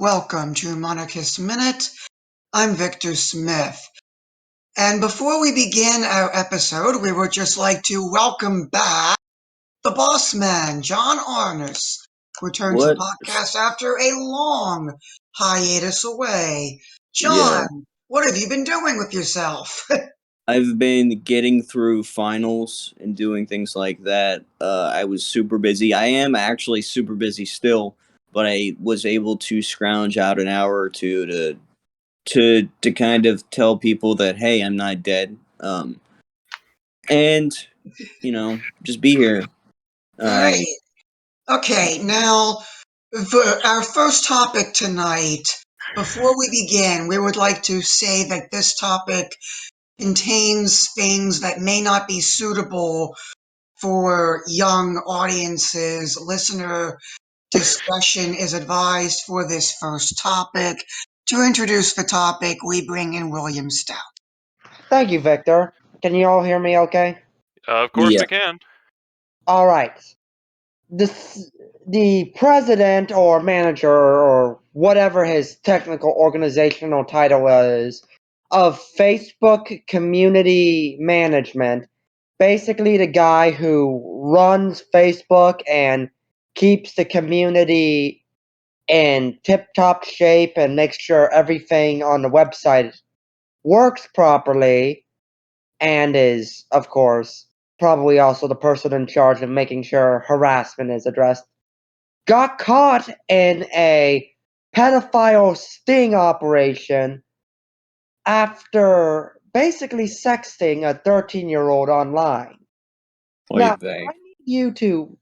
Welcome to Monarchist Minute. I'm Victor Smith. And before we begin our episode, we would just like to welcome back the boss man, John Arness, who returned to the What? podcast after a long hiatus away. Yeah, John, what have you been doing with yourself? I've been getting through finals and doing things like that. I was super busy. I am actually super busy still, but I was able to scrounge out an hour or two to kind of tell people that hey, I'm not dead. And just be here. Great. Okay, now for our first topic tonight, before we begin, we would like to say that this topic contains things that may not be suitable for young audiences. Listener discretion is advised for this first topic. To introduce the topic, we bring in William Stout. Thank you, Victor. Can you all hear me okay? Of course Yeah. we can. All right. The president or manager or whatever his technical organizational title is of Facebook Community Management, basically the guy who runs Facebook and keeps the community in tip-top shape and makes sure everything on the website works properly, and is, of course, probably also the person in charge of making sure harassment is addressed, got caught in a pedophile sting operation after basically sexting a 13-year-old online. Now, I need you to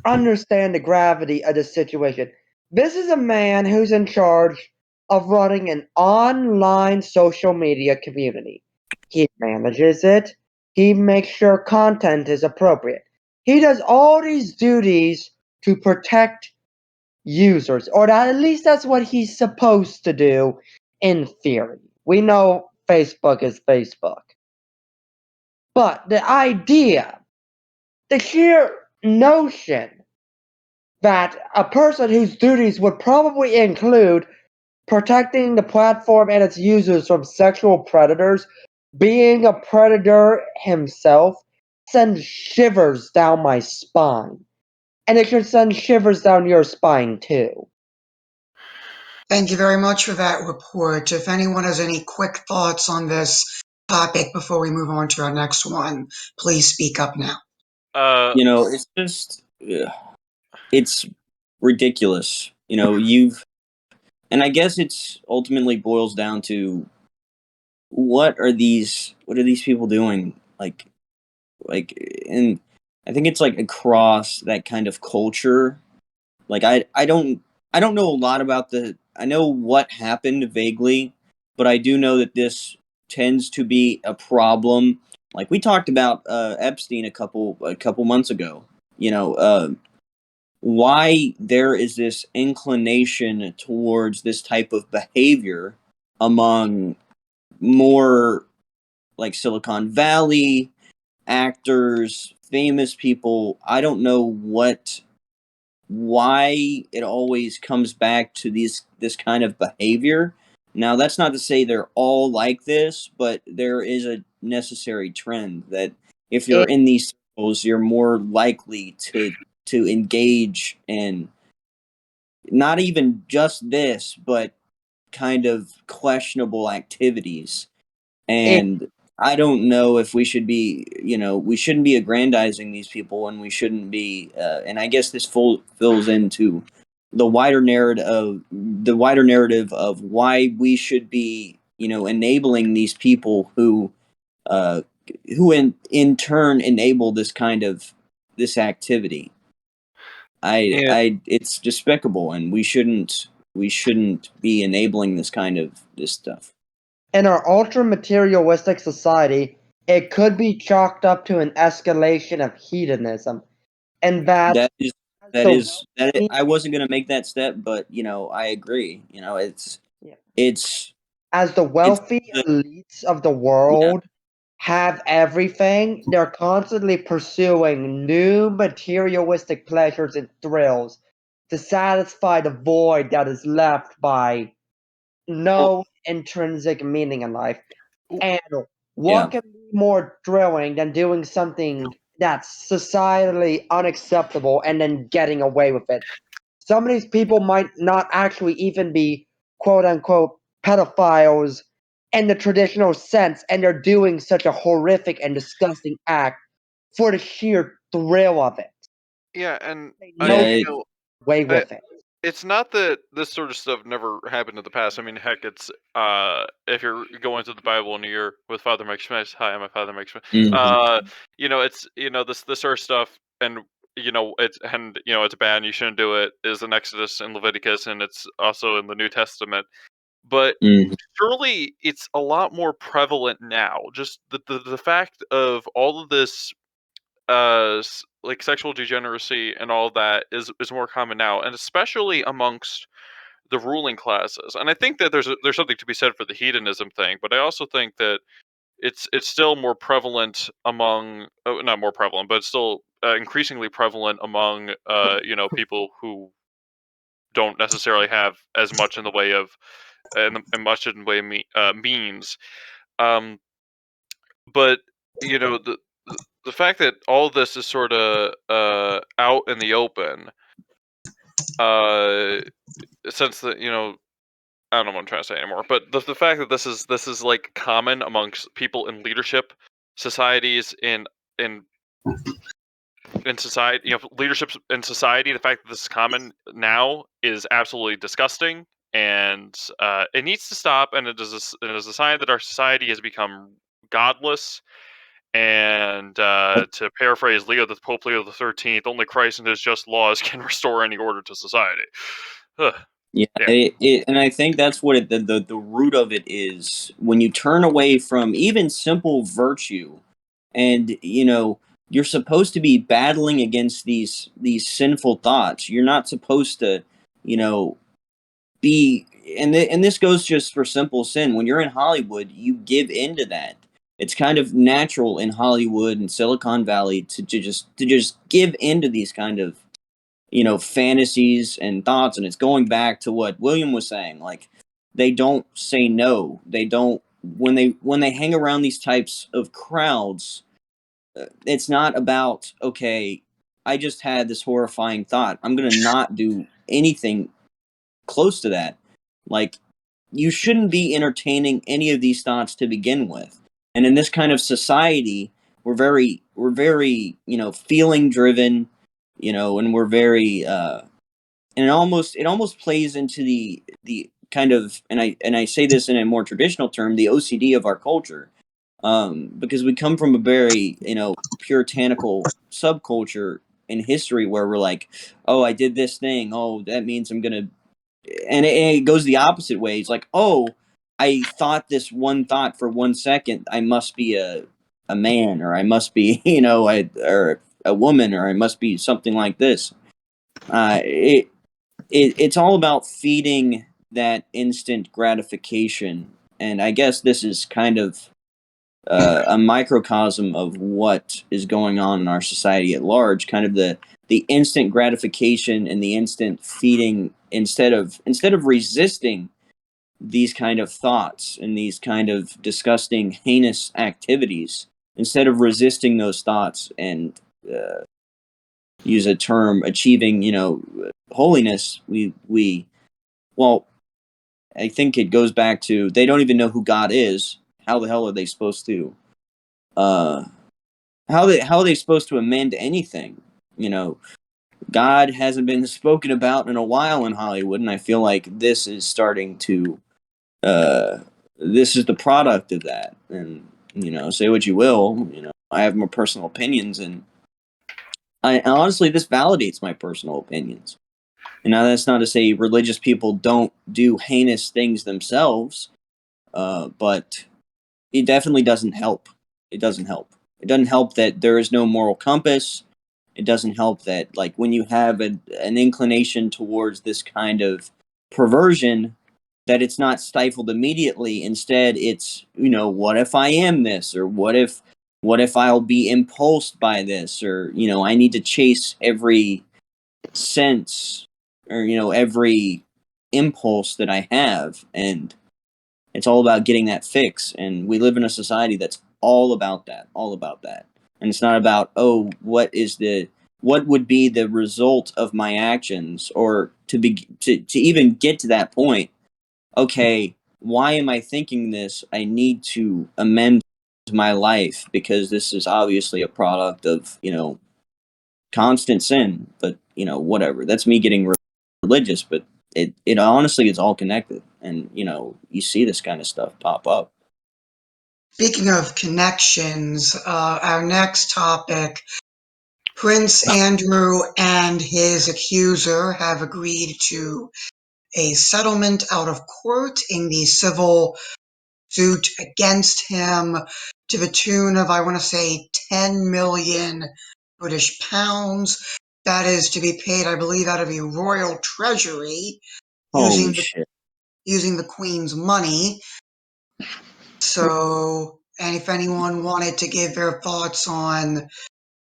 understand the gravity of the situation. This is a man who's in charge of running an online social media community. He manages it. He makes sure content is appropriate. He does all these duties to protect users, or at least that's what he's supposed to do in theory. We know Facebook is Facebook. But the idea, the sheer notion that a person whose duties would probably include protecting the platform and its users from sexual predators, being a predator himself, sends shivers down my spine. And it should send shivers down your spine too. Thank you very much for that report. If anyone has any quick thoughts on this topic before we move on to our next one, please speak up now. It's just it's ridiculous. And I guess it's ultimately boils down to what are these people doing, and I think it's like across that kind of culture. Like I don't know a lot about I know what happened vaguely, but I do know that this tends to be a problem. Like we talked about Epstein a couple months ago. Why there is this inclination towards this type of behavior among more like Silicon Valley actors, famous people. I don't know why it always comes back to this kind of behavior. Now, that's not to say they're all like this, but there is a necessary trend that if you're in these circles, you're more likely to engage in not even just this, but kind of questionable activities. And I don't know if we should be, we shouldn't be aggrandizing these people, and we shouldn't be. And I guess this fills into the wider narrative of why we should be, enabling these people who in turn enable this activity. It's despicable, and we shouldn't be enabling this stuff. In our ultra-materialistic society, it could be chalked up to an escalation of hedonism. And that is I wasn't going to make that step, but I agree. It's as the wealthy elites of the world have everything, they're constantly pursuing new materialistic pleasures and thrills to satisfy the void that is left by no intrinsic meaning in life. And what can be more thrilling than doing something that's societally unacceptable and then getting away with it? Some of these people might not actually even be quote unquote pedophiles in the traditional sense, and they're doing such a horrific and disgusting act for the sheer thrill of it. Yeah, and They I, know you they know, way I, with it. it's not that this sort of stuff never happened in the past. I mean, heck, it's if you're going through the Bible and you're with Father Mike Schmidt, hi, I'm a Father Mike Schmidt. It's this sort of stuff, and it's bad and you shouldn't do it. Is in Exodus and Leviticus, and it's also in the New Testament. But surely it's a lot more prevalent now. Just the fact of all of this like sexual degeneracy and all that is more common now, and especially amongst the ruling classes. And I think that there's something to be said for the hedonism thing, but I also think that it's still more prevalent among not more prevalent, but it's still increasingly prevalent among people who don't necessarily have as much in the way of much in the way of means. Um, but the fact that all this is sort of out in the open, uh, since I don't know what I'm trying to say anymore. But the fact that this is like common amongst people in leadership societies in in society, leaderships in society. The fact that this is common now is absolutely disgusting, and it needs to stop. And it is a sign that our society has become godless. And to paraphrase Pope Leo the 13th, only Christ and his just laws can restore any order to society. Yeah, and I think that's what the root of it is. When you turn away from even simple virtue, and you're supposed to be battling against these sinful thoughts. You're not supposed to, you know, be and this goes just for simple sin. When you're in Hollywood, you give into that. It's kind of natural in Hollywood and Silicon Valley to just give into these kind of fantasies and thoughts. And it's going back to what William was saying. Like, they don't say no. They don't when they hang around these types of crowds. It's not about, okay, I just had this horrifying thought, I'm gonna not do anything close to that. Like, you shouldn't be entertaining any of these thoughts to begin with. And in this kind of society, we're very feeling driven, and we're very and it almost plays into the kind of, and I say this in a more traditional term, the OCD of our culture, because we come from a very puritanical subculture in history where we're like, oh, I did this thing, oh, that means I'm gonna, and it goes the opposite way. It's like, oh, I thought this one thought for 1 second, I must be a man, or I must be or a woman, or I must be something like this. It's all about feeding that instant gratification, and I guess this is kind of a microcosm of what is going on in our society at large. Kind of the instant gratification and the instant feeding, instead of resisting these kind of thoughts and these kind of disgusting, heinous activities. Instead of resisting those thoughts and use a term, achieving holiness, we well, I think it goes back to, they don't even know who God is. How the hell are they supposed to how are they supposed to amend anything? God hasn't been spoken about in a while in Hollywood, and I feel like this is starting to this is the product of that. And say what you will, I have my personal opinions, and honestly, this validates my personal opinions. And now, that's not to say religious people don't do heinous things themselves, but it definitely doesn't help. It doesn't help. It doesn't help that there is no moral compass. It doesn't help that, like, when you have an inclination towards this kind of perversion, that it's not stifled immediately. Instead, it's, what if I am this, or what if I'll be impulsed by this, or I need to chase every sense or every impulse that I have, and it's all about getting that fix. And we live in a society that's all about that, and it's not about, oh, what would be the result of my actions, or to even get to that point. Okay, why am I thinking this? I need to amend my life because this is obviously a product of constant sin. But whatever. That's me getting religious, but it honestly is all connected, and you see this kind of stuff pop up. Speaking of connections, our next topic, Prince Andrew and his accuser have agreed to a settlement out of court in the civil suit against him to the tune of, I want to say, 10 million British pounds. That is to be paid, I believe, out of the royal treasury Holy shit. using the Queen's money. So, and if anyone wanted to give their thoughts on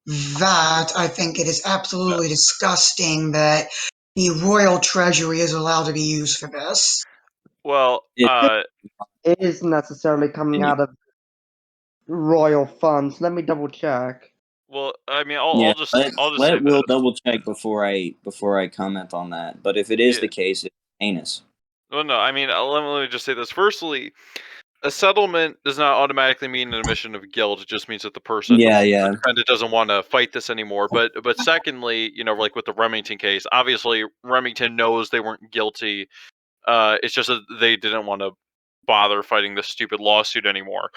that, I think it is absolutely disgusting that the royal treasury is allowed to be used for this. Well, It is necessarily coming out of royal funds. Let me double check. well, I mean, Yeah, I'll just say let Will this. double check before I comment on that. But if it is Yeah. the case, it's heinous. Well, no, I mean, let me just say this. Firstly, a settlement does not automatically mean an admission of guilt. It just means that the Yeah, defendant doesn't want to fight this anymore. But secondly, like with the Remington case, obviously Remington knows they weren't guilty. It's just that they didn't want to bother fighting this stupid lawsuit anymore.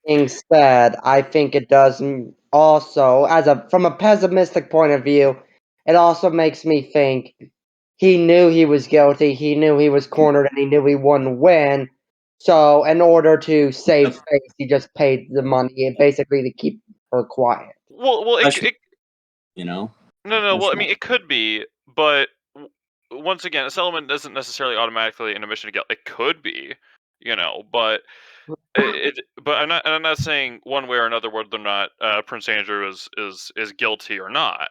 Being said, I think it does also, from a pessimistic point of view, it also makes me think he knew he was guilty, he knew he was cornered, and he knew he wouldn't win. So, in order to save face, he just paid the money, basically to keep her quiet. Well, No. Well, I mean, it could be, but once again, a settlement isn't necessarily automatically an admission of guilt. It could be, but but I'm not saying one way or another whether or not Prince Andrew is guilty or not.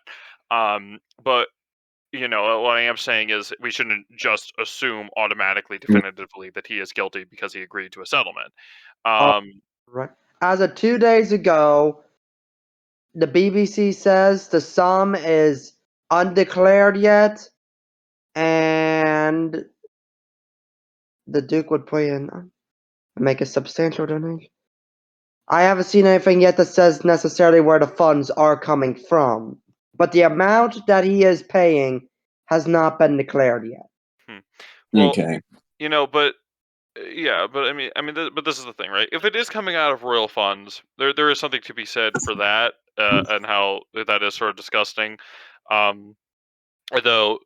But what I am saying is we shouldn't just assume automatically, definitively that he is guilty because he agreed to a settlement. Right. As of 2 days ago, the BBC says the sum is undeclared yet, and the Duke would put in and make a substantial donation. I haven't seen anything yet that says necessarily where the funds are coming from, but the amount that he is paying has not been declared yet. Well, Okay. but yeah, but but this is the thing, right? If it is coming out of royal funds, there is something to be said for that, and how that is sort of disgusting. Although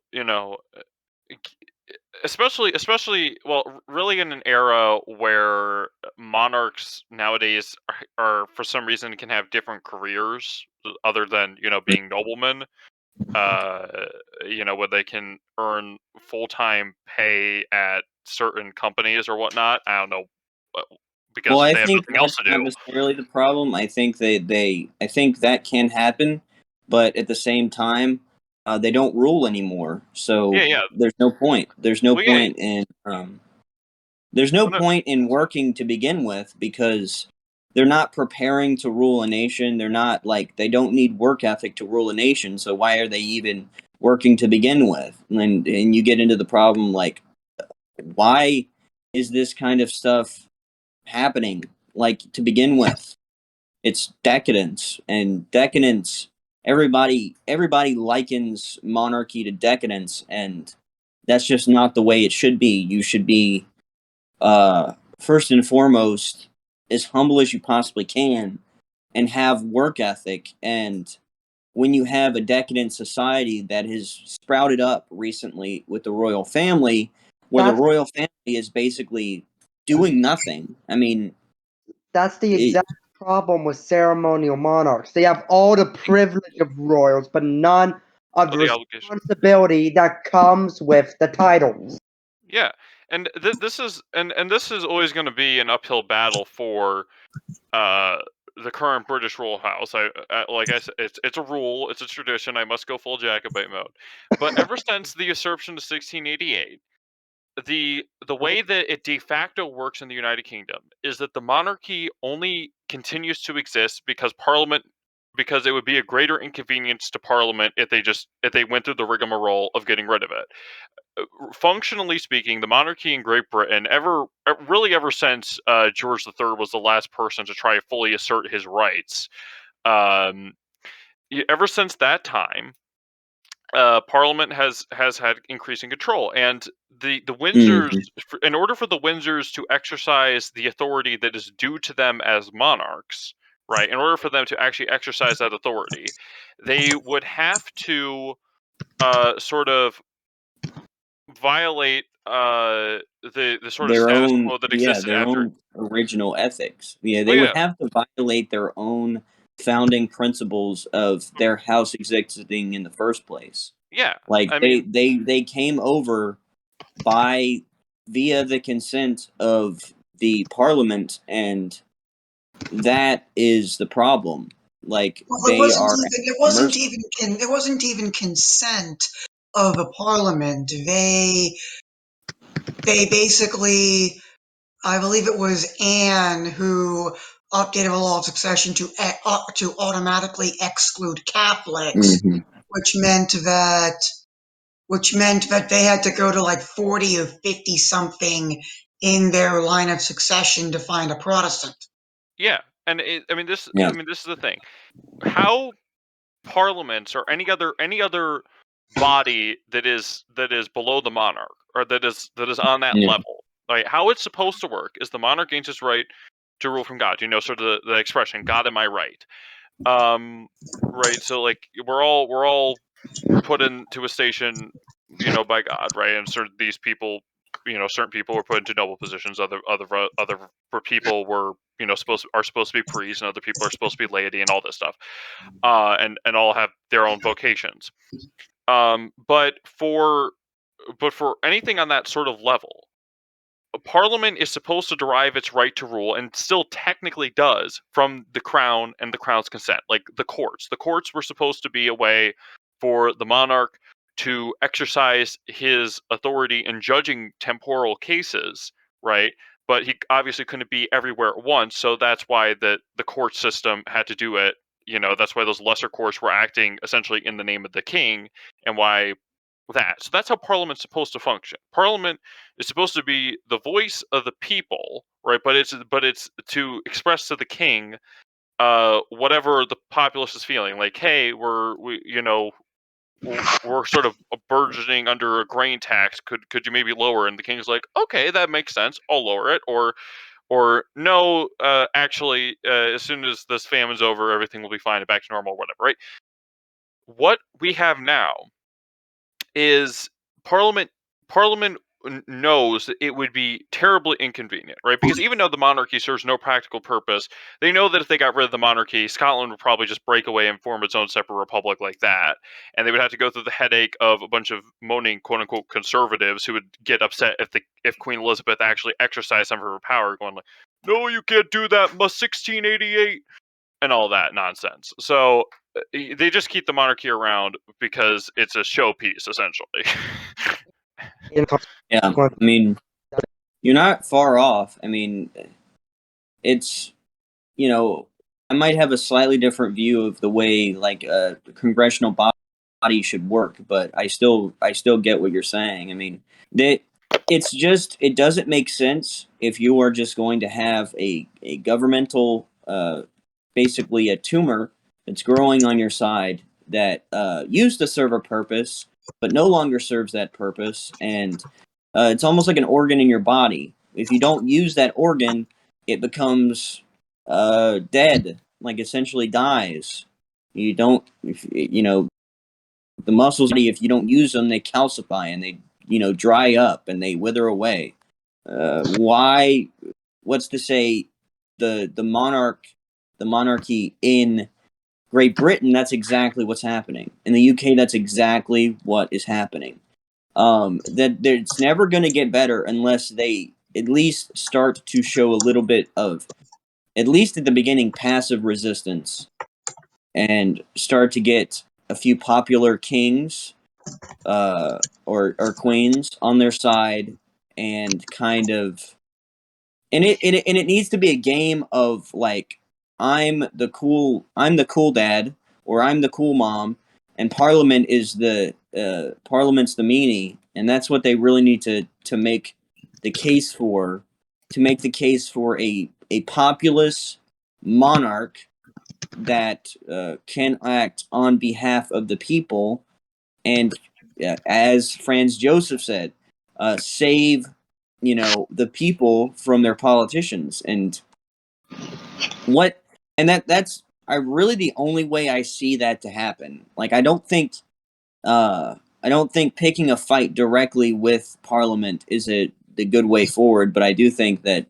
especially well, really in an era where monarchs nowadays are for some reason can have different careers other than being noblemen. Where they can earn full-time pay at certain companies or whatnot. I don't know, Well, because I they have think nothing else that's to not do. necessarily the problem. I think I think that can happen, but at the same time, they don't rule anymore. So Yeah. there's no point. There's no Well, yeah. point in there's no Well, no, point in working to begin with, because they're not preparing to rule a nation. They're not they don't need work ethic to rule a nation. So why are they even working to begin with? And you get into the problem, why is this kind of stuff happening to begin with? It's decadence, and decadence, everybody likens monarchy to decadence, and that's just not the way it should be. You should be first and foremost as humble as you possibly can and have work ethic. And when you have a decadent society that has sprouted up recently with the royal family, where the That's royal family is basically doing nothing. I mean, that's the exact problem with ceremonial monarchs. They have all the privilege of royals, but none of the the obligation. responsibility that comes with the titles. Yeah, and this is always going to be an uphill battle for the current British rule house. Like I said, it's a rule, it's a tradition. I must go full Jacobite mode. But ever since the usurpation of 1688, the way that it de facto works in the United Kingdom is that the monarchy only continues to exist because it would be a greater inconvenience to Parliament if they went through the rigmarole of getting rid of it. Functionally speaking, the monarchy in Great Britain, ever since George III was the last person to try to fully assert his rights, um, ever since that time, Parliament has had increasing control, and the Windsors, in order for the Windsors to exercise the authority that is due to them as monarchs, right? In order for them to actually exercise that authority, they would have to sort of violate the sort of Their status own, quo that yeah, existed their after. own original ethics. Yeah, Oh they would yeah, have to violate their own founding principles of their house existing in the first place. yeah. Like I mean, they came over by via the consent of the parliament, and that is the problem. Like Well, they are merc- it wasn't even consent of a parliament. They basically, I believe it was Anne who updated the law of succession to automatically exclude Catholics, Mhm. which meant that they had to go to like 40 or 50 something in their line of succession to find a Protestant. yeah, and Yeah. this is the thing. How parliaments or any other body that is below the monarch, or that is on that Yeah. level, right? How it's supposed to work is the monarch gains his right to rule from God. Sort of the expression "God am I right." Um, right. So like we're all put into a station, by God, right? And sort of these people, certain people were put into noble positions. Other for people were supposed to be priests, and other people are supposed to be laity, and all this stuff. And all have their own vocations. But for anything on that sort of level, a parliament is supposed to derive its right to rule, and still technically does, from the crown and the crown's consent. Like the courts. The courts were supposed to be a way for the monarch to exercise his authority in judging temporal cases, right? But he obviously couldn't be everywhere at once, so that's why the court system had to do it. That's why those lesser courts were acting essentially in the name of the king, and why that. So that's how Parliament's supposed to function. Parliament is supposed to be the voice of the people, right? But it's to express to the king whatever the populace is feeling. Like, hey, we're sort of burgeoning under a grain tax. Could you maybe lower? And the king's like, okay, that makes sense. I'll lower it. Or no, actually, as soon as this famine's over, everything will be fine and back to normal, or whatever, right? What we have now is Parliament. Parliament knows that it would be terribly inconvenient, right? Because even though the monarchy serves no practical purpose, they know that if they got rid of the monarchy, Scotland would probably just break away and form its own separate republic like that, and they would have to go through the headache of a bunch of moaning "quote unquote" conservatives who would get upset if Queen Elizabeth actually exercised some of her power, going like, "No, you can't do that, must 1688," and all that nonsense. So they just keep the monarchy around because it's a showpiece, essentially. Yeah. I mean, you're not far off. I mean, it's I might have a slightly different view of the way like a congressional body should work, but I still get what you're saying. I mean, that it doesn't make sense if you are just going to have a governmental basically a tumor that's growing on your side that used to serve a purpose but no longer serves that purpose, and it's almost like an organ in your body. If you don't use that organ, it becomes dead, like essentially dies. You don't, if, the muscles, if you don't use them, they calcify and they, dry up and they wither away. Why? What's to say the monarchy in Great Britain? That's exactly what's happening. In the UK, that's exactly what is happening. That it's never going to get better unless they at least start to show a little bit of at least at the beginning, passive resistance and start to get a few popular kings or queens on their side, and kind of, and it needs to be a game of like, I'm the cool dad, or I'm the cool mom, and Parliament's the meanie, and that's what they really need to make the case for, a populous monarch that can act on behalf of the people, and as Franz Joseph said, save the people from their politicians. And that's really the only way I see that to happen. Like, I don't think picking a fight directly with Parliament is the good way forward, but I do think that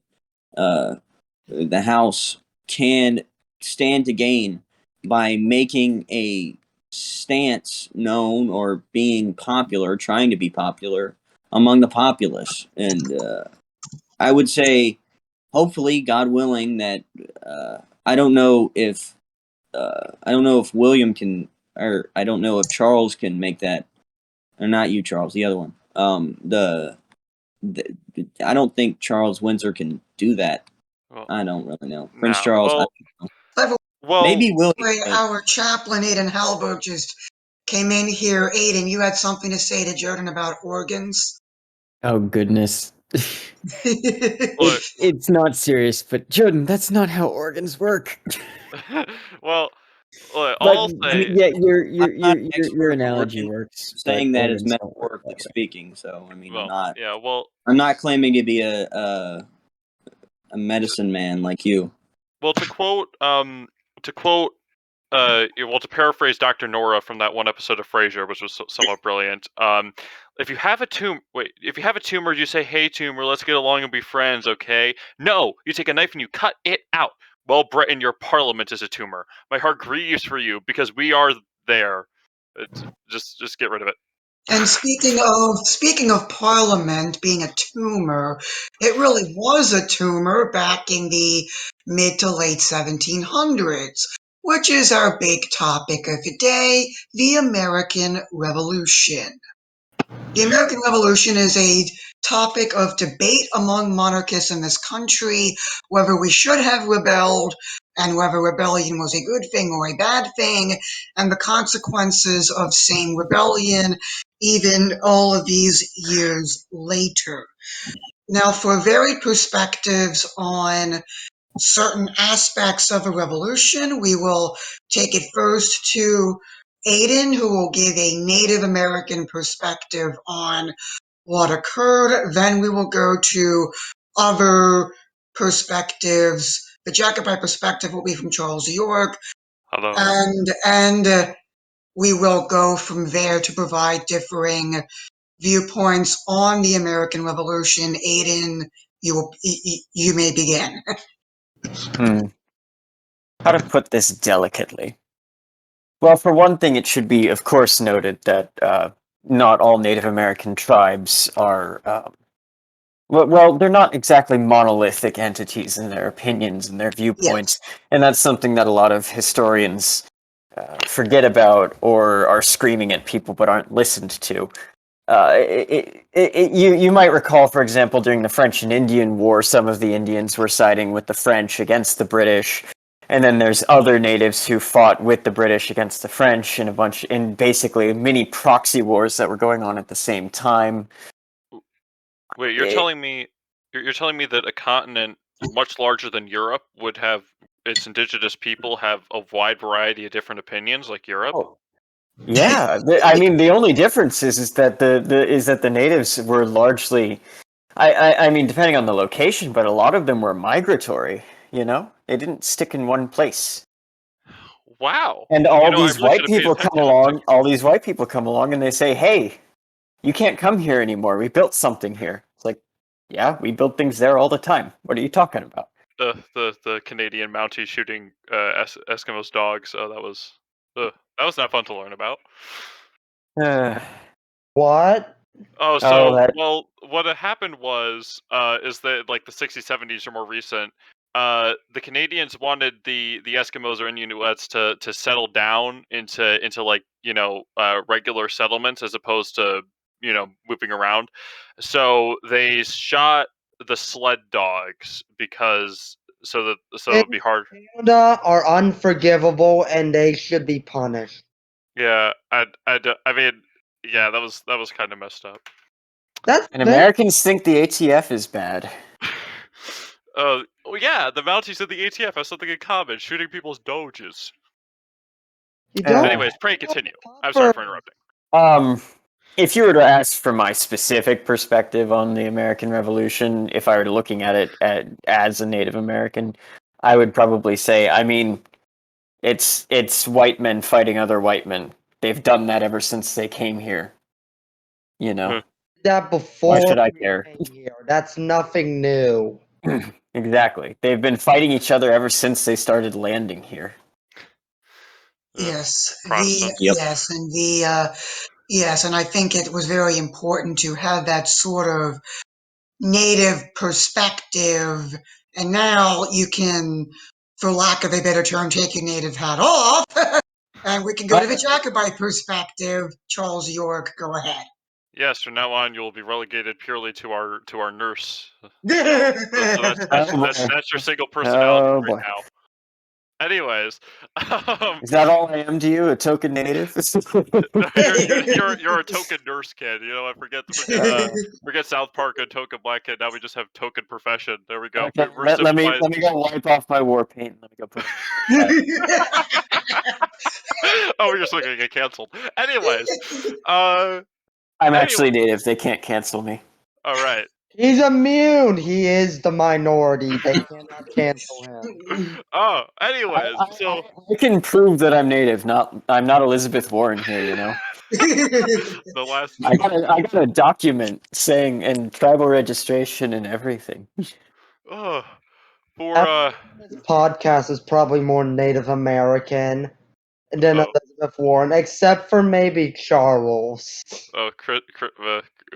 the House can stand to gain by making a stance known, or being popular, trying to be popular among the populace. And I would say, hopefully, God willing, that I don't know if William can, or I don't know if Charles can make that, or not you, Charles, the other one. I don't think Charles Windsor can do that. Well, I don't really know. Prince Charles. Well, I don't know. Well, maybe William. Our chaplain Aiden Halberg just came in here. Aiden, you had something to say to Jordan about organs? Oh, goodness. It's not serious, but Jordan, that's not how organs work. Well, But I'll say, yeah, your analogy works. Saying that is organs don't work metaphorically that way. speaking. So I mean, well, I'm not claiming to be a medicine man like you. Well, to paraphrase Dr. Nora from that one episode of Frasier, which was somewhat brilliant. If you have a tumor, you say, "Hey, tumor, let's get along and be friends, okay?" No, you take a knife and you cut it out. Well, Breton, your Parliament is a tumor. My heart grieves for you because we are there. Just get rid of it. And speaking of Parliament being a tumor, it really was a tumor back in the mid to late 1700s, which is our big topic of the day, the American Revolution. The American Revolution is a topic of debate among monarchists in this country, whether we should have rebelled, and whether rebellion was a good thing or a bad thing, and the consequences of same rebellion, even all of these years later. Now, for varied perspectives on certain aspects of a revolution, we will take it first to Aiden, who will give a Native American perspective on what occurred. Then we will go to other perspectives. The Jacobite perspective will be from Charles York. Hello. And we will go from there to provide differing viewpoints on the American Revolution. Aiden, you may begin. How to put this delicately? Well, for one thing, it should be, of course, noted that not all Native American tribes are, well, they're not exactly monolithic entities in their opinions and their viewpoints, Yes. and that's something that a lot of historians forget about, or are screaming at people but aren't listened to. You might recall, for example, during the French and Indian War, some of the Indians were siding with the French against the British, and then there's other natives who fought with the British against the French in basically mini proxy wars that were going on at the same time. Wait, you're telling me that a continent much larger than Europe would have its indigenous people have a wide variety of different opinions, like Europe? Oh. Yeah, I mean, the only difference is that the natives were largely, I mean, depending on the location, but a lot of them were migratory. You know, they didn't stick in one place. Wow. And I all really these white should have paid people come along, and they say, "Hey, you can't come here anymore. We built something here." It's like, yeah, we build things there all the time. What are you talking about? The Canadian Mountie shooting Eskimos dogs. Oh, that was not fun to learn about. What? Oh, so well, what had happened was is that like the 60s, 70s are more recent. the Canadians wanted the Eskimos or Inuits to settle down into like regular settlements as opposed to moving around. So they shot the sled dogs because so it'd be hard. Canada are unforgivable and they should be punished. Yeah, I mean, yeah, that was kind of messed up. That's And Americans think the ATF is bad. Well, yeah, the Mounties and the ATF have something in common: shooting people's doges. You don't. Anyways, pray continue. I'm sorry for interrupting. If you were to ask for my specific perspective on the American Revolution, if I were looking at it as a Native American, I would probably say, I mean, it's white men fighting other white men. They've done that ever since they came here. You know, that before why should I care? here. That's nothing new. Exactly. They've been fighting each other ever since they started landing here. Yes, Protestants. yes, and I think it was very important to have that sort of native perspective. And now you can, for lack of a better term, take your native hat off, and we can go to the Jacobite perspective. Charles York, go ahead. Yes, from now on you'll be relegated purely to our nurse. Yes. That's your single personality Oh right boy. now. Anyways, Is that all I am to you? A token native? you're a token nurse kid. I forget South Park and token black kid. Now we just have token profession. There we go. Okay, We're let me simplifying. go wipe off my war paint. Let me go put. Oh, we're just looking to get canceled. Anyways, I'm actually native. They can't cancel me. All right. He's immune. He is the minority. They cannot cancel him. Oh, anyways, so I can prove that I'm native. I'm not Elizabeth Warren here. You know. the last. I got a document saying and tribal registration and everything. Oh, for This podcast is probably more Native American than Elizabeth Warren, except for maybe Charles.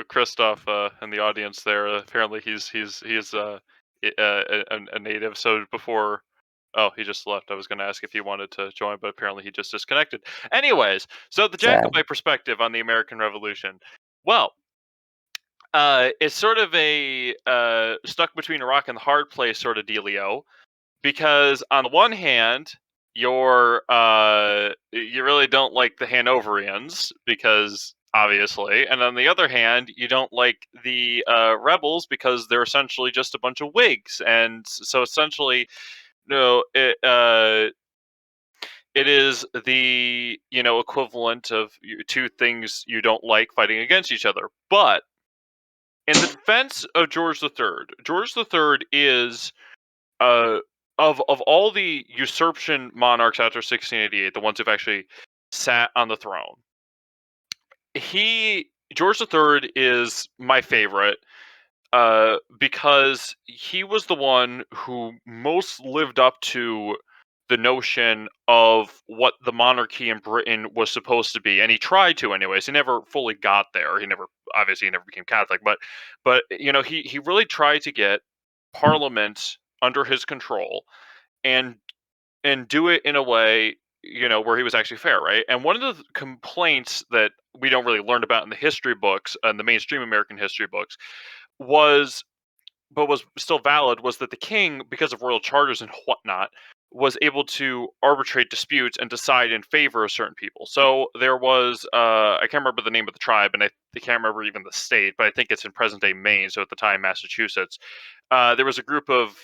Christoph in the audience there. Apparently, he's a native. So before, he just left. I was going to ask if he wanted to join, but apparently he just disconnected. Anyways, so the Jacobite perspective on the American Revolution. Well, it's sort of a stuck between a rock and the hard place sort of dealio, because on the one hand, you really don't like the Hanoverians because obviously, and on the other hand, you don't like the rebels because they're essentially just a bunch of Whigs, and so essentially, it is the equivalent of two things you don't like fighting against each other. But in the defense of George III, George III is of all the usurpation monarchs after 1688, the ones who've actually sat on the throne, George III is my favorite because he was the one who most lived up to the notion of what the monarchy in Britain was supposed to be, and he tried to anyways. He never fully got there. He never became Catholic, but he really tried to get Parliament under his control and do it in a way where he was actually fair, right? And one of the complaints that we don't really learn about in the history books and the mainstream American history books was still valid, was that the king, because of royal charters and whatnot, was able to arbitrate disputes and decide in favor of certain people. So there was I can't remember the name of the tribe, and I can't remember even the state, but I think it's in present day Maine, so at the time Massachusetts. There was a group of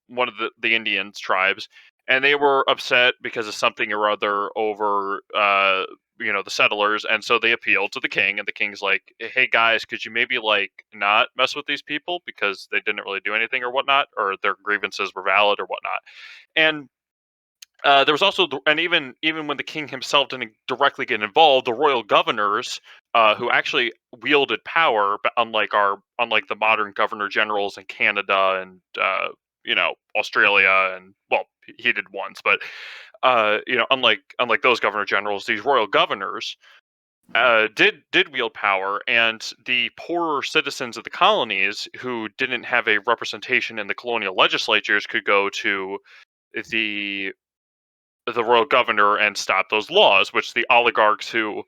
one of the Indian tribes, and they were upset because of something or other over the settlers, and so they appealed to the king, and the king's like, hey guys, could you maybe not mess with these people because they didn't really do anything or whatnot, or their grievances were valid or whatnot. And there was also, and even when the king himself didn't directly get involved, the royal governors, who actually wielded power, but unlike the modern governor generals in Canada and Australia, and well, he did once, but unlike those governor generals, these royal governors did wield power, and the poorer citizens of the colonies who didn't have a representation in the colonial legislatures could go to the royal governor and stop those laws, which the oligarchs who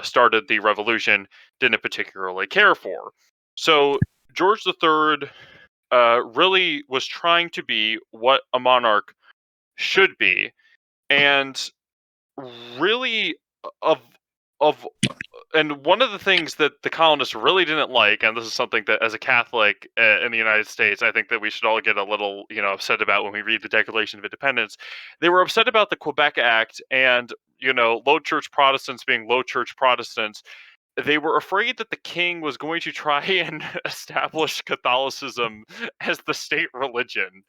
started the revolution didn't particularly care for. So George III really was trying to be what a monarch should be, and really of of and one of the things that the colonists really didn't like, and this is something that as a Catholic in the United States, I think that we should all get a little, upset about when we read the Declaration of Independence. They were upset about the Quebec Act and, low church Protestants being low church Protestants. They were afraid that the king was going to try and establish Catholicism as the state religion.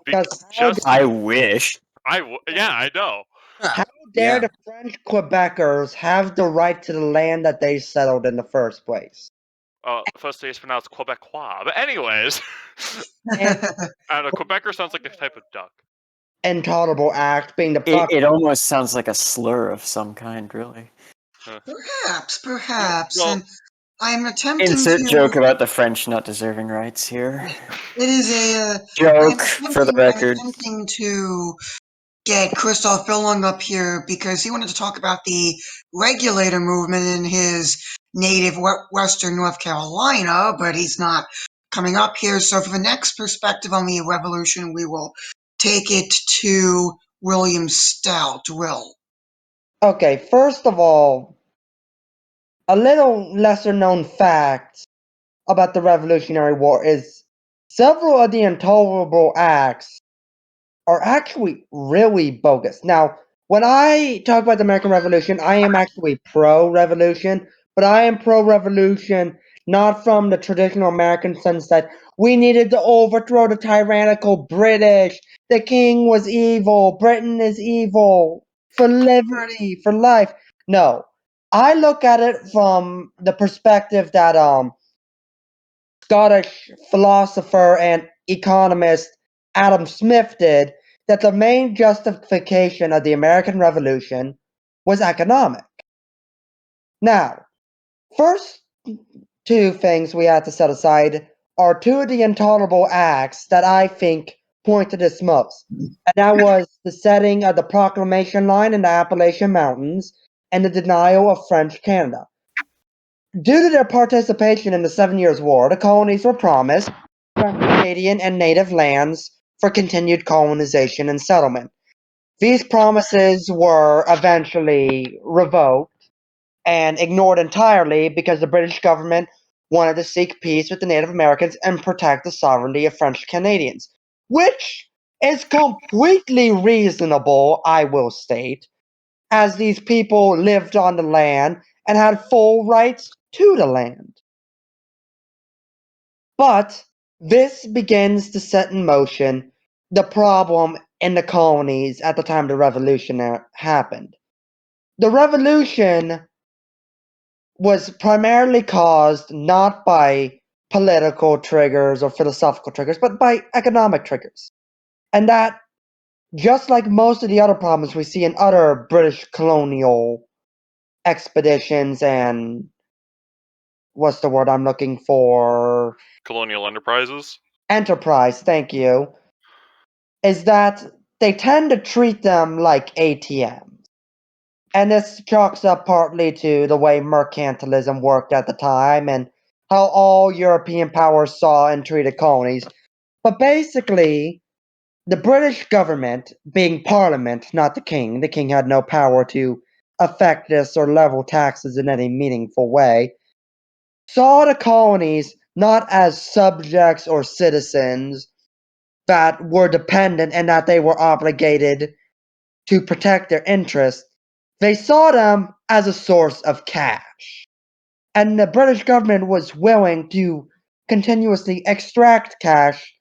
Because I wish. Yeah, I know. how dare the French Quebecers have the right to the land that they settled in the first place? First it's pronounced Quebecois. But anyways, And I don't know, Quebecer sounds like a type of duck. intolerable act being the It almost sounds like a slur of some kind, really. Perhaps, Well, and I'm attempting Insert to. joke about the French not deserving rights here. It is a. Joke, for the I'm record. attempting to get Christoph Billung up here because he wanted to talk about the regulator movement in his native Western North Carolina, but he's not coming up here. So for the next perspective on the revolution, we will take it to William Stout. Will. Okay, first of all, a little lesser known fact about the Revolutionary War is several of the intolerable acts are actually really bogus. Now, when I talk about the American Revolution, I am actually pro-revolution, but I am pro-revolution not from the traditional American sense that we needed to overthrow the tyrannical British, the king was evil, Britain is evil, for liberty, for life. No, I look at it from the perspective that Scottish philosopher and economist Adam Smith did, that the main justification of the American Revolution was economic. Now, first two things we have to set aside are two of the intolerable acts that I think point to this most. And that was the setting of the Proclamation Line in the Appalachian Mountains and the denial of French Canada. Due to their participation in the 7 Years' War, the colonies were promised French Canadian and native lands for continued colonization and settlement. These promises were eventually revoked and ignored entirely because the British government wanted to seek peace with the Native Americans and protect the sovereignty of French Canadians, which is completely reasonable, I will state, as these people lived on the land and had full rights to the land. But this begins to set in motion the problem in the colonies at the time the revolution happened. The revolution was primarily caused not by political triggers or philosophical triggers, but by economic triggers. And that, just like most of the other problems we see in other British colonial expeditions and what's the word I'm looking for? colonial enterprises. Enterprise, thank you. Is that they tend to treat them like ATMs. And this chalks up partly to the way mercantilism worked at the time and how all European powers saw and treated colonies. But basically, the British government, being Parliament, not the king had no power to affect this or level taxes in any meaningful way, saw the colonies not as subjects or citizens that were dependent and that they were obligated to protect their interests. They saw them as a source of cash. And the British government was willing to continuously extract cash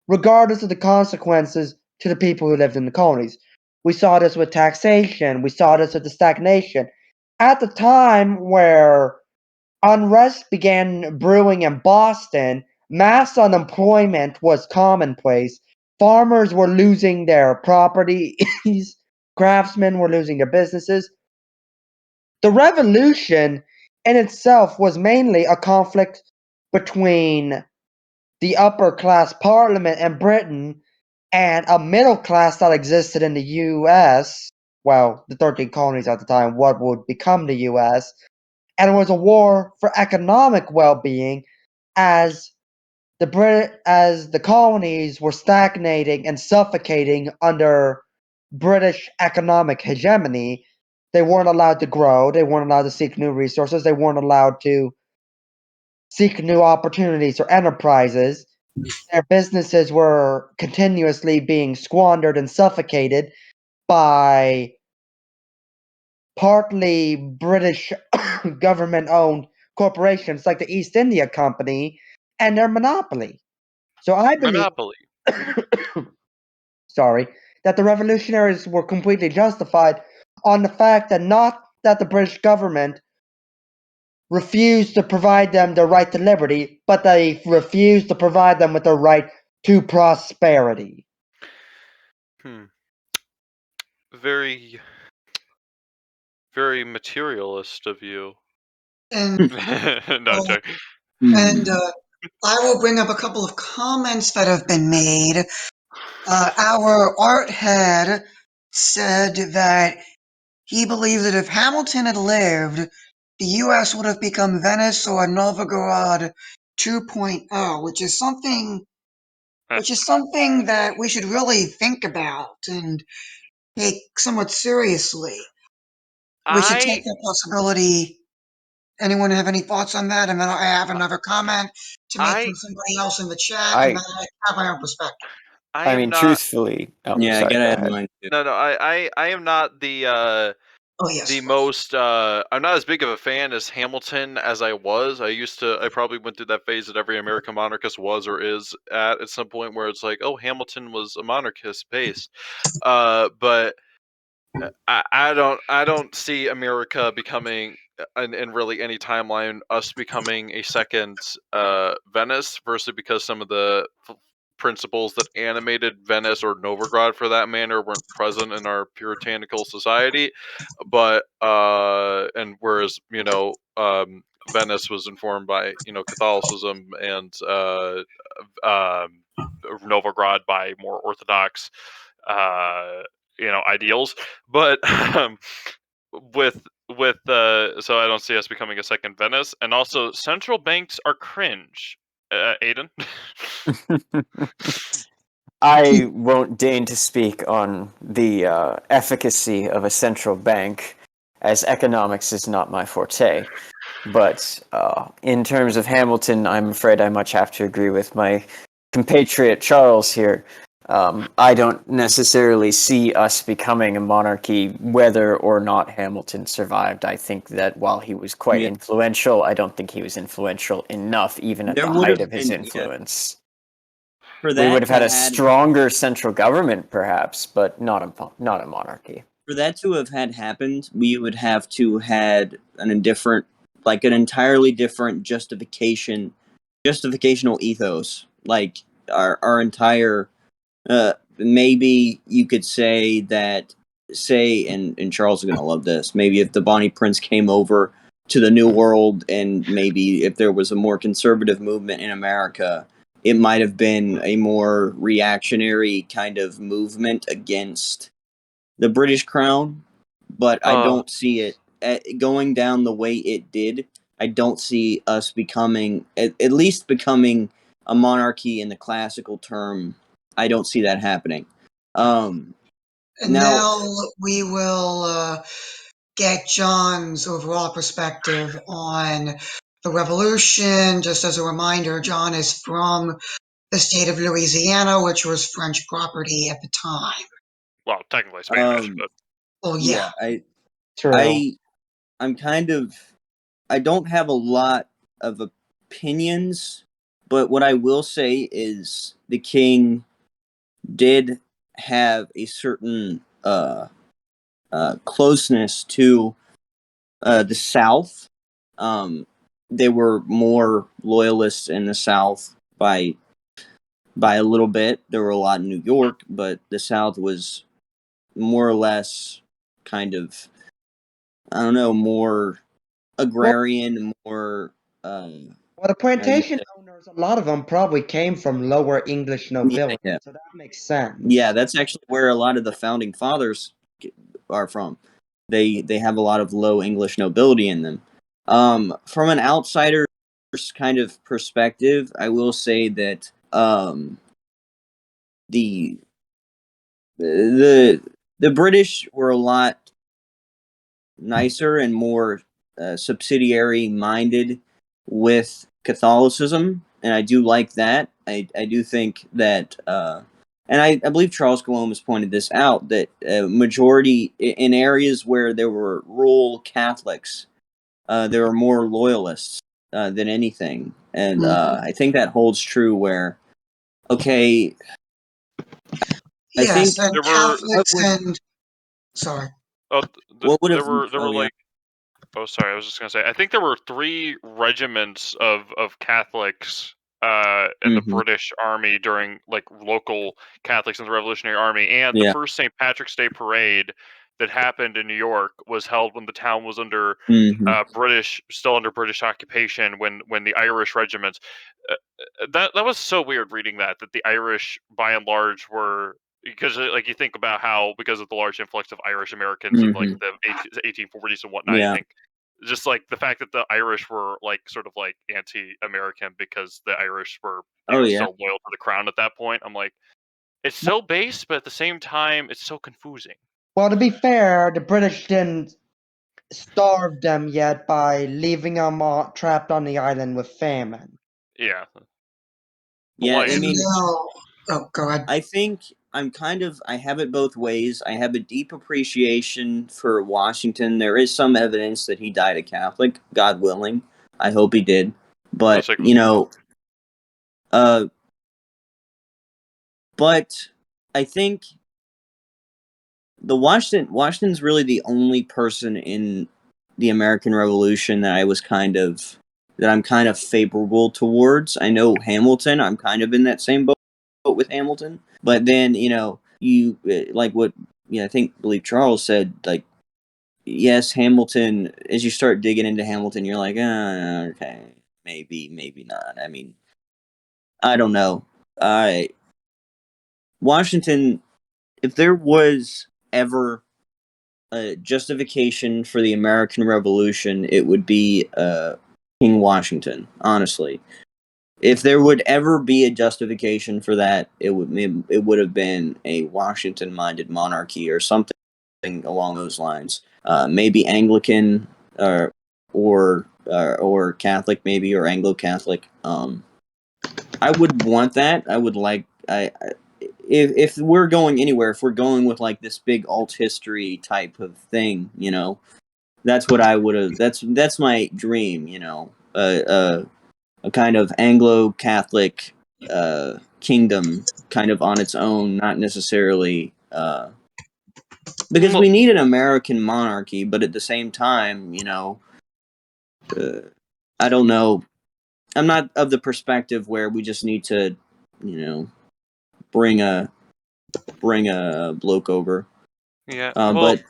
regardless of the consequences to the people who lived in the colonies. We saw this with taxation, we saw this with the stagnation. At the time where unrest began brewing in Boston, mass unemployment was commonplace. Farmers were losing their properties, craftsmen were losing their businesses. The revolution in itself was mainly a conflict between the upper class parliament in Britain and a middle class that existed in the US, well, the 13 colonies at the time, what would become the US, and it was a war for economic well-being as the colonies were stagnating and suffocating under British economic hegemony. They weren't allowed to grow, they weren't allowed to seek new resources, they weren't allowed to seek new opportunities or enterprises. Their businesses were continuously being squandered and suffocated by partly British government owned corporations like the East India Company and their monopoly. So I believe Monopoly. sorry, that the revolutionaries were completely justified on the fact that not that the British government refused to provide them the right to liberty, but they refused to provide them with the right to prosperity. Very, very materialist of you. And No, oh, joke. and I will bring up a couple of comments that have been made. Our art head said that he believes that if Hamilton had lived, the U.S. would have become Venice or Novgorod 2.0, which is something that we should really think about and take somewhat seriously. We should take I that possibility. Anyone have any thoughts on that? And then I have another comment to make I from somebody else in the chat, and I then I have my own perspective. I I am mean, not. truthfully, oh, Yeah, I sorry, gotta go add ahead. mine too. No, I am not Oh yes, the most. I'm not as big of a fan as Hamilton as I was. I probably went through that phase that every American monarchist was or is at some point, where it's like, oh, Hamilton was a monarchist based. But I don't see America becoming in really any timeline us becoming a second Venice, versus because some of the principles that animated Venice, or Novgorod for that matter, weren't present in our puritanical society. But and whereas Venice was informed by Catholicism, and um, Novgorod by more orthodox uh, ideals. But with so I don't see us becoming a second Venice. And also, central banks are cringe. Aiden. I won't deign to speak on the efficacy of a central bank, as economics is not my forte. But in terms of Hamilton, I'm afraid I much have to agree with my compatriot Charles here. I don't necessarily see us becoming a monarchy whether or not Hamilton survived. I think that while he was quite Yeah. influential, I don't think he was influential enough, even at There the would height have of his been, influence. for We that would have to had a had stronger central government, perhaps, but not a monarchy. for that to have had happened, we would have to had an entirely different justificational ethos. Like our entire maybe you could say that and Charles is gonna love this. Maybe if the Bonnie Prince came over to the New World, and maybe if there was a more conservative movement in America, it might have been a more reactionary kind of movement against the British crown, but I don't see it going down the way it did. I don't see us becoming, at least becoming, a monarchy in the classical term. I don't see that happening. and Now, now we will get John's overall perspective on the revolution. Just as a reminder, John is from the state of Louisiana, which was French property at the time. Well, technically Spanish, but Oh yeah, yeah, True. I'm kind of, I don't have a lot of opinions, but what I will say is the king did have a certain closeness to the South. They were more loyalists in the South by a little bit. There were a lot in New York, but the South was more or less kind of, I don't know, more agrarian, more. Well, the plantation owners, a lot of them probably came from lower English nobility, so that makes sense. Yeah, that's actually where a lot of the founding fathers are from. They have a lot of low English nobility in them. From an outsider's kind of perspective, I will say that the the British were a lot nicer and more subsidiary minded with Catholicism, and I do like that. I do think that, and I believe Charles Columbus pointed this out, that majority in areas where there were rural Catholics, there were more loyalists than anything, and I think that holds true. Where okay, I Yes, think and what Catholics would and sorry. what would have there were like. Oh, sorry. I was just gonna say. I think there were 3 regiments of Catholics in the British Army during like local Catholics in the Revolutionary Army, and the first St. Patrick's Day parade that happened in New York was held when the town was under still under British occupation. When the Irish regiments, that was so weird reading that the Irish by and large were. Because like you think about how because of the large influx of Irish Americans in like the 1840s and whatnot, you think just like the fact that the Irish were like sort of like anti-American because the Irish were still loyal to the crown at that point. I'm like, it's so base, but at the same time, it's so confusing. Well, to be fair, the British didn't starve them yet by leaving them trapped on the island with famine. Yeah. Yeah, I mean, oh, go ahead. I think I have it both ways. I have a deep appreciation for Washington. There is some evidence that he died a Catholic, God willing. I hope he did. But, but I think Washington's really the only person in the American Revolution that I'm kind of favorable towards. I know Hamilton, I'm kind of in that same boat with Hamilton. But then, you like what I believe Charles said, like, yes, Hamilton, as you start digging into Hamilton, you're like, okay, maybe not. I mean, I don't know. Washington, if there was ever a justification for the American Revolution, it would be King Washington, honestly. If there would ever be a justification for that, it would have been a Washington-minded monarchy or something along those lines. Maybe Anglican or Catholic, maybe, or Anglo-Catholic. I would want that. I would like. If we're going anywhere, if we're going with like this big alt history type of thing, that's what I would have. That's my dream. A kind of Anglo-Catholic kingdom, kind of on its own, not necessarily because we need an American monarchy, but at the same time, I don't know. I'm not of the perspective where we just need to, bring a bloke over. Yeah, but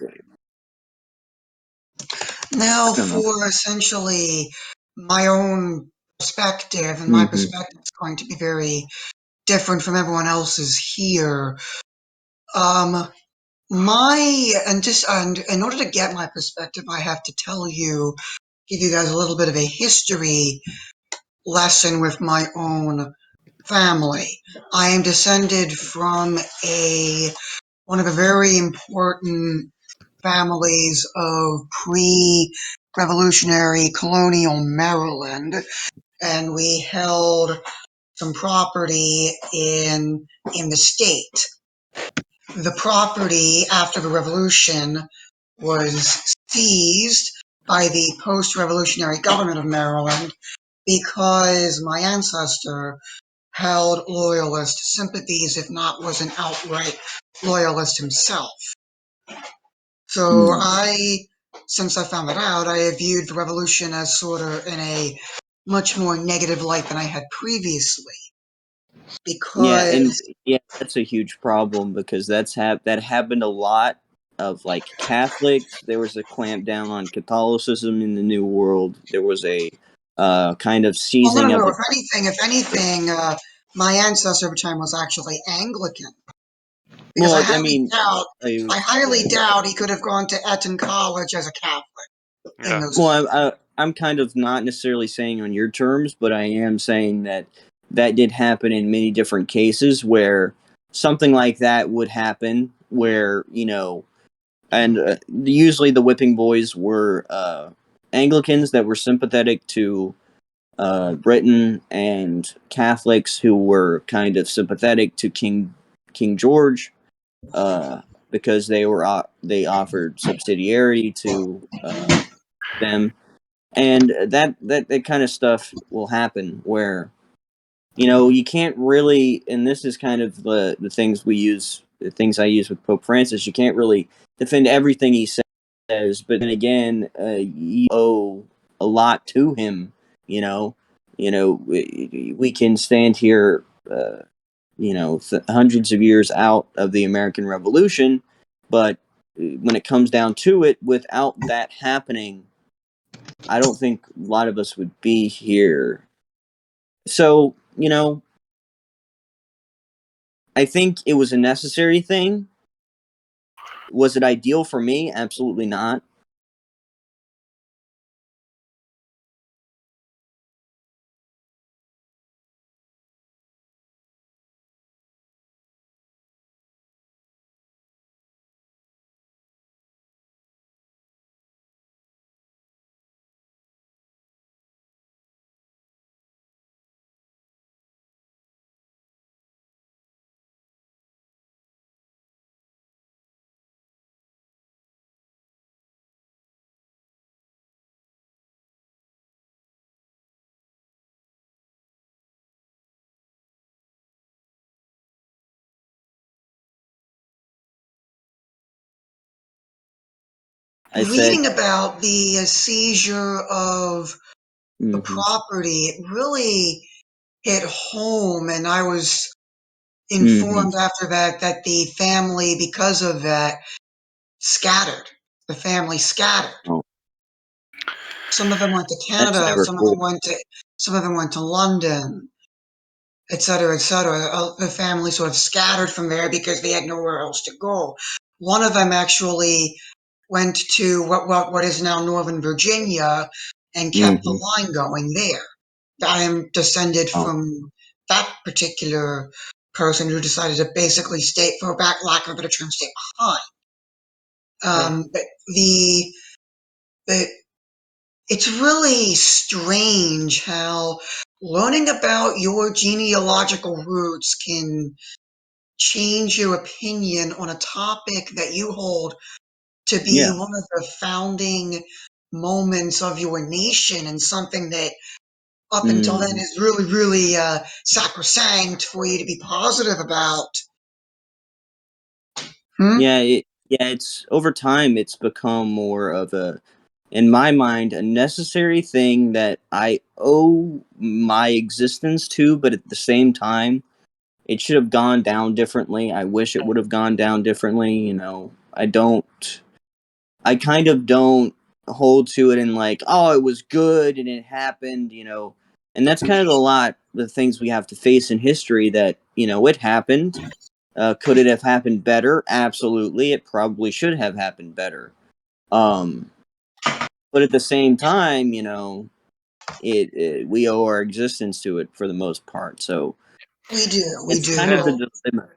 now for essentially my own perspective, and my perspective is going to be very different from everyone else's here. And in order to get my perspective, I have to give you guys a little bit of a history lesson with my own family. I am descended from one of the very important families of pre-revolutionary colonial Maryland, and we held some property in the state. The property after the revolution was seized by the post-revolutionary government of Maryland because my ancestor held loyalist sympathies, if not was an outright loyalist himself. So since I found that out, I have viewed the revolution as sort of in a much more negative light than I had previously. Because that's a huge problem because that happened a lot of like Catholics. There was a clamp down on Catholicism in the New World. There was a kind of Well, seizing no. of the. If anything, my ancestor at the time was actually Anglican because Well, I mean, I highly doubt he could have gone to Eton College as a Catholic. Yeah. Well, I'm kind of not necessarily saying on your terms, but I am saying that did happen in many different cases where something like that would happen, where and usually the whipping boys were Anglicans that were sympathetic to Britain, and Catholics who were kind of sympathetic to King George, because they offered subsidiarity to them, and that kind of stuff will happen where you can't really, and this is kind of the things the things I use with Pope Francis. You can't really defend everything he says, but then again, you owe a lot to him. We can stand here, hundreds of years out of the American Revolution, but when it comes down to it, without that happening, I don't think a lot of us would be here. So, I think it was a necessary thing. Was it ideal for me? Absolutely not. I said, Reading about the seizure of the property, it really hit home, and I was informed after that the family, because of that, scattered. The family scattered. oh, Some of them went to that's Canada. never cool. Some of them went to London, et cetera, et cetera. The family sort of scattered from there because they had nowhere else to go. One of them actually went to what is now Northern Virginia and kept the line going there. I am descended Oh, from that particular person who decided to basically stay, for lack of a better term, stay behind. But the it's really strange how learning about your genealogical roots can change your opinion on a topic that you hold to be yeah. one of the founding moments of your nation, and something that up until then is really, really sacrosanct for you to be positive about. Yeah, it's over time it's become more of in my mind, a necessary thing that I owe my existence to, but at the same time, it should have gone down differently. I wish it would have gone down differently. I kind of don't hold to it in like, oh, it was good and it happened, and that's kind of the things we have to face in history, that, it happened. Could it have happened better? Absolutely. It probably should have happened better. But at the same time, we owe our existence to it for the most part. So We do. it's kind of the dilemma.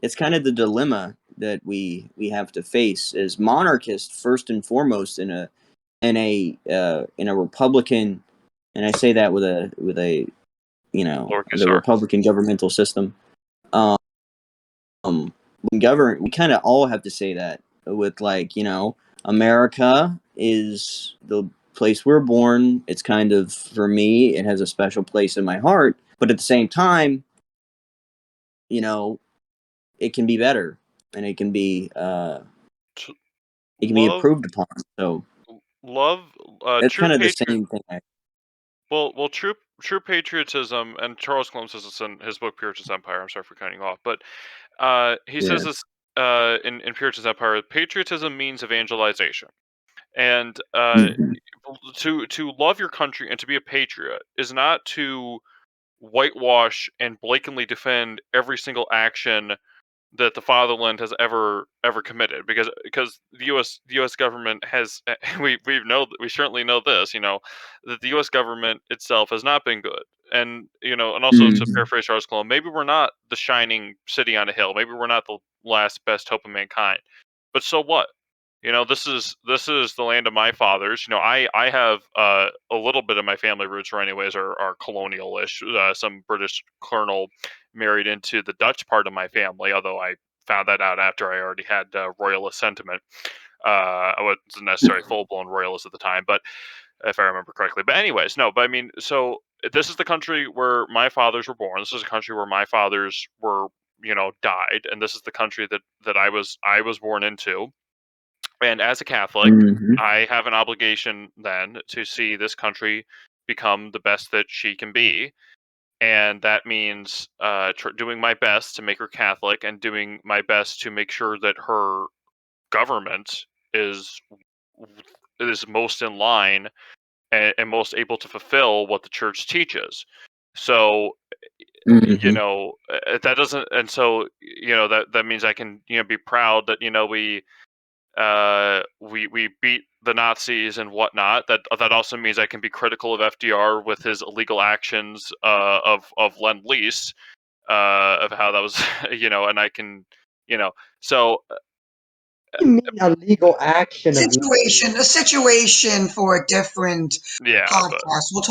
It's kind of the dilemma that we have to face as monarchists, first and foremost, in a Republican, and I say that with a the Republican governmental system. We kind of all have to say that with, like, America is the place we're born. It's kind of, for me, it has a special place in my heart. But at the same time, it can be better, and it can be improved upon. So it's True kind of the patriot. same thing. Well, true patriotism, and Charles Columbus says this in his book Puritan's Empire. I'm sorry for cutting you off, but he says Yeah. this in Puritan's empire, patriotism means evangelization, and to love your country and to be a patriot is not to whitewash and blatantly defend every single action that the fatherland has ever committed, because the U.S. government has we certainly know this, that the U.S. government itself has not been good, and and also to paraphrase Charles Cologne, maybe we're not the shining city on a hill, maybe we're not the last best hope of mankind, but so what? This is the land of my fathers. I have a little bit of my family roots, or anyways, are colonial-ish. Some British colonel married into the Dutch part of my family, although I found that out after I already had royalist sentiment. I wasn't necessarily full-blown royalist at the time, but if I remember correctly. But anyways, no. But I mean, so this is the country where my fathers were born. This is a country where my fathers were, died, and this is the country that I was born into. And as a Catholic, I have an obligation then to see this country become the best that she can be. And that means doing my best to make her Catholic, and doing my best to make sure that her government is most in line, and most able to fulfill what the church teaches. So that doesn't, and so that means I can be proud that we beat the Nazis and whatnot. That also means I can be critical of FDR with his illegal actions of Lend-Lease, of how that was, and I can, so What do you mean a legal action of A situation for a different yeah, podcast. We'll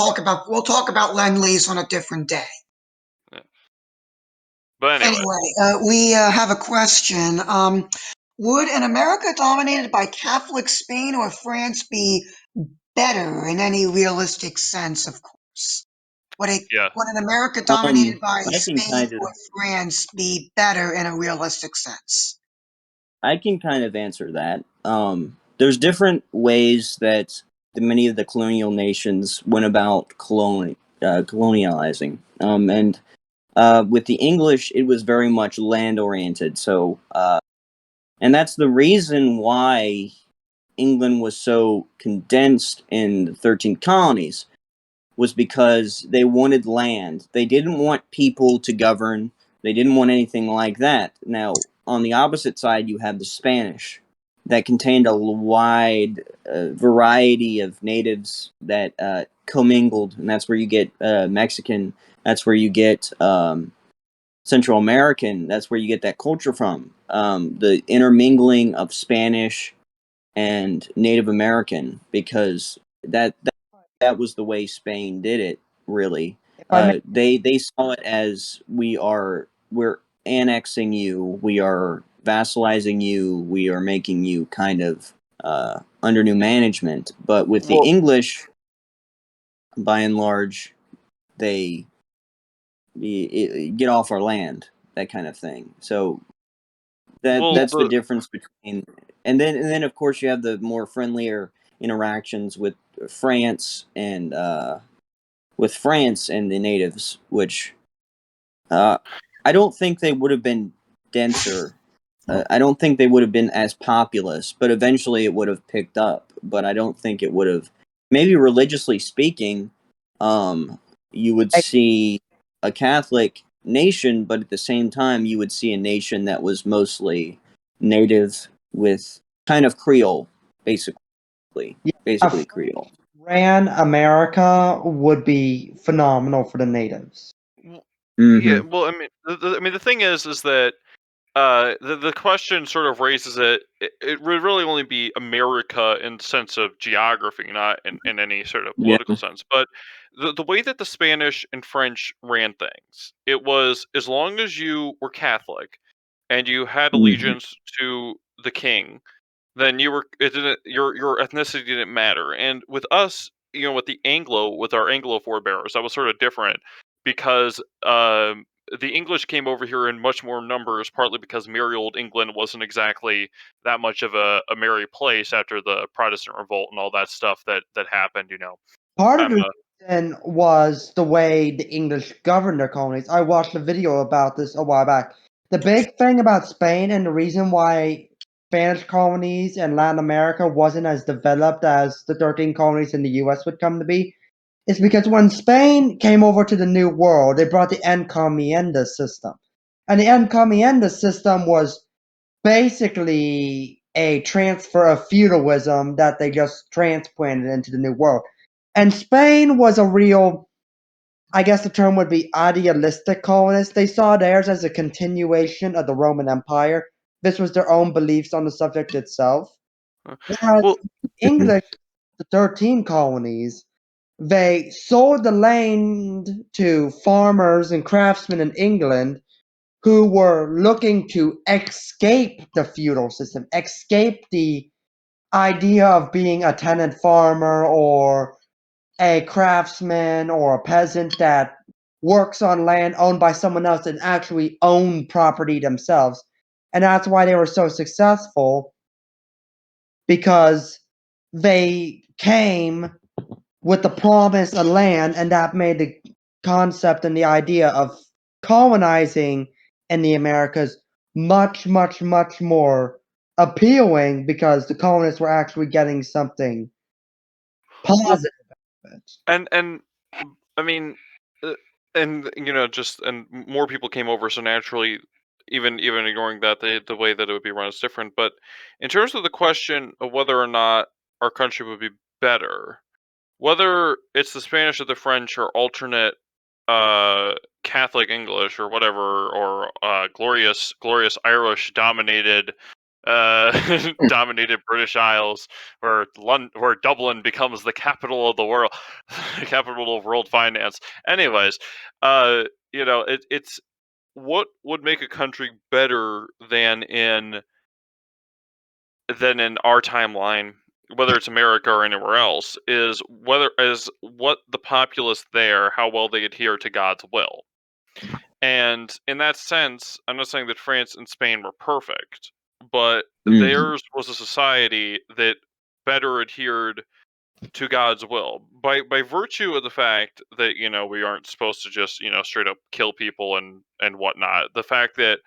talk about Lend-Lease on a different day. but anyway, we have a question. Would an America dominated by Catholic Spain or France be better in any realistic sense? Of course. Would an America dominated by I can Spain or France be better in a realistic sense? I can kind of answer that. There's different ways that many of the colonial nations went about colonializing. And with the English, it was very much land oriented. So, and that's the reason why England was so condensed in the 13 colonies, was because they wanted land. They didn't want people to govern. They didn't want anything like that. Now, on the opposite side, you have the Spanish, that contained a wide variety of natives that commingled, and that's where you get Mexican, that's where you get Central American, that's where you get that culture from. The intermingling of Spanish and Native American, because that was the way Spain did it. Really, they saw it as we're annexing you, we are vassalizing you, we are making you kind of under new management. But with the English, by and large, they get off our land, that kind of thing. So that's the difference between, and then of course you have the more friendlier interactions with France and the natives, which I don't think they would have been denser. I don't think they would have been as populous, but eventually it would have picked up. But I don't think it would have. Maybe religiously speaking, you would see a Catholic nation, but at the same time, you would see a nation that was mostly native with kind of Creole, basically Creole. Ran America would be phenomenal for the natives. Yeah, well, I mean, the thing is that the question sort of raises it would really only be America in the sense of geography, not in any sort of political sense. But the way that the Spanish and French ran things, it was, as long as you were Catholic and you had allegiance to the king, then your ethnicity didn't matter. And with us, with our Anglo forebears, that was sort of different, because the English came over here in much more numbers, partly because merry old England wasn't exactly that much of a merry place after the Protestant revolt and all that stuff that happened. Part of the reason was the way the English governed their colonies. I watched a video about this a while back. The big thing about Spain and the reason why Spanish colonies in Latin America wasn't as developed as the 13 colonies in the US would come to be is because when Spain came over to the New World, they brought the encomienda system. And the encomienda system was basically a transfer of feudalism that they just transplanted into the New World. And Spain was a real, I guess the term would be idealistic colonists. They saw theirs as a continuation of the Roman Empire. This was their own beliefs on the subject itself. Whereas Well, English, the 13 colonies, they sold the land to farmers and craftsmen in England who were looking to escape the feudal system, escape the idea of being a tenant farmer or a craftsman or a peasant that works on land owned by someone else and actually own property themselves. And that's why they were so successful, because they came with the promise of land, and that made the concept and the idea of colonizing in the Americas much, much, much more appealing, because the colonists were actually getting something positive out of it. and I mean, and just and more people came over, so naturally, even ignoring that, the way that it would be run is different. But in terms of the question of whether or not our country would be better, whether it's the Spanish or the French or alternate Catholic English or whatever, or glorious Irish dominated dominated British Isles, where Dublin becomes the capital of the world, the capital of world finance. Anyways, it's what would make a country better than in our timeline, whether it's America or anywhere else, is what the populace there, how well they adhere to God's will. And in that sense, I'm not saying that France and Spain were perfect, but theirs was a society that better adhered to God's will by virtue of the fact that we aren't supposed to just straight up kill people and whatnot. The fact that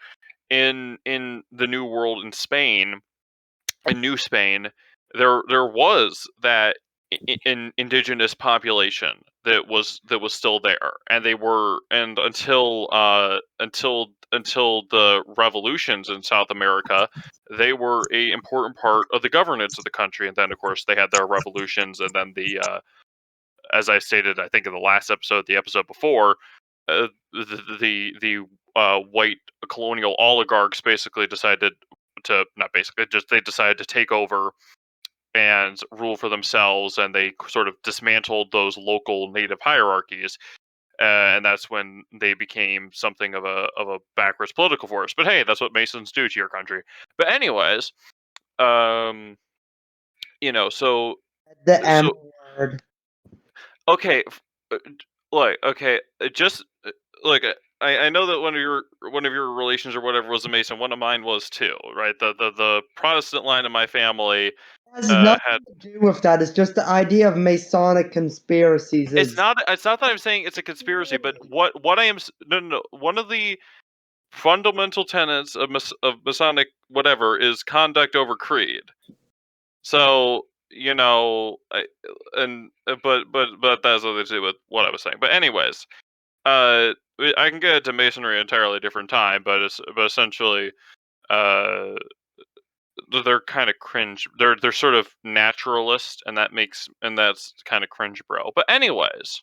in the New World in Spain, in New Spain, there was that indigenous population that was still there, and they were, and until the revolutions in South America, they were a important part of the governance of the country. And then of course they had their revolutions, and then as I stated, I think in the last episode, the episode before, the white colonial oligarchs basically decided to, not basically, just they decided to take over and rule for themselves, and they sort of dismantled those local native hierarchies, and that's when they became something of a backwards political force. But hey, that's what Masons do to your country. But anyways, so The M word. okay, look, okay, just look. I know that one of your relations or whatever was a Mason. One of mine was too, right? The Protestant line of my family It has had. nothing to do with that. It's just the idea of Masonic conspiracies. It's not that I'm saying it's a conspiracy, but what I am no. One of the fundamental tenets of Masonic whatever is conduct over creed. So but that's nothing to do with what I was saying. But anyways, I can get into Masonry an entirely different time, but essentially, they're kind of cringe. They're sort of naturalist, and that's kind of cringe, bro. But anyways.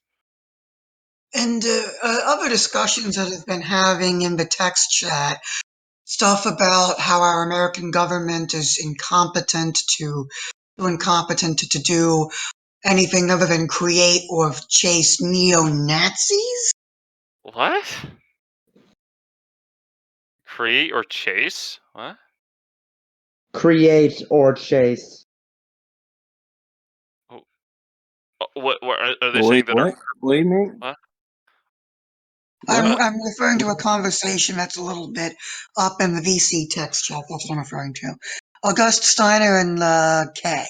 And other discussions that have been having in the text chat, stuff about how our American government is incompetent to do anything other than create or chase neo-Nazis? What? Create or chase? What? Create or chase. Oh, what are they saying that? What? What do you mean? What? I'm referring to a conversation that's a little bit up in the VC text chat. That's what I'm referring to. August Steiner and Kay.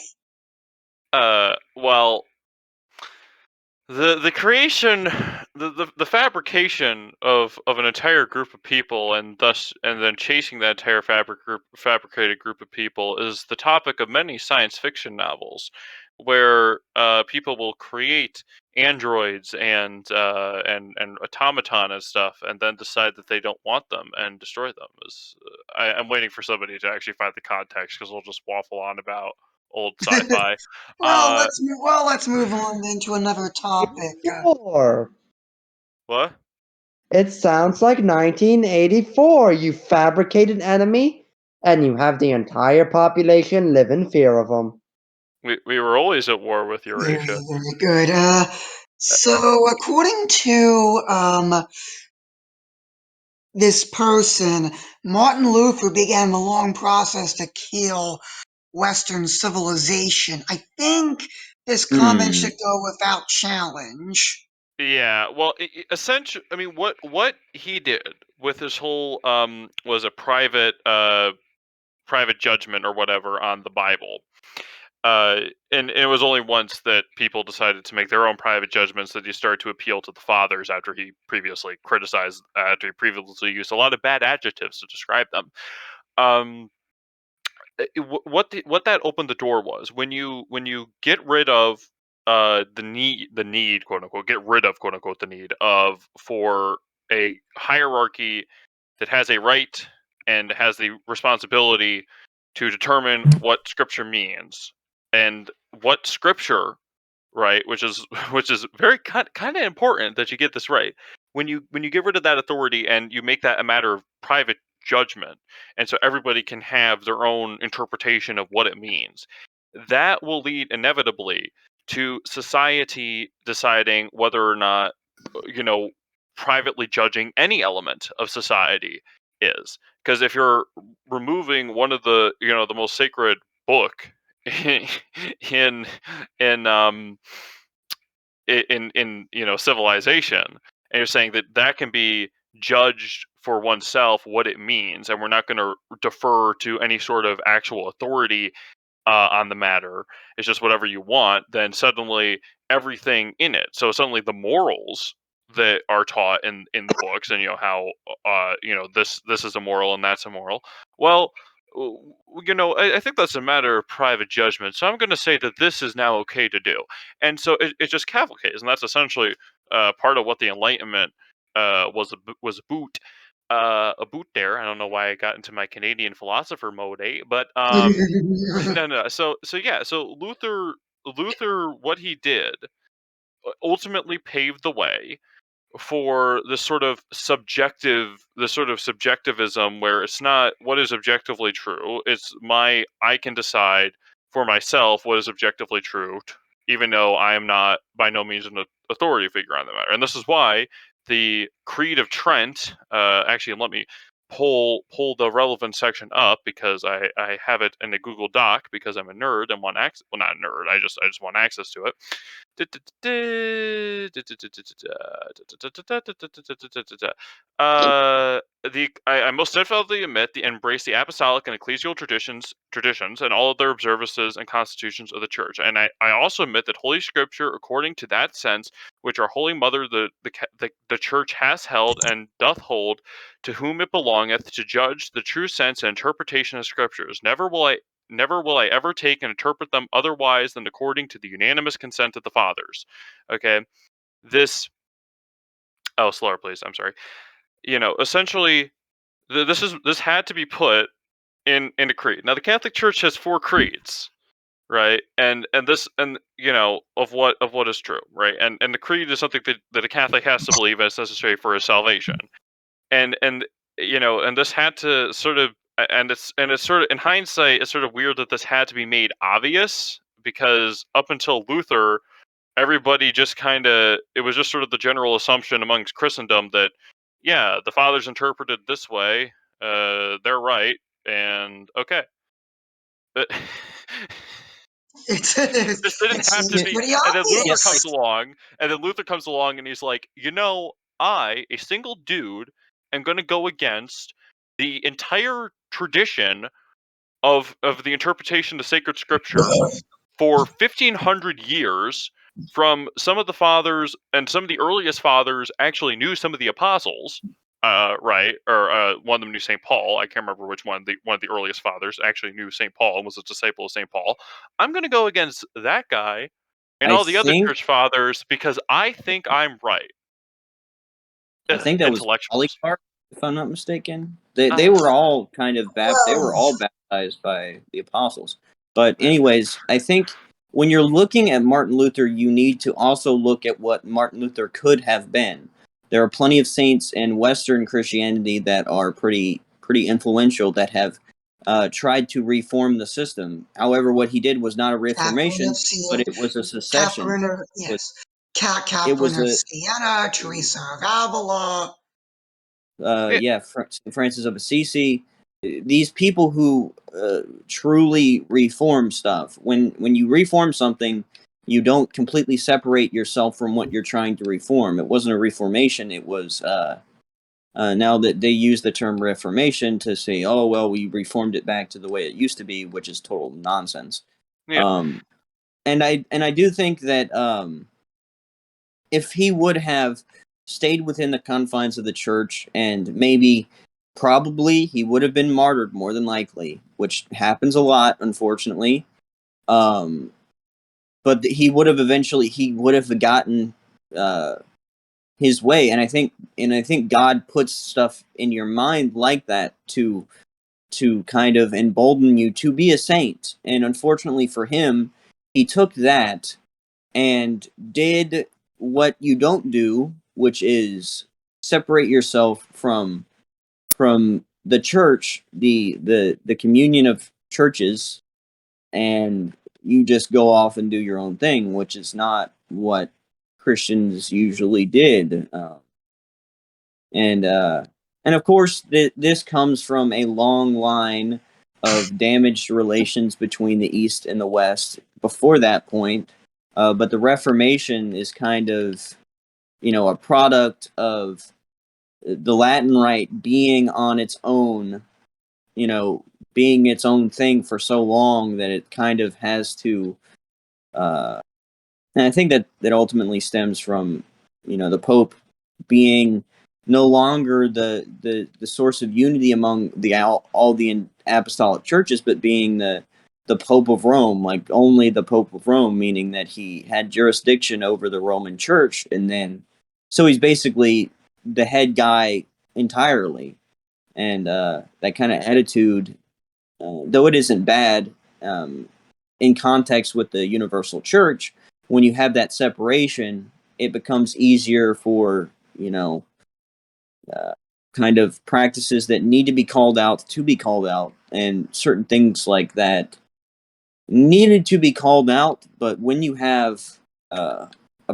Well, the creation, the fabrication of an entire group of people, and then chasing that entire fabricated group of people is the topic of many science fiction novels, where people will create androids and automaton and stuff, and then decide that they don't want them and destroy them. I'm waiting for somebody to actually find the context, because we'll just waffle on about old sci-fi. Let's move on then to another topic. Sure. What? It sounds like 1984. You fabricate an enemy, and you have the entire population live in fear of them. We were always at war with Eurasia. Very good. So according to this person, Martin Luther began the long process to kill Western civilization. I think this comment should go without challenge. Yeah, well, essentially, I mean, what he did with his whole was a private judgment or whatever on the Bible. And it was only once that people decided to make their own private judgments that he started to appeal to the fathers after he previously used a lot of bad adjectives to describe them. What that opened the door was when you get rid of the need, quote unquote, get rid of, quote unquote, the need of for a hierarchy that has a right and has the responsibility to determine what scripture means and what scripture, right, which is very kind of important that you get this right. When you get rid of that authority and you make that a matter of private judgment, and so everybody can have their own interpretation of what it means, that will lead inevitably to society deciding whether or not, you know, privately judging any element of society is. Because if you're removing one of the, the most sacred book in in um civilization, and you're saying that that can be judged for oneself what it means, and we're not going to defer to any sort of actual authority on the matter, it's just whatever you want, then suddenly everything in it, so suddenly the morals that are taught in the books, and how this is immoral and that's immoral, well, I think that's a matter of private judgment, so I'm going to say that this is now okay to do. And so it just cavalcates, and that's essentially part of what the Enlightenment was a boot there. I don't know why I got into my Canadian philosopher mode, but no. So Luther, what he did ultimately paved the way for this sort of subjectivism, where it's not what is objectively true, it's I can decide for myself what is objectively true, even though I am not by no means an authority figure on the matter. And this is why the Creed of Trent, actually, let me pull the relevant section up, because I have it in a Google Doc, because I'm a nerd and want access. Well, not a nerd, I just want access to it. I most definitely admit the embrace the apostolic and ecclesial traditions and all of their observances and constitutions of the church, and I also admit that Holy Scripture, according to that sense which our Holy Mother the Church has held and doth hold, to whom it belongeth to judge the true sense and interpretation of Scriptures. Never will I ever take and interpret them otherwise than according to the unanimous consent of the fathers. Okay, this. Oh, slower, please. I'm sorry. Essentially, this had to be put in a creed. Now, the Catholic Church has 4 creeds, right? And of what is true, right? And the creed is something that a Catholic has to believe as necessary for his salvation. And this had to sort of, and it's sort of, in hindsight, it's sort of weird that this had to be made obvious, because up until Luther, everybody just it was just sort of the general assumption amongst Christendom that, yeah, the fathers interpreted this way, they're right, and okay. But It's this didn't have to be. pretty And then Luther obvious. comes along, and he's like, I, a single dude, am going to go against the entire tradition of the interpretation of sacred scripture for 1,500 years, from some of the fathers, and some of the earliest fathers actually knew some of the apostles, right? Or one of them knew St. Paul. I can't remember which one. One of the earliest fathers actually knew St. Paul and was a disciple of St. Paul. I'm going to go against that guy and I all the other think church fathers because I think I'm right. that was Intellectuals. Polycarp, if I'm not mistaken. They Uh, were all kind of they Well, were all baptized by the apostles. But yeah. anyways, I think when you're looking at Martin Luther, you need to also look at what Martin Luther could have been. There are plenty of saints in Western Christianity that are pretty influential that have tried to reform the system. However, what he did was not a Catherine of reformation, but Siena, it was a secession. Catherine of, It was, yes, it Catherine was of a Siena, Teresa of Avila. Yeah. yeah, Francis of Assisi. These people who truly reform stuff. When you reform something, you don't completely separate yourself from what you're trying to reform. It wasn't a reformation. It was now that they use the term reformation to say, oh well, we reformed it back to the way it used to be, which is total nonsense. Yeah. And I do think that if he would have stayed within the confines of the church and probably he would have been martyred more than likely, which happens a lot, unfortunately. But he would have gotten his way, and I think God puts stuff in your mind like that to kind of embolden you to be a saint. And unfortunately for him, he took that and did what you don't do, which is separate yourself from the church, the communion of churches, and you just go off and do your own thing, which is not what Christians usually did. And of course, this comes from a long line of damaged relations between the East and the West before that point. But the Reformation is kind of, a product of the Latin Rite being on its own, being its own thing for so long that it kind of has to. And I think that ultimately stems from, the Pope being no longer the source of unity among all the apostolic churches, but being the Pope of Rome, like only the Pope of Rome, meaning that he had jurisdiction over the Roman Church, and then so he's basically the head guy entirely, and that kind of attitude, though it isn't bad, in context with the universal church, when you have that separation, it becomes easier for kind of practices that need to be called out to be called out, and certain things like that needed to be called out. But when you have a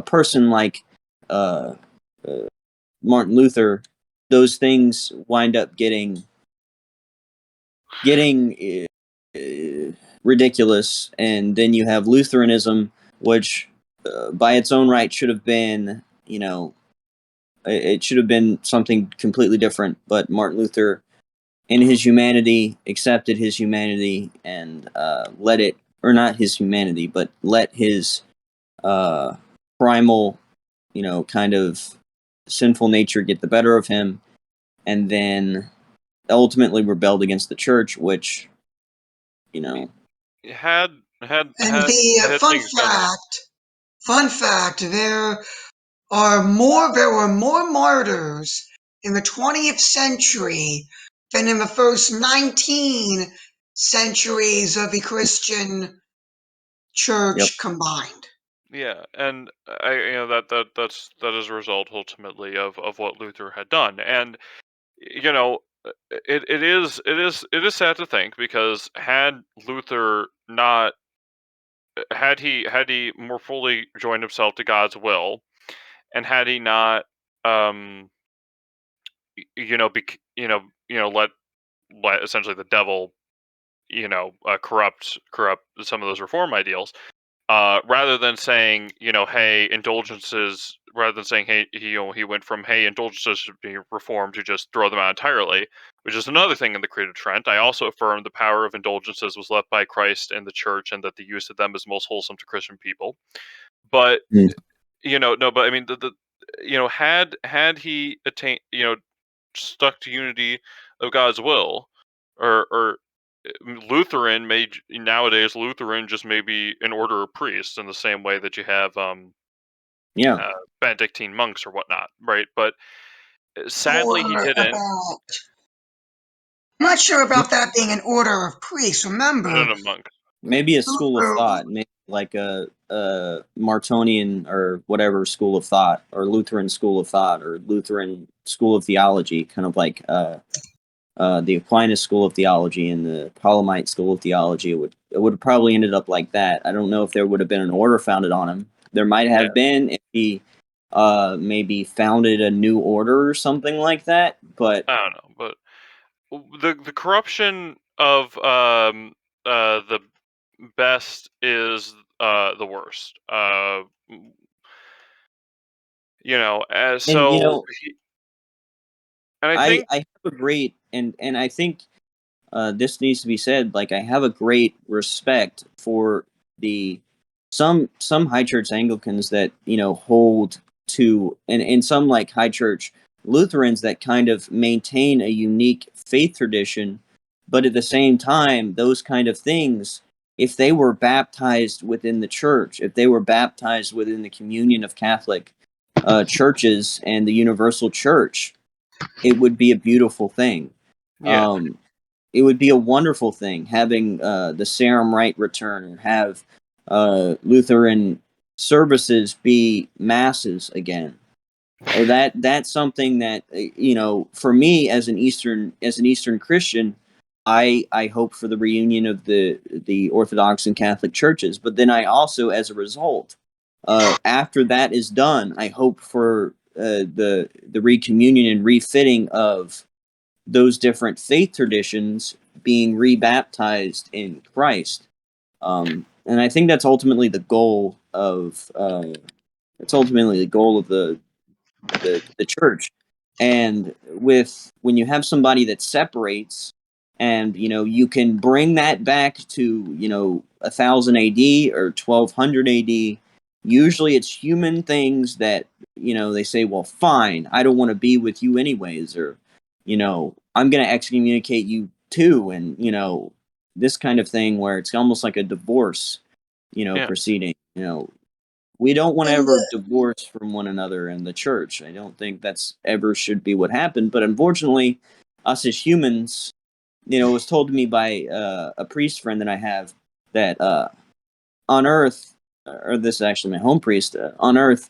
person like uh, uh, Martin Luther, those things wind up getting ridiculous, and then you have Lutheranism, which by its own right should have been, it should have been something completely different. But Martin Luther, in his humanity, accepted his humanity and let it, or not his humanity, but let his primal, kind of sinful nature get the better of him, and then ultimately rebelled against the church, which, Had had And had the had things gone. fun fact, there were more martyrs in the 20th century than in the first 19 centuries of the Christian yep. church combined. Yeah, and that is a result ultimately of what Luther had done, and you know, it is sad to think because had Luther not had he more fully joined himself to God's will, and had he not um let essentially the devil corrupt some of those reform ideals, rather than saying, hey, indulgences, rather than saying, hey, he went from, hey, indulgences should be reformed to just throw them out entirely, which is another thing in the Creed of Trent. I also affirm the power of indulgences was left by Christ and the Church, and that the use of them is most wholesome to Christian people. But Mm. no, but I mean the had he attained stuck to unity of God's will, or Lutheran nowadays Lutheran just may be an order of priests in the same way that you have Yeah. Benedictine monks or whatnot, right? But sadly he Or didn't. about, I'm not sure about that being an order of priests. Remember, No, monk. Maybe a school of Luther, thought, maybe like a Martonian or whatever school of thought, or Lutheran school of thought, or Lutheran school of theology, kind of like the Aquinas school of theology and the Paulinite school of theology. It would have probably ended up like that. I don't know if there would have been an order founded on him. There might Yeah. have been if he maybe founded a new order or something like that. But I don't know, but the corruption of the best is the worst. and And I I think I have a great and I think this needs to be said. Like I have a great respect for the some high church Anglicans that hold to and some like high church Lutherans that kind of maintain a unique faith tradition, but at the same time, those kind of things, if they were baptized within the church, if they were baptized within the communion of Catholic churches and the universal church, it would be a beautiful thing. yeah, Um, it would be a wonderful thing having the Sarum Rite return, or have Lutheran services be masses again. That's something that for me as an Eastern Christian, I hope for the reunion of the Orthodox and Catholic churches. But then I also, as a result, after that is done, I hope for the recommunion and refitting of those different faith traditions being rebaptized in Christ. And I think that's ultimately the goal of the church. And when you have somebody that separates, and you can bring that back to 1000 AD or 1200 AD. Usually, it's human things that they say, well, fine, I don't want to be with you anyways, or I'm going to excommunicate you too, and this kind of thing where it's almost like a divorce, yeah, proceeding. We don't want to and ever divorce from one another in the church. I don't think that's ever should be what happened. But unfortunately, us as humans, it was told to me by a priest friend that I have that on Earth, or this is actually my home priest, on Earth,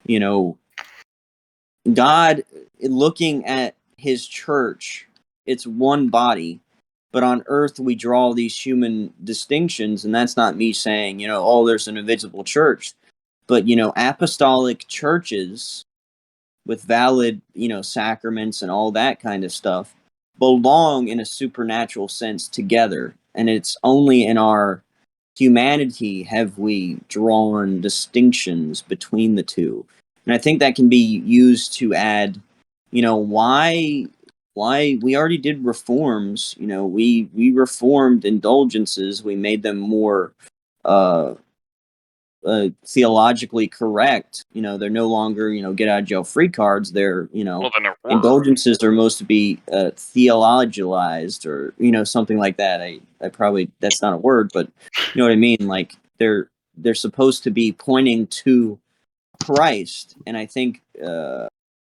you know, God looking at his church, it's one body. But on Earth, we draw these human distinctions, and that's not me saying, oh, there's an invisible church. But apostolic churches with valid sacraments and all that kind of stuff belong in a supernatural sense together, and it's only in our humanity have we drawn distinctions between the two. And I think that can be used to add why we already did reforms. We reformed indulgences, we made them more uh theologically correct. They're no longer get out of jail free cards. They're well, they never were. indulgences are supposed to be theologized, or something like that. I probably, that's not a word, but you know what I mean. Like they're supposed to be pointing to Christ, and I think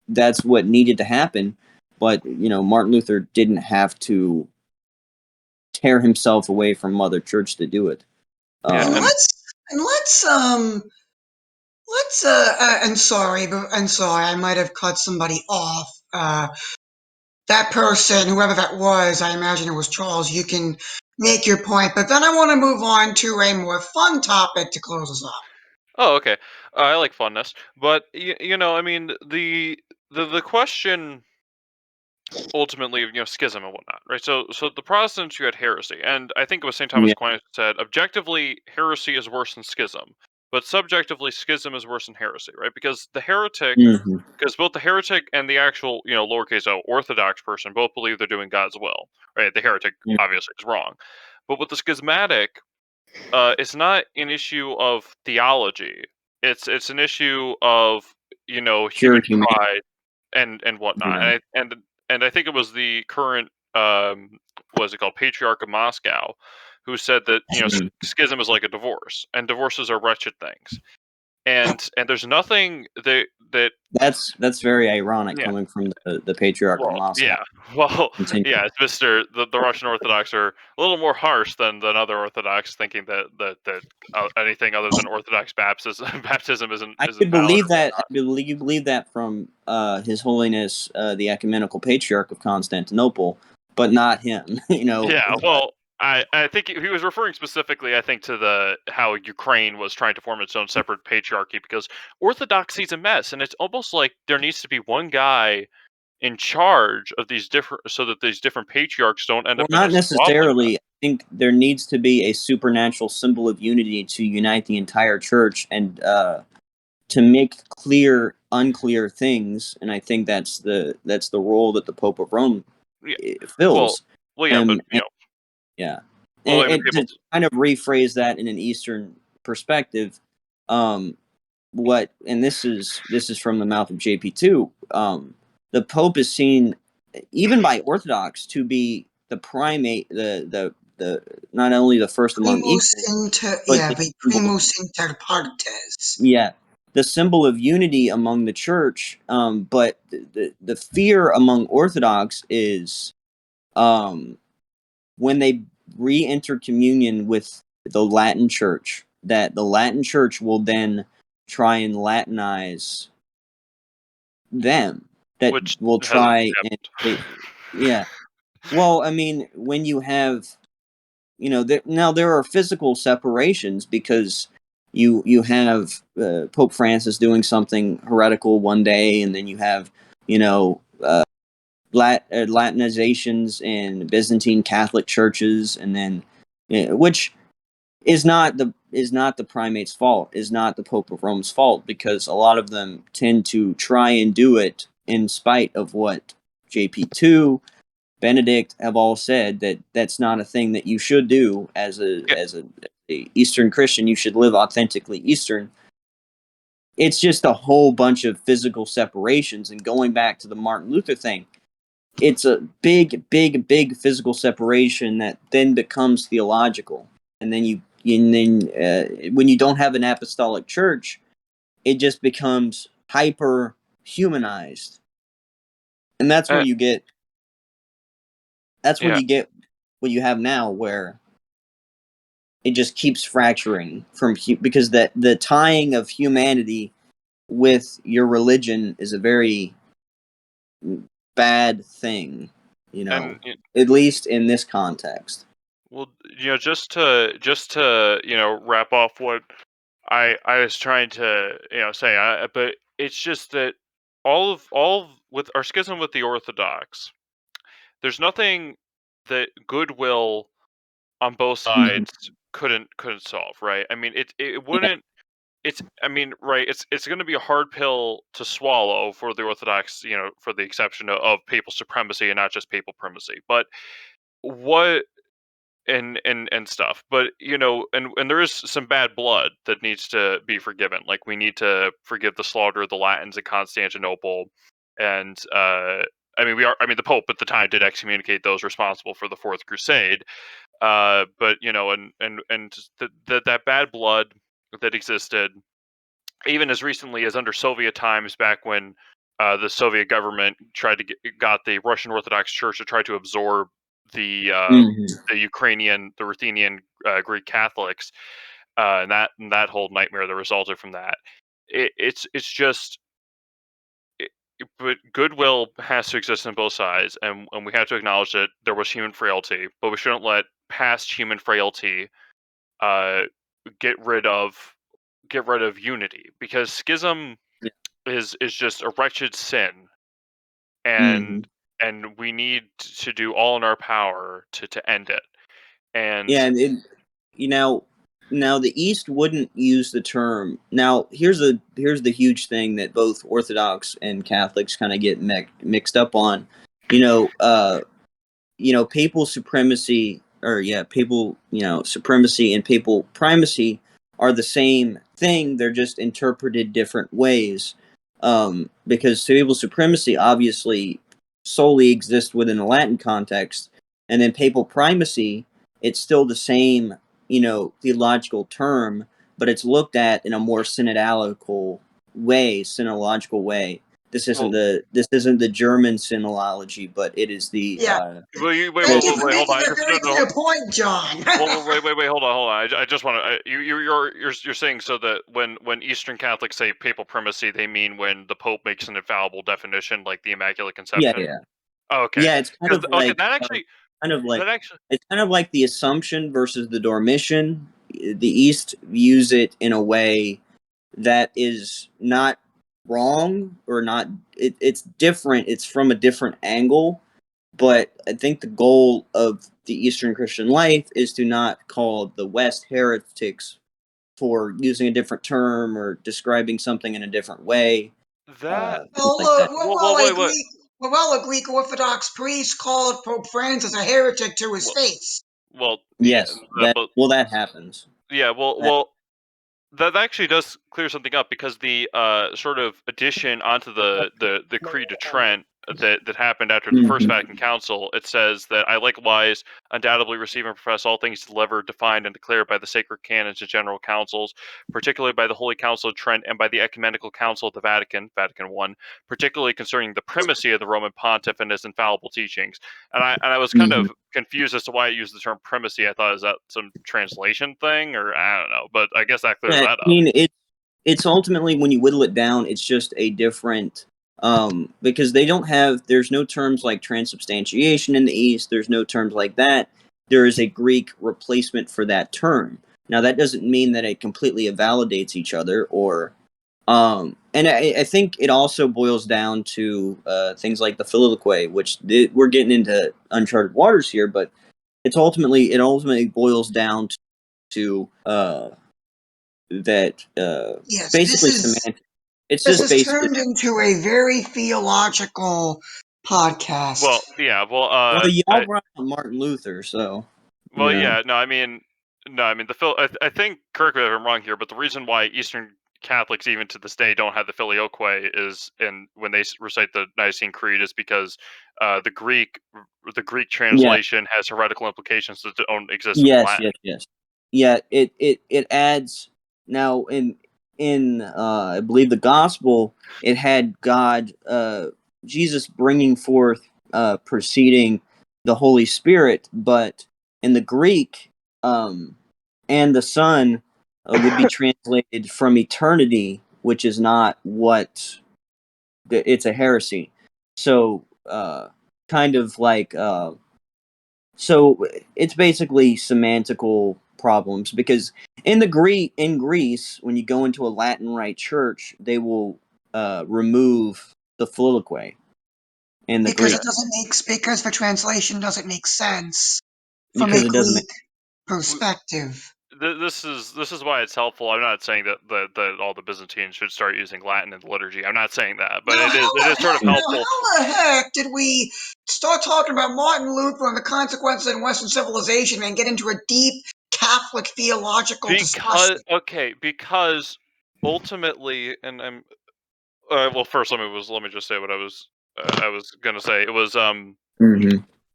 that's what needed to happen. But Martin Luther didn't have to tear himself away from Mother Church to do it. Yeah, and and let's and sorry, I might have cut somebody off. That person, whoever that was, I imagine it was Charles. You can make your point, but then I want to move on to a more fun topic to close us off. oh, okay. I like funness, but I mean the question ultimately of schism and whatnot, right? So the Protestants, you had heresy, and I think it was St. Thomas Yeah. Aquinas said objectively heresy is worse than schism, but subjectively schism is worse than heresy, right? Because Mhm. both the heretic and the actual lowercase o orthodox person both believe they're doing God's will, right? The heretic Yeah. obviously is wrong, but with the schismatic, it's not an issue of theology. it's an issue of human humanity. pride and whatnot, and I think it was the current what is it called, Patriarch of Moscow, who said that schism is like a divorce, and divorces are wretched things, and there's nothing that That's very ironic yeah. coming from the Patriarch of Well, Moscow. yeah. Well, Continue. yeah, it's Mr. The Russian Orthodox are a little more harsh than other Orthodox, thinking that anything other than Orthodox baptism isn't I isn't could valid believe or that. I whatnot. believe that from His Holiness the Ecumenical Patriarch of Constantinople, but not him. Yeah, well, I think he was referring specifically, I think, to the how Ukraine was trying to form its own separate patriarchy, because Orthodoxy's a mess, and it's almost like there needs to be one guy in charge of these different, so that these different patriarchs don't end Well, up in a not squabbling mess. necessarily. I think there needs to be a supernatural symbol of unity to unite the entire church and to make clear unclear things. And I think that's the role that the Pope of Rome Yeah. fills. Yeah, but Yeah, well, I mean, and to kind of rephrase that in an Eastern perspective, and this is from the mouth of JP2. The Pope is seen, even by Orthodox, to be the primate, the not only the first among Primus equals, inter but the primus inter partes. the symbol of unity among the church. But the fear among Orthodox is when they re-enter communion with the Latin Church, that the Latin Church will then try and Latinize them. That which will hasn't try and happened. yeah. Well, I mean, when you have, now there are physical separations because you have Pope Francis doing something heretical one day, and then you have Latinizations in Byzantine Catholic churches, and then which is not the primate's fault, is not the Pope of Rome's fault, because a lot of them tend to try and do it in spite of what JP2, Benedict have all said, that that's not a thing that you should do as a Eastern Christian. You should live authentically Eastern. It's just a whole bunch of physical separations, and going back to the Martin Luther thing, it's a big physical separation that then becomes theological, and then when you don't have an apostolic church, it just becomes hyper humanized, and that's where you get what you have now, where it just keeps fracturing because the tying of humanity with your religion is a very bad thing, And at least in this context. well, just to wrap off what I was trying to say, but it's just that with our schism with the Orthodox, there's nothing that goodwill on both Mhm. sides couldn't solve, right? I mean, it Yeah. wouldn't. It's, I mean, right? It's going to be a hard pill to swallow for the Orthodox, for the exception of papal supremacy and not just papal primacy. But what and stuff. But and there is some bad blood that needs to be forgiven. Like, we need to forgive the slaughter of the Latins in Constantinople, and I mean, the Pope at the time did excommunicate those responsible for the Fourth Crusade. But that bad blood that existed even as recently as under Soviet times, back when the Soviet government tried to got the Russian Orthodox Church to try to absorb the the Ruthenian Greek Catholics, and that whole nightmare that resulted from that. It's just. But goodwill has to exist on both sides, and we have to acknowledge that there was human frailty, but we shouldn't let past human frailty uh, get rid of unity, because schism is just a wretched sin, and Mhm. we need to do all in our power to end it. And Yeah, and now the East wouldn't use the term. Now here's the huge thing that both Orthodox and Catholics kind of get mixed up on. Papal supremacy, or papal supremacy and papal primacy are the same thing. They're just interpreted different ways. Because papal supremacy obviously solely exists within the Latin context, and then papal primacy, it's still the same, theological term, but it's looked at in a more synodological way. This isn't the German synology, but it is the Wait, Thank you hold for making on. a very clear point, John. Wait, hold on. I just want to. You're saying so that when Eastern Catholics say papal primacy, they mean when the Pope makes an infallible definition, like the Immaculate Conception. yeah. Oh, okay. Yeah, it's kind of like it's kind of like the Assumption versus the Dormition. The East views it in a way that is not wrong or not. It's different. It's from a different angle. But I think the goal of the Eastern Christian life is to not call the West heretics for using a different term or describing something in a different way. That a Greek Orthodox priest called Pope Francis a heretic to his face. Well, yes, that happens. Yeah, that actually does clear something up, because the sort of addition onto the Creed of Trent that happened after the First Vatican Council, it says that I likewise undoubtedly receive and profess all things delivered, defined, and declared by the sacred canons and general councils, particularly by the Holy Council of Trent and by the Ecumenical Council of the Vatican, Vatican I, particularly concerning the primacy of the Roman Pontiff and his infallible teachings. And I was kind of confused as to why it used the term primacy. I thought, is that some translation thing, or I don't know, but I guess that clears that up. I mean, it's ultimately, when you whittle it down, it's just a different, because there's no terms like transubstantiation in the East. There's no terms like that. There is a Greek replacement for that term. Now, that doesn't mean that it completely invalidates each other, and I think it also boils down to things like the Filioque, which we're getting into uncharted waters here, but it ultimately boils down to that Yes, basically semantic. This has turned into a very theological podcast. Well, yeah, y'all brought up Martin Luther, so. Well, yeah, I mean, I think, correct me if I'm wrong here, but the reason why Eastern Catholics, even to this day, don't have the Filioque is, when they recite the Nicene Creed, is because the Greek translation has heretical implications that don't exist in Latin. Yes. Yeah, it adds now in I believe the gospel, it had God, Jesus bringing forth, preceding the Holy Spirit, but in the Greek, and the Son would be translated from eternity, which is not what it's a heresy. So kind of like so it's basically semantical problems, because in Greece, when you go into a Latin Rite church, they will remove the Filioque in the Greek. Because the translation doesn't make sense from because a it doesn't Greek perspective. This is why it's helpful. I'm not saying that all the Byzantines should start using Latin in the liturgy. I'm not saying that, but it is sort of helpful. How the heck did we start talking about Martin Luther and the consequences in Western civilization and get into a deep Catholic theological discussion? Because ultimately, and I'm well. First, let me just say what I was gonna say. It was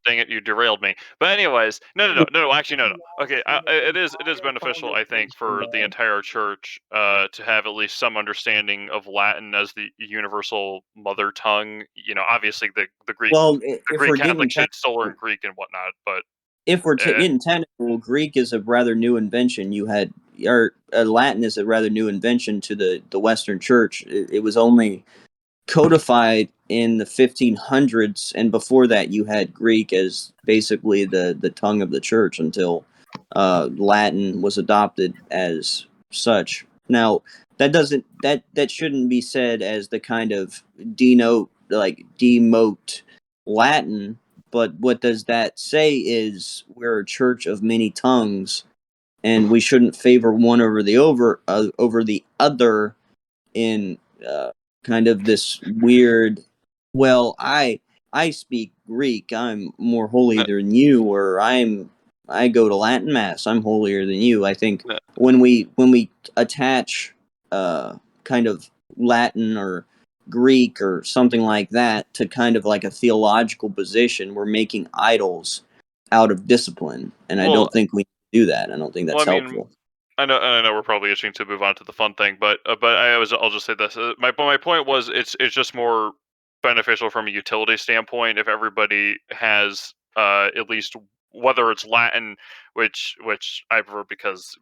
Dang it, you derailed me. But anyways, no. Actually, no. Okay, it is beneficial, I think, for the entire church to have at least some understanding of Latin as the universal mother tongue. Obviously the Greek Catholics should still learn Greek and whatnot, but if we're getting technical, Greek is a rather new invention. Latin is a rather new invention to the Western Church. It was only codified in the 1500s, and before that you had Greek as basically the tongue of the church until Latin was adopted as such. Now that shouldn't be said as the kind of demote Latin, but what does that say is we're a church of many tongues, and we shouldn't favor one over the other in kind of this weird, well, I speak Greek, I'm more holy than you, or I'm I go to Latin Mass. I'm holier than you. I think Yeah. when we attach kind of Latin or Greek or something like that to kind of like a theological position, we're making idols out of discipline, and I Well, don't think we do that. I don't think that's I mean, helpful. I know we're probably itching to move on to the fun thing, but I'll just say this. My point was it's just more beneficial from a utility standpoint if everybody has at least, whether it's Latin, which I prefer because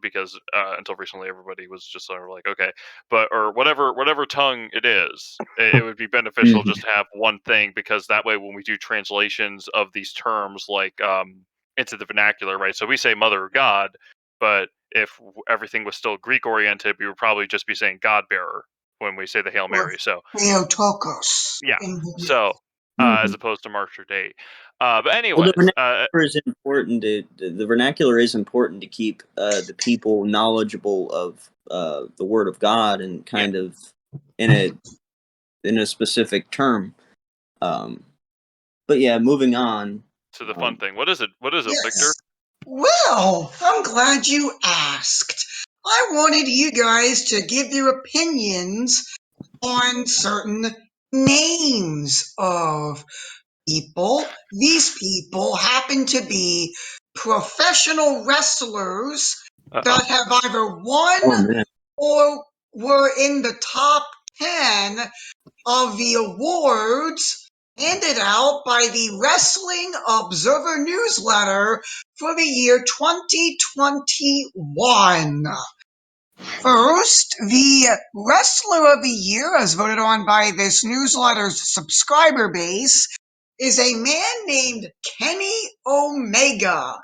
until recently everybody was just sort of like, okay, but or whatever tongue it is, it would be beneficial just to have one thing, because that way when we do translations of these terms like into the vernacular, right? So we say Mother of God, but if everything was still Greek oriented, we would probably just be saying God bearer when we say the Hail Or Mary. So Theotokos. yeah, In so as opposed to March or Date. But Well, anyways, is important. The vernacular is important to keep the people knowledgeable of the Word of God and kind of in a specific term. But yeah, moving on to the fun thing. What is it? What is it, Victor? Yes. Well, I'm glad you asked. I wanted you guys to give your opinions on certain names of people. These people happen to be professional wrestlers Uh-oh. that have either won Oh man. or were in the top 10 of the awards handed out by the Wrestling Observer newsletter for the year 2021. First, the Wrestler of the Year, as voted on by this newsletter's subscriber base, is a man named Kenny Omega.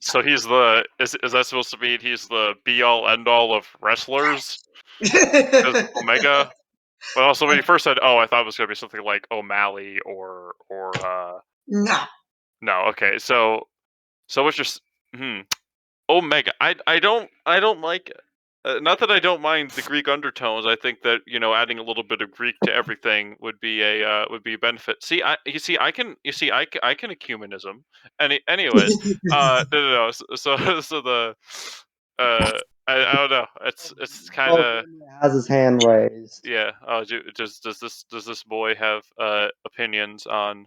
So he's the is that supposed to mean he's the be all end all of wrestlers? Because Omega. But also when he first said, "Oh," I thought it was gonna be something like O'Malley or No. no. Okay, so what's your Omega? I don't like it. Not that I don't mind the Greek undertones. I think that adding a little bit of Greek to everything would be a benefit. See, I can ecumenism. Anyways, no. So the I don't know. It's kind Oh, of Damien has his hand raised. yeah. Does this boy have opinions on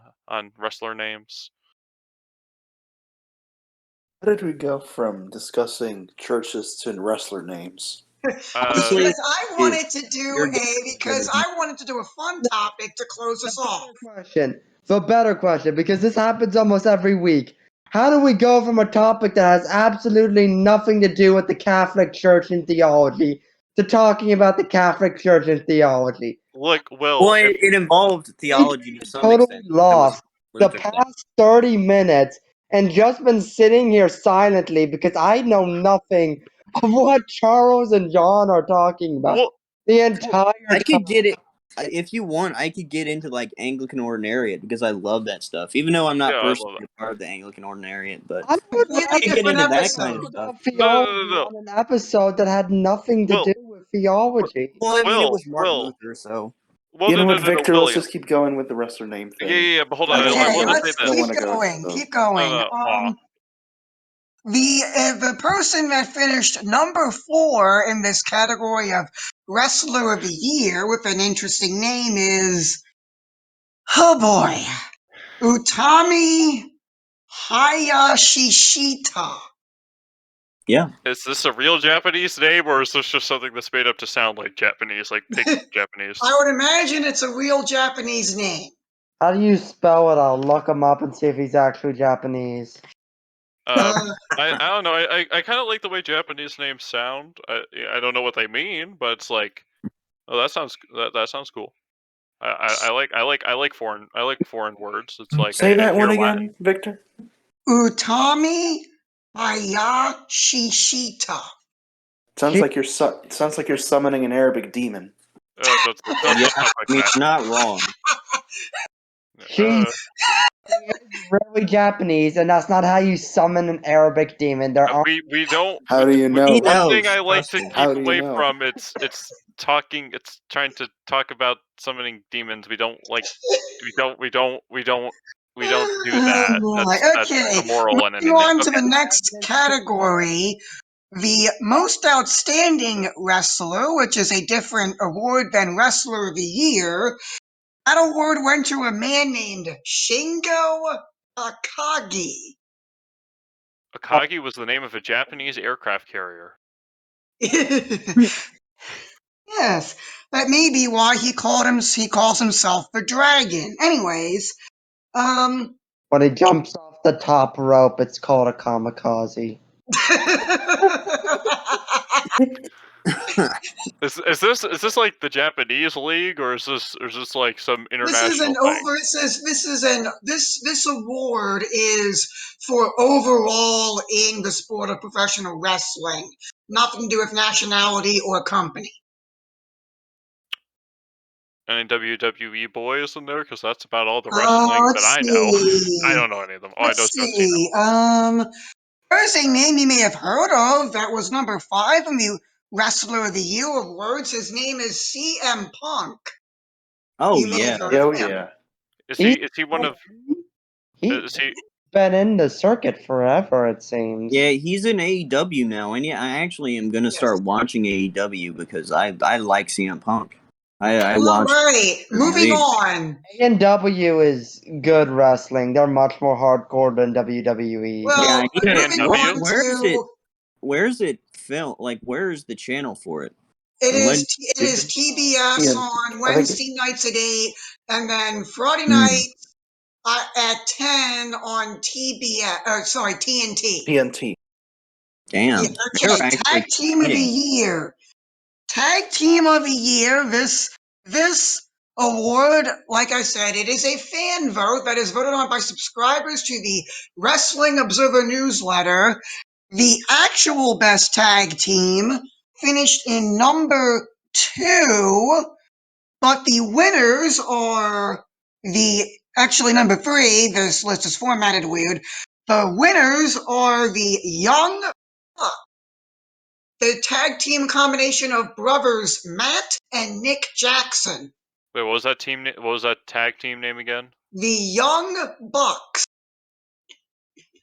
wrestler names? How did we go from discussing churches to wrestler names? Honestly, Because I wanted to you're do getting because I wanted to do a fun topic to close us off. Better question, because this happens almost every week. How do we go from a topic that has absolutely nothing to do with the Catholic Church and theology to talking about the Catholic Church and theology? Look, Will, well, if it involved theology to some Totally extent. I lost the wasn't fixing past 30 minutes and just been sitting here silently because I know nothing of what Charles and John are talking about well, the entire I time. could get it if you want. I could get into like Anglican Ordinariate because I love that stuff. Even though I'm yeah, not I love personally that. a part of the Anglican Ordinariate, but I would Completely I could get different into that episode. kind of talk stuff. about theology No. on an episode that had nothing to Will, do with theology. Well, I mean, it Will, was Martin Luther, so You know no, what, Victor? Let's William. just keep going with the wrestler name Yeah, thing. But hold on. I don't I want Okay, to want go. to say let's I don't this. want keep to go. going. So. Keep going. Aw. The person that finished number 4 in this category of Wrestler of the Year with an interesting name is, oh boy, Utami Hayashishita. yeah. Is this a real Japanese name, or is this just something that's made up to sound like Japanese, like fake Japanese? I would imagine it's a real Japanese name. How do you spell it? I'll look him up and see if he's actually Japanese. Uh, I don't know. I kind of like the way Japanese names sound. I don't know what they mean, but it's like, oh, that sounds cool. I like foreign words. It's like Say I that one hear Latin. again, Victor. Utami Hayashishita. Sounds like you're summoning an Arabic demon. Don't Yeah, talk like I mean, that. you're not wrong. She is really Japanese, and that's not how you summon an Arabic demon. There are we don't. How do you He know? One thing knows. I like Trust to me. keep How do you away know? from it's talking. It's trying to talk about summoning demons. We don't like. We don't We don't do that. That's Okay, immoral and moving on to the next category, the most outstanding wrestler, which is a different award than Wrestler of the Year. That award went to a man named Shingo Takagi. Akagi was the name of a Japanese aircraft carrier. Yes, that may be why he calls himself the Dragon. Anyways, When he jumps off the top rope, it's called a kamikaze. Is this like the Japanese league, or is this like some This is international an thing? over. It says this award is for overall in the sport of professional wrestling. Nothing to do with nationality or company. Any WWE boys in there? Because that's about all the wrestling that Let's I know. see. I don't know any of them. Oh, I know Let's John Cena. see. There's a name you may have heard of that was number 5 in the Wrestler of the Year awards. His name is CM Punk. Oh You may yeah. have heard of him. yeah. Is he one of? He's Is he? been in the circuit forever, it seems. Yeah, he's in AEW now, and yeah, I actually am gonna start watching AEW because I like CM Punk. I All watched. right, moving on. A&W is good wrestling. They're much more hardcore than WWE. Well, Yeah, moving AEW? on where is it? to Where's it filmed? Like, where is the channel for it? it And when? is TBS Yeah, on I think Wednesday nights at 8, and then Friday Hmm. night at 10 on TNT. TNT. Damn, Yeah, they're okay, actually Tag Team of the competing. Year. Tag Team of the Year. This award, like I said, it is a fan vote that is voted on by subscribers to the Wrestling Observer newsletter. The actual best tag team finished in number 2, but the winners are actually number 3. This list is formatted weird. The winners are the Young Bucks, the tag team combination of brothers Matt and Nick Jackson. Wait, what was that team? What was that tag team name again? The Young Bucks.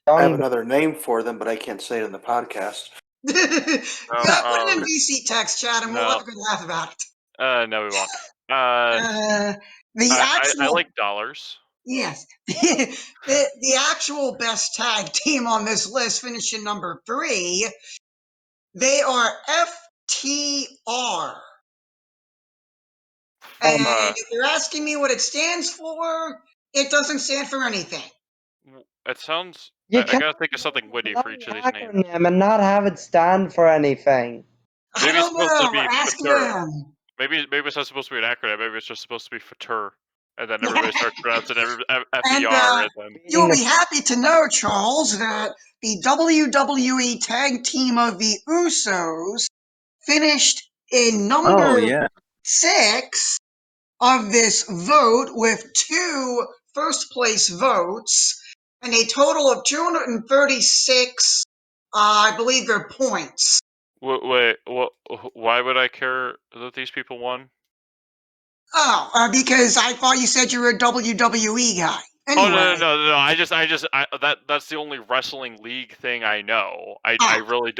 I have another name for them, but I can't say it in the podcast. Put it in VC text chat and we'll have a good laugh about it. No, we won't. The actual, I like dollars. yes, the actual best tag team on this list finished in number 3. They are FTR. And if you're asking me what it stands for, it doesn't stand for anything. It sounds. You I can't gotta think of something witty for each of these names. acronym and not have it stand for anything. I Maybe it's don't supposed to know. be Ask Fatur. them. Maybe it's not supposed to be an acronym. Maybe it's just supposed to be Fatur, and then everybody starts pronouncing FER. And then You will be happy to know, Charles, that the WWE Tag Team of the Usos finished in number Oh yeah. 6 of this vote with 2 first place votes and a total of 236, I believe they're points. wait, what? Why would I care that these people won? Oh, because I thought you said you were a WWE guy. Anyway. Oh no! That's the only wrestling league thing I know. I really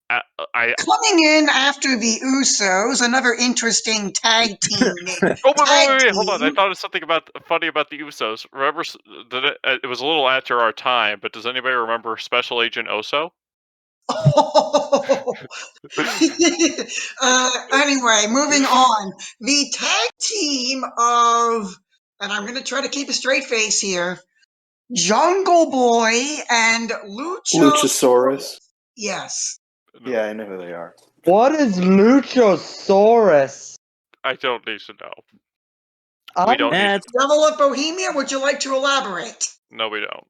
Coming in after the Usos, another interesting tag team. Oh wait! Hold on! I thought of something funny about the Usos. Remember, it was a little after our time, but does anybody remember Special Agent Oso? Anyway, moving on. The tag team of, and I'm going to try to keep a straight face here, Jungle Boy and Luchasaurus. Yes. Yeah, I know who they are. What is Luchasaurus? I don't need to know. I We don't need to. Devil of Bohemia, would you like to elaborate? No, we don't.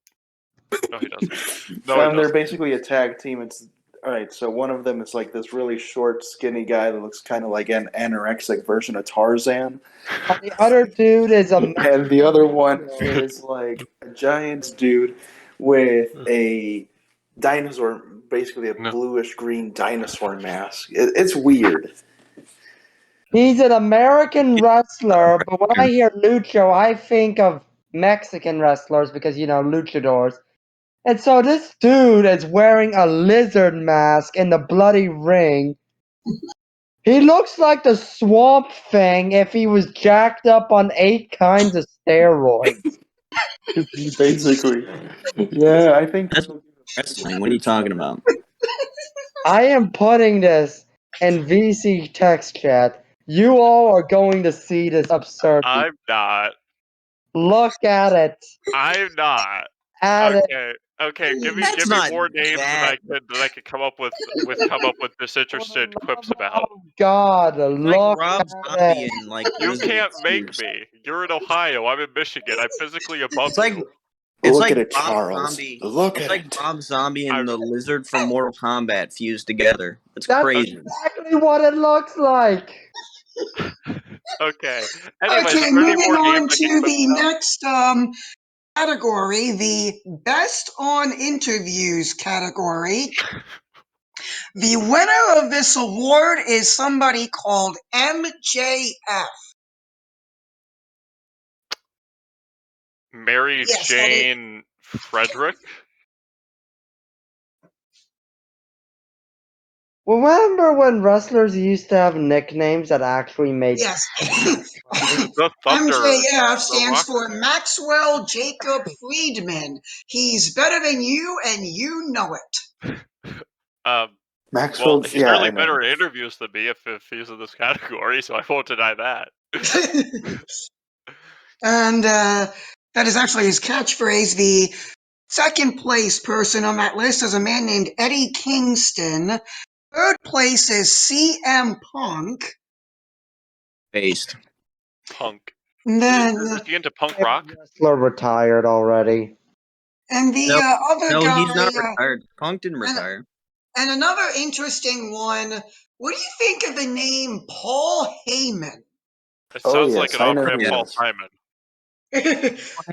No, he doesn't. They're basically a tag team. It's all right. So one of them is like this really short, skinny guy that looks kind of like an anorexic version of Tarzan. The other dude is a And the other one is like a giant dude with a dinosaur, basically a bluish green dinosaur mask. It's weird. He's an American wrestler, but when I hear Lucho, I think of Mexican wrestlers because, luchadors. And so this dude is wearing a lizard mask in the bloody ring. He looks like the Swamp Thing if he was jacked up on 8 kinds of steroids. Basically. Yeah, I think That's wrestling. What are you talking about? I am putting this in VC text chat. You all are going to see this absurdity. I'm not. Look at it. I'm not. At it. Okay. Give me That's not more names that. that I could come up with disinterested quips about. Oh God! It's like Look Rob at Zombie it. and like You lizard can't make spears. me. You're in Ohio. I'm in Michigan. I'm physically above It's like you. it's Look like at it, Rob Charles. Zombie. Look It's at like it. Rob Zombie and I'm- the lizard from Mortal Kombat fused together. It's That's crazy. exactly what it looks like. Okay. Anyways, Okay, are there any moving more names on I can to quip the about? next category, the Best on Interviews category. The winner of this award is somebody called MJF. Mary Yes, that is. Jane Frederick? Remember when wrestlers used to have nicknames that actually made Yes. The Thunder. MJF The stands Rock. for Maxwell Jacob Friedman. He's better than you, and you know Well, Maxwell, he's yeah, I certainly know. better at interviews than me if he's in this category, so I won't deny that. it. And that is actually his catchphrase. The second place person on that list is a man named Eddie Kingston. Third place is CM Punk. Based. Punk. And then, Is he into punk My rock? wrestler retired already. and the No, other no, guy, he's not retired. Punk didn't retire. and another interesting one. What do you think of the name Paul Heyman? It Oh, sounds like yes, an I know opera of who he Paul is. Simon.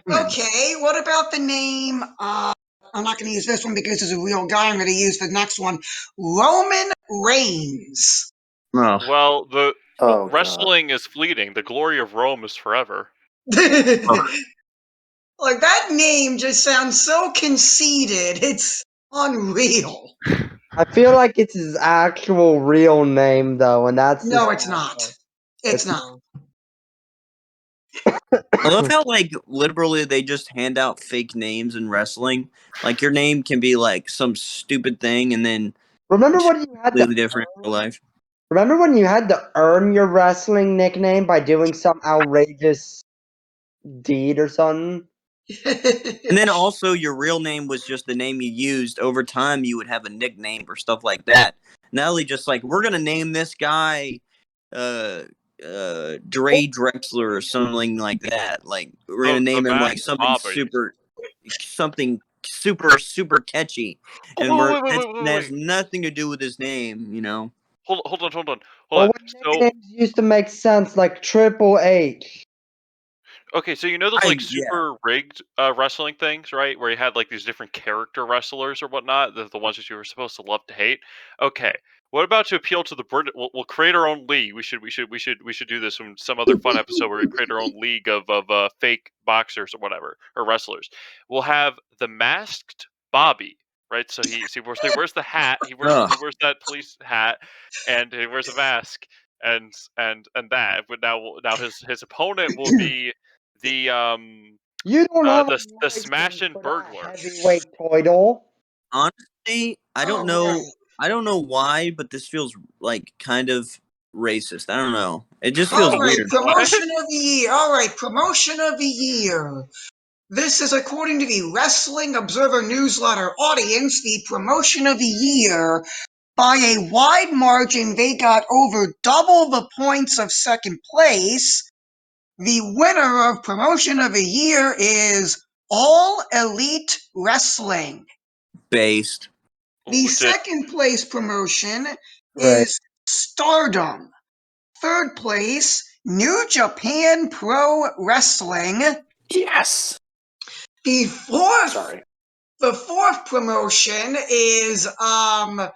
Okay, what about the name? I'm not going to use this one because it's a real guy. I'm going to use the next one. Roman Reigns. Oh, Well, Oh, God. wrestling is fleeting. The glory of Rome is forever. Like, that name just sounds so conceited. It's unreal. I feel like it's his actual real name though, and that's No, the it's not. sadder. It's not. I love how like literally they just hand out fake names in wrestling. Like your name can be like some stupid thing, and then Remember it's when you had completely to different in real life. Remember when you had to earn your wrestling nickname by doing some outrageous deed or something? And then also your real name was just the name you used. Over time, you would have a nickname or stuff like that. Now they just like we're gonna name this guy, Dre Drexler or something like that. Like we're gonna The name him like Masked Bobby. super catchy, and Oh, wait, wait, wait, that wait, has wait. nothing to do with his name. You know. Hold on. Or when So, nicknames used to make sense, like Triple H. okay, so you know those like Yeah. super rigged wrestling things, right? Where you had like these different character wrestlers or whatnot, the ones that you were supposed to love to hate. Okay, what about to appeal to the Brit? We'll create our own league. We should do this in some other fun episode where we create our own league of fake boxers or whatever or wrestlers. We'll have the Masked Bobby, right? So he wears the hat. He Ugh. wears that police hat, and he wears a mask. And that, but now his opponent will be the You don't have a the license smashing for that burglar. heavyweight title. Honestly, I don't All know. right. I don't know why, but this feels like kind of racist. I don't know. It just feels All right, weird. promotion of the year. All right, promotion of the year. This is according to the Wrestling Observer Newsletter audience, the promotion of the year. By a wide margin, they got over double the points of second place. The winner of promotion of the year is All Elite Wrestling. Based. The Legit. second place promotion Right. is Stardom. Third place, New Japan Pro Wrestling. Yes. The fourth Sorry. promotion is the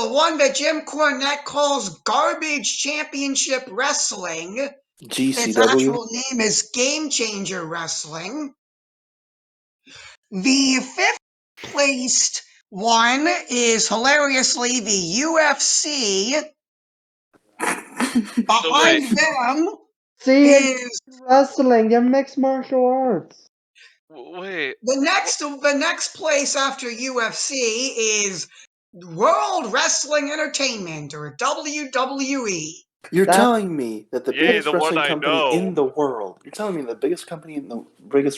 one that Jim Cornette calls Garbage Championship Wrestling. Its GCW. actual name is Game Changer Wrestling. The fifth placed one is hilariously the UFC. Behind them See, is wrestling and mixed martial arts. Wait. the next place after UFC is World Wrestling Entertainment, or WWE. You're That- telling me that the Yay, biggest the one wrestling I company know. in the world, you're telling me the biggest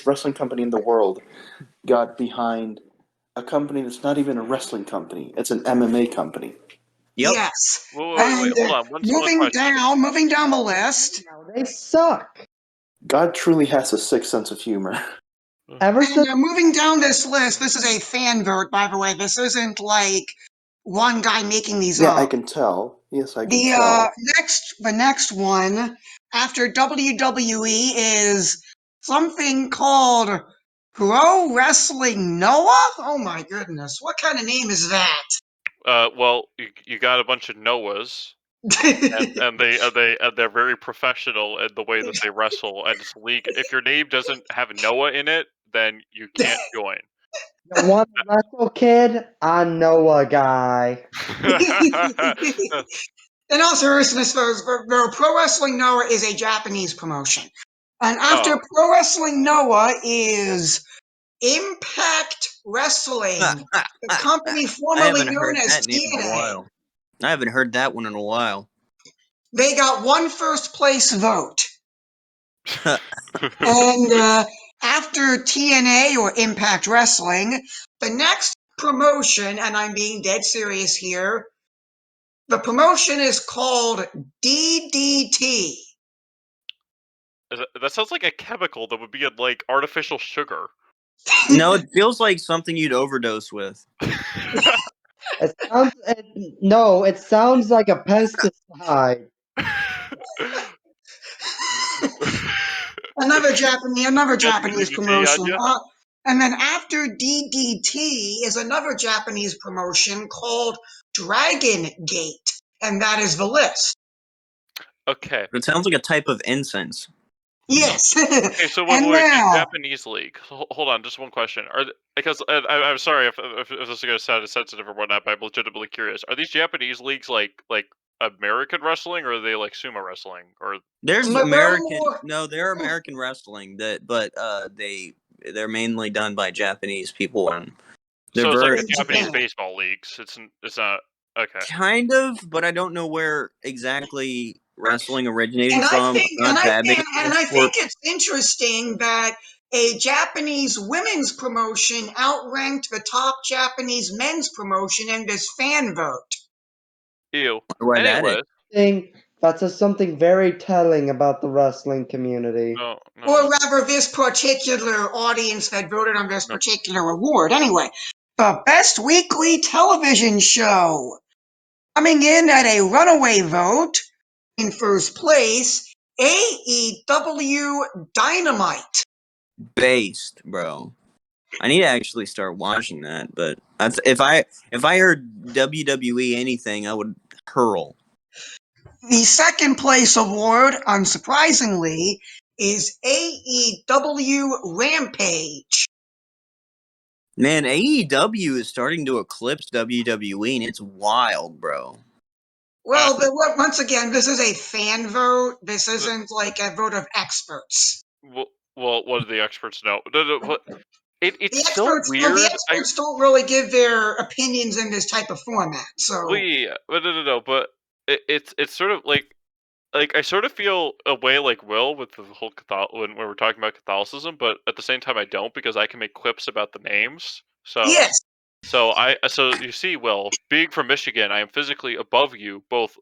wrestling company in the world got behind a company that's not even a wrestling company. It's an MMA company. Yep. Yes. Wait, hold on. One moving question. down the list. They suck. God truly has a sick sense of humor. Ever since And moving down this list, this is a fan vote, by the way. This isn't like one guy making these Yeah, up. I can tell. Yes, I can tell. The next one after WWE is something called Pro Wrestling Noah. Oh my goodness, what kind of name is that? Well, you got a bunch of Noahs, and they're very professional in the way that they wrestle, and it's league. If your name doesn't have Noah in it, then you can't join. you want to wrestle, kid, I know a guy. In all seriousness, Pro Wrestling Noah is a Japanese promotion. And after Oh. Pro Wrestling Noah is Impact Wrestling, the company I formerly haven't known heard as that name in a TNA. while. I haven't heard that one in a while. They got one first place vote. And after TNA, or Impact Wrestling, the next promotion, and I'm being dead serious here, the promotion is called DDT. That sounds like a chemical that would be in, like, artificial sugar. No, it feels like something you'd overdose with. It sounds like a pesticide. Another Japanese DDT on promotion. ya? And then after DDT is another Japanese promotion called Dragon Gate, and that is the list. Okay. It sounds like a type of incense. Yes. Okay, so wait, And the now, Japanese league. Hold on, just one question. Because I'm sorry if this is going to sound sensitive or whatnot, but I'm legitimately curious. Are these Japanese leagues like American wrestling, or are they like sumo wrestling? Or There's But they're American. more- No, they're American wrestling. But they're mainly done by Japanese people, and they're so it's like very the Japanese Japan. baseball leagues. It's not okay. kind of. But I don't know where exactly wrestling originated And from. I'm not that big of a I sport. think it's interesting that a Japanese women's promotion outranked the top Japanese men's promotion in this fan vote. Ew. Where that is. Anyways, That says something very telling about the wrestling community. no. Or rather, this particular audience that voted on this particular award. Anyway, the best weekly television show. Coming in at a runaway vote in first place, AEW Dynamite. Based, bro. I need to actually start watching that. But that's, if I heard WWE anything, I would hurl. The second place award, unsurprisingly, is AEW Rampage. Man, AEW is starting to eclipse WWE, and it's wild, bro. Well, once again, this is a fan vote. This isn't like a vote of experts. Well, what do the experts know? It's so The weird. experts don't really give their opinions in this type of format. So Yeah, but no, but it's sort of like I sort of feel a way like Will with the whole when we're talking about Catholicism, but at the same time I don't, because I can make quips about the names. yes, So you see, Will, being from Michigan, I am physically above you, both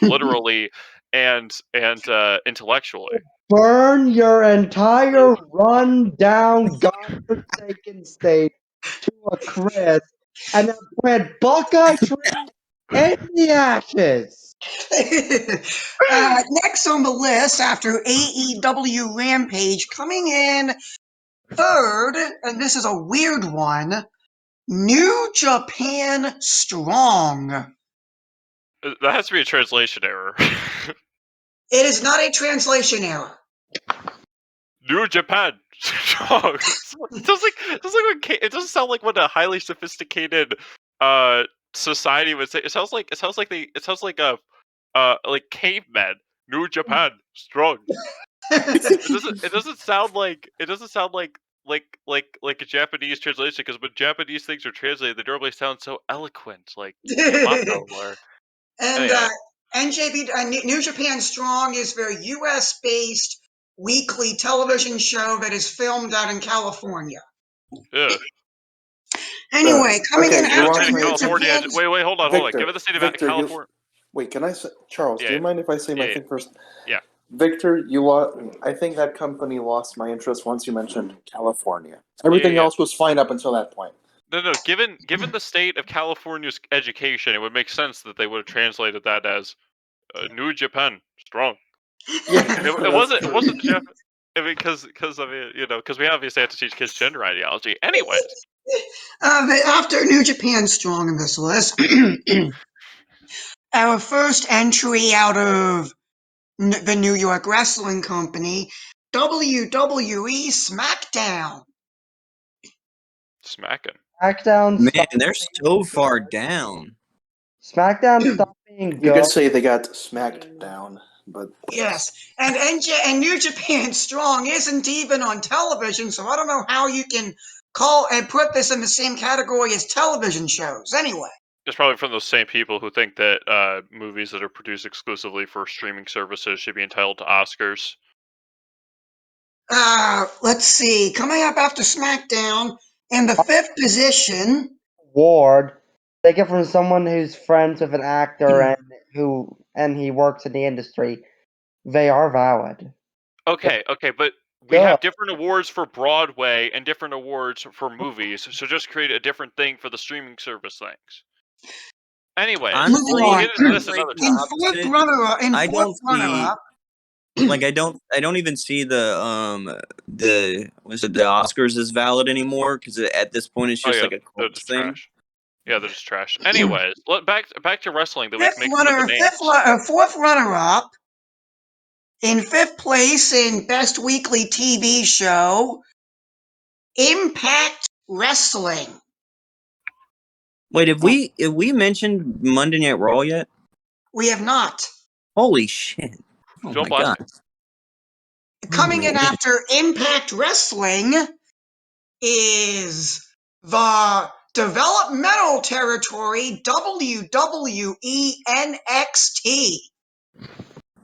literally and intellectually. Burn your entire run-down, godforsaken state to a crisp, and then plant Buckeye trees in the ashes. Next on the list after AEW Rampage, coming in third, and this is a weird one, New Japan Strong. That has to be a translation error. It is not a translation error. New Japan Strong. It doesn't sound like what a highly sophisticated society would say. It sounds like like cavemen. New Japan, strong. It doesn't sound like like a Japanese translation, because when Japanese things are translated, they normally sound so eloquent, like Yamato or And anyway. New Japan Strong is their U.S.-based weekly television show that is filmed out in California. Yeah. Anyway, coming in okay, you Give the after state lost of my New attention. California. Japan. Wait, hold on. Victor, Give it the state of Victor, California. wait, can I say, Charles, do Yeah. you mind if I say my Yeah. thing first? Yeah. Victor, you lost. I think that company lost my interest once you mentioned California. Everything Yeah. else was fine up until that point. No. Given the state of California's education, it would make sense that they would have translated that as New Japan, strong. Yeah, It that's wasn't. It true. wasn't the Jap. I mean, because because we obviously have to teach kids gender ideology. Anyways, After New Japan Strong in this list, our first entry out of the New York Wrestling Company, WWE SmackDown. smacking. SmackDown Man, stopped they're being so far good. down. SmackDown stopped being You good. could say they got smacked down, but Yes, and New Japan Strong isn't even on television, so I don't know how you can call and put this in the same category as television shows. Anyway, It's probably from those same people who think that movies that are produced exclusively for streaming services should be entitled to Oscars. let's see. Coming up after SmackDown, in the fifth position, Award. Take it from someone who's friends with an actor and he works in the industry. They are valid. Okay, but we Good. have different awards for Broadway and different awards for movies, so just create a different thing for the streaming service things. Anyways, moving we'll on. Honestly, get into I'm this like another the In time. fourth opposite. runner-up, I don't see I don't even see the was it the Oscars as valid anymore because at this point it's Oh just yeah, like a they're cult just thing. trash. Yeah, they're just trash. Anyways, back to wrestling, that we can fifth make fun of the runner, names. fourth runner-up. In fifth place in Best Weekly TV Show, Impact Wrestling. Wait, have we mentioned Monday Night Raw yet? We have not. Holy shit! Oh Don't my blast god! me. Oh Coming in man! after Impact Wrestling is the developmental territory WWE NXT.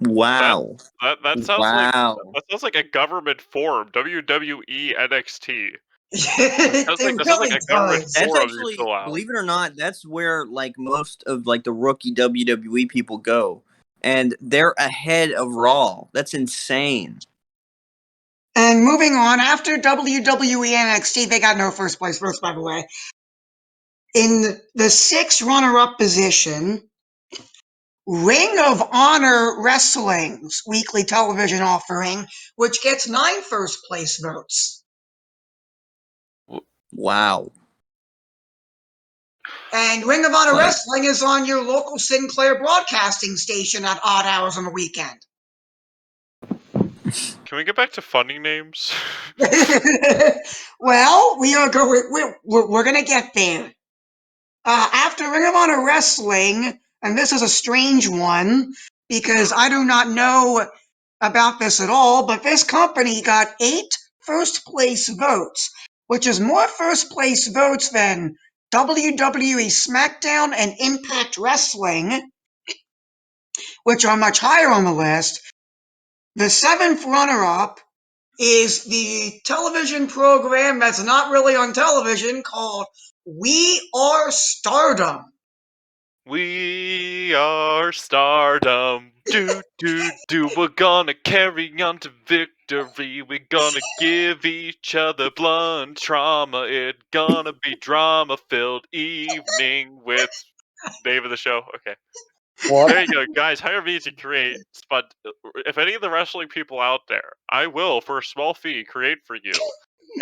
Wow! That sounds Wow! like a government forum. WWE NXT. It That sounds like really a government does. That's forum you actually, fill out. believe it or not, that's where like most of like the rookie WWE people go, and they're ahead of Raw. That's insane. And moving on, after WWE NXT, they got no first place votes, by the way. In the sixth runner-up position, Ring of Honor Wrestling's weekly television offering, which gets 9 first place votes. Wow! And Ring of Honor Like Wrestling is on your local Sinclair broadcasting station at odd hours on the weekend. Can we get back to funny names? Well, we're going to get there. After Ring of Honor Wrestling, and this is a strange one because I do not know about this at all, but this company got 8 first place votes, which is more first place votes than WWE SmackDown and Impact Wrestling, which are much higher on the list. The 7th runner-up is the television program that's not really on television called We Are Stardom. We are stardom. Do. We're gonna carry on to victory. We're gonna give each other blunt trauma. It's gonna be drama-filled evening with name of the show. Okay. What? There you go, guys. Hire me to create. But if any of the wrestling people out there, I will, for a small fee, create for you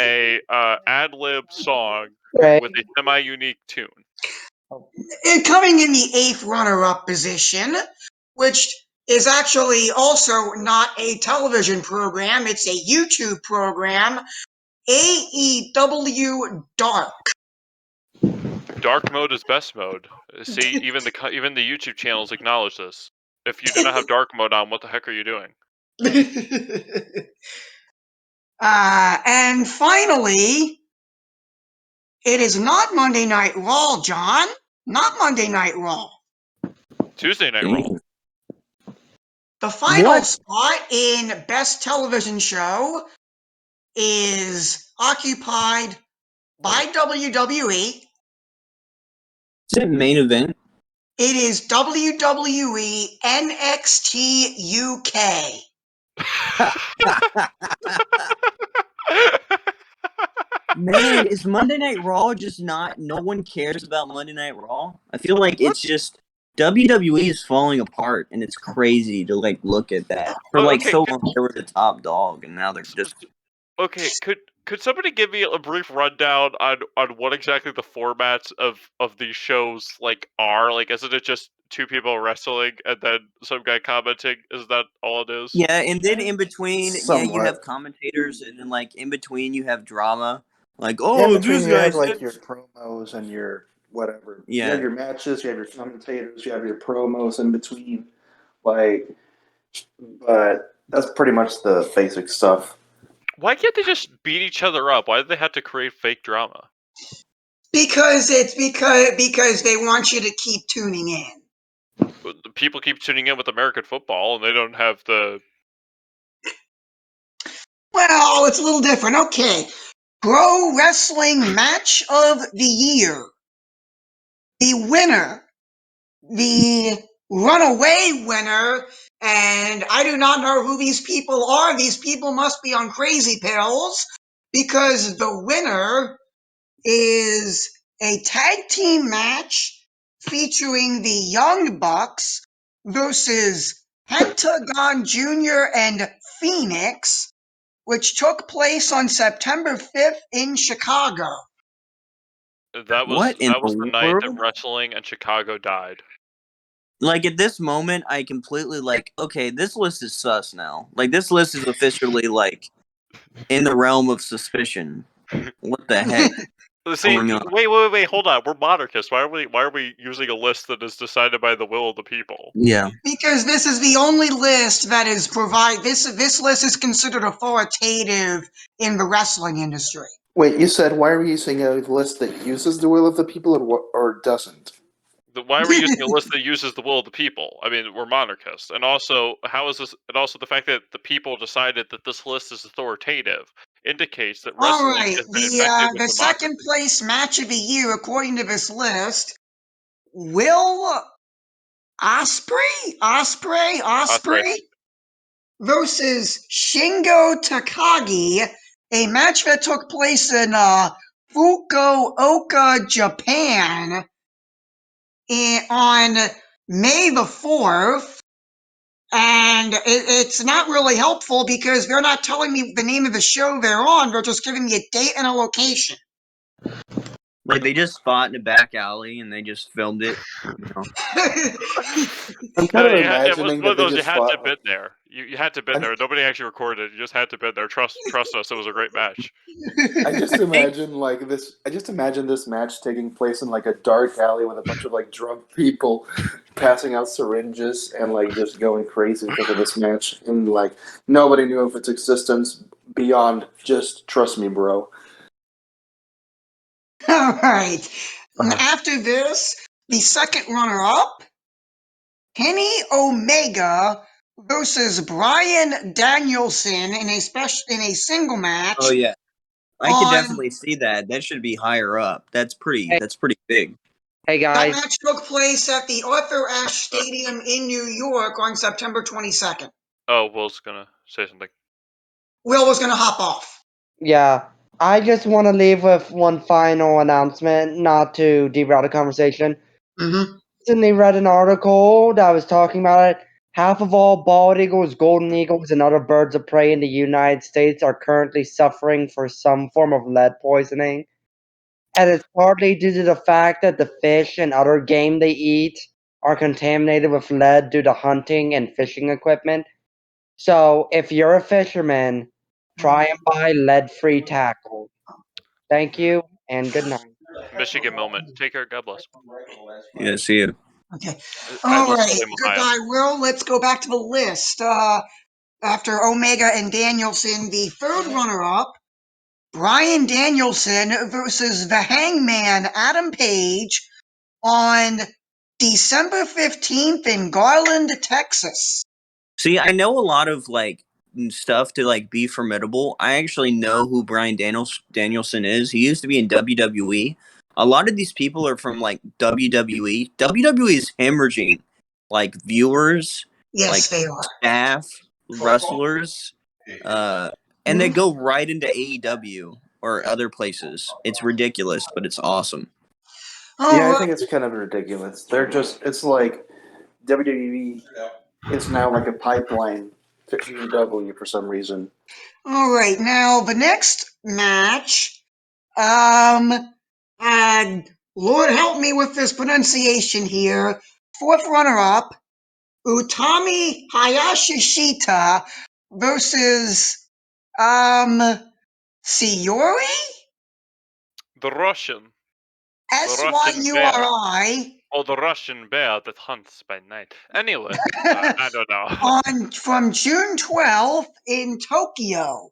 a ad lib song Great. with a semi-unique tune. And coming in the 8th runner-up position, which is actually also not a television program. It's a YouTube program, AEW Dark. Dark mode is best mode. See, even the YouTube channels acknowledge this. If you do not have dark mode on, what the heck are you doing? And finally, it is not Monday Night Raw, John. Not Monday Night Raw. Tuesday Night Raw. The final What? spot in Best Television Show is occupied by WWE. Is it main event? It is WWE NXT UK. Man, is Monday Night Raw just not? No one cares about Monday Night Raw. I feel like it's just WWE is falling apart, and it's crazy to like look at that. For like Okay, so long, they were the top dog, and now they're just. Okay, could somebody give me a brief rundown on what exactly the formats of these shows like are? Like, isn't it just two people wrestling and then some guy commenting? Is that all it is? Yeah, and then in between, you Somewhat. have commentators, and then like in between, you have drama. Like, In oh, between, this you have guy like said. your promos and your whatever. You Yeah. have your matches, you have your commentators, you have your promos in between. Like, but that's pretty much the basic stuff. Why can't they just beat each other up? Why do they have to create fake drama? Because they want you to keep tuning in. The people keep tuning in with American football, and they don't have the. Well, it's a little different. Okay. Pro Wrestling Match of the Year. The winner, the runaway winner, and I do not know who these people are. These people must be on crazy pills, because the winner is a tag team match featuring the Young Bucks versus Pentagon Jr. and Phoenix, which took place on September 5th in Chicago. That What in was the the night that world? wrestling and Chicago died. Like at this moment, I completely like. Okay, this list is sus now. Like this list is officially like in the realm of suspicion. What the heck? See, going on? wait, hold on. We're monarchists. Why are we using a list that is decided by the will of the people? Yeah. Because this is the only list that is this list is considered authoritative in the wrestling industry. Wait, you said why are we using a list that uses the will of the people or doesn't? Why are we using a list that uses the will of the people? I mean, we're monarchists, and also, how is this? And also, the fact that the people decided that this list is authoritative indicates that All wrestling right, has been infected with the democracy. second place match of the year, according to this list, Will Ospreay versus Shingo Takagi, a match that took place in Fukuoka, Japan, on May the 4th. And it's not really helpful because they're not telling me the name of the show they're on. They're just giving me a date and a location. Like they just fought in a back alley and they just filmed it. You know? I'm kind of It was imagining one that of they those you just had to fought. been there. You had to been there. Nobody actually recorded it. You just had to been there. Trust us. It was a great match. I just imagine like this. I just imagine this match taking place in like a dark alley with a bunch of like drunk people passing out syringes and like just going crazy because of this match, and like nobody knew of its existence beyond just trust me, bro. All right. After this, the second runner-up, Kenny Omega versus Bryan Danielson in a single match. Oh yeah, I can on definitely see that. That should be higher up. That's pretty. Hey. That's pretty big. Hey that guys, match took place at the Arthur Ashe Stadium in New York on September 22nd. Oh, Will's gonna say something. Will was going to hop off. yeah, I just want to leave with one final announcement, not to derail the conversation. Mm-hmm. Recently read an article that was talking about it. Half of all bald eagles, golden eagles, and other birds of prey in the United States are currently suffering for some form of lead poisoning. And it's partly due to the fact that the fish and other game they eat are contaminated with lead due to hunting and fishing equipment. So if you're a fisherman, try and buy lead-free tackle. Thank you and good night. Michigan moment. Take care. God bless. Yeah, see you. Okay. I All will right. sell him Good Ohio. guy, Will. Let's go back to the list. After Omega and Danielson, the third runner-up, Bryan Danielson versus the Hangman, Adam Page, on December 15th in Garland, Texas. See, I know a lot of like stuff to like be formidable. I actually know who Bryan Danielson is. He used to be in WWE. A lot of these people are from like WWE. WWE is hemorrhaging like viewers, Yes, like they are. staff, wrestlers, and they go right into AEW or other places. It's ridiculous, but it's awesome. All Yeah, I right. think it's kind of ridiculous. It's like WWE is now like a pipeline to AEW for some reason. All right. Now, the next match, and Lord help me with this pronunciation here. Fourth runner-up, Utami Hayashishita versus Sayuri? The Russian bear. Syuri Oh, the Russian bear that hunts by night. Anyway, I don't know. from June 12th in Tokyo,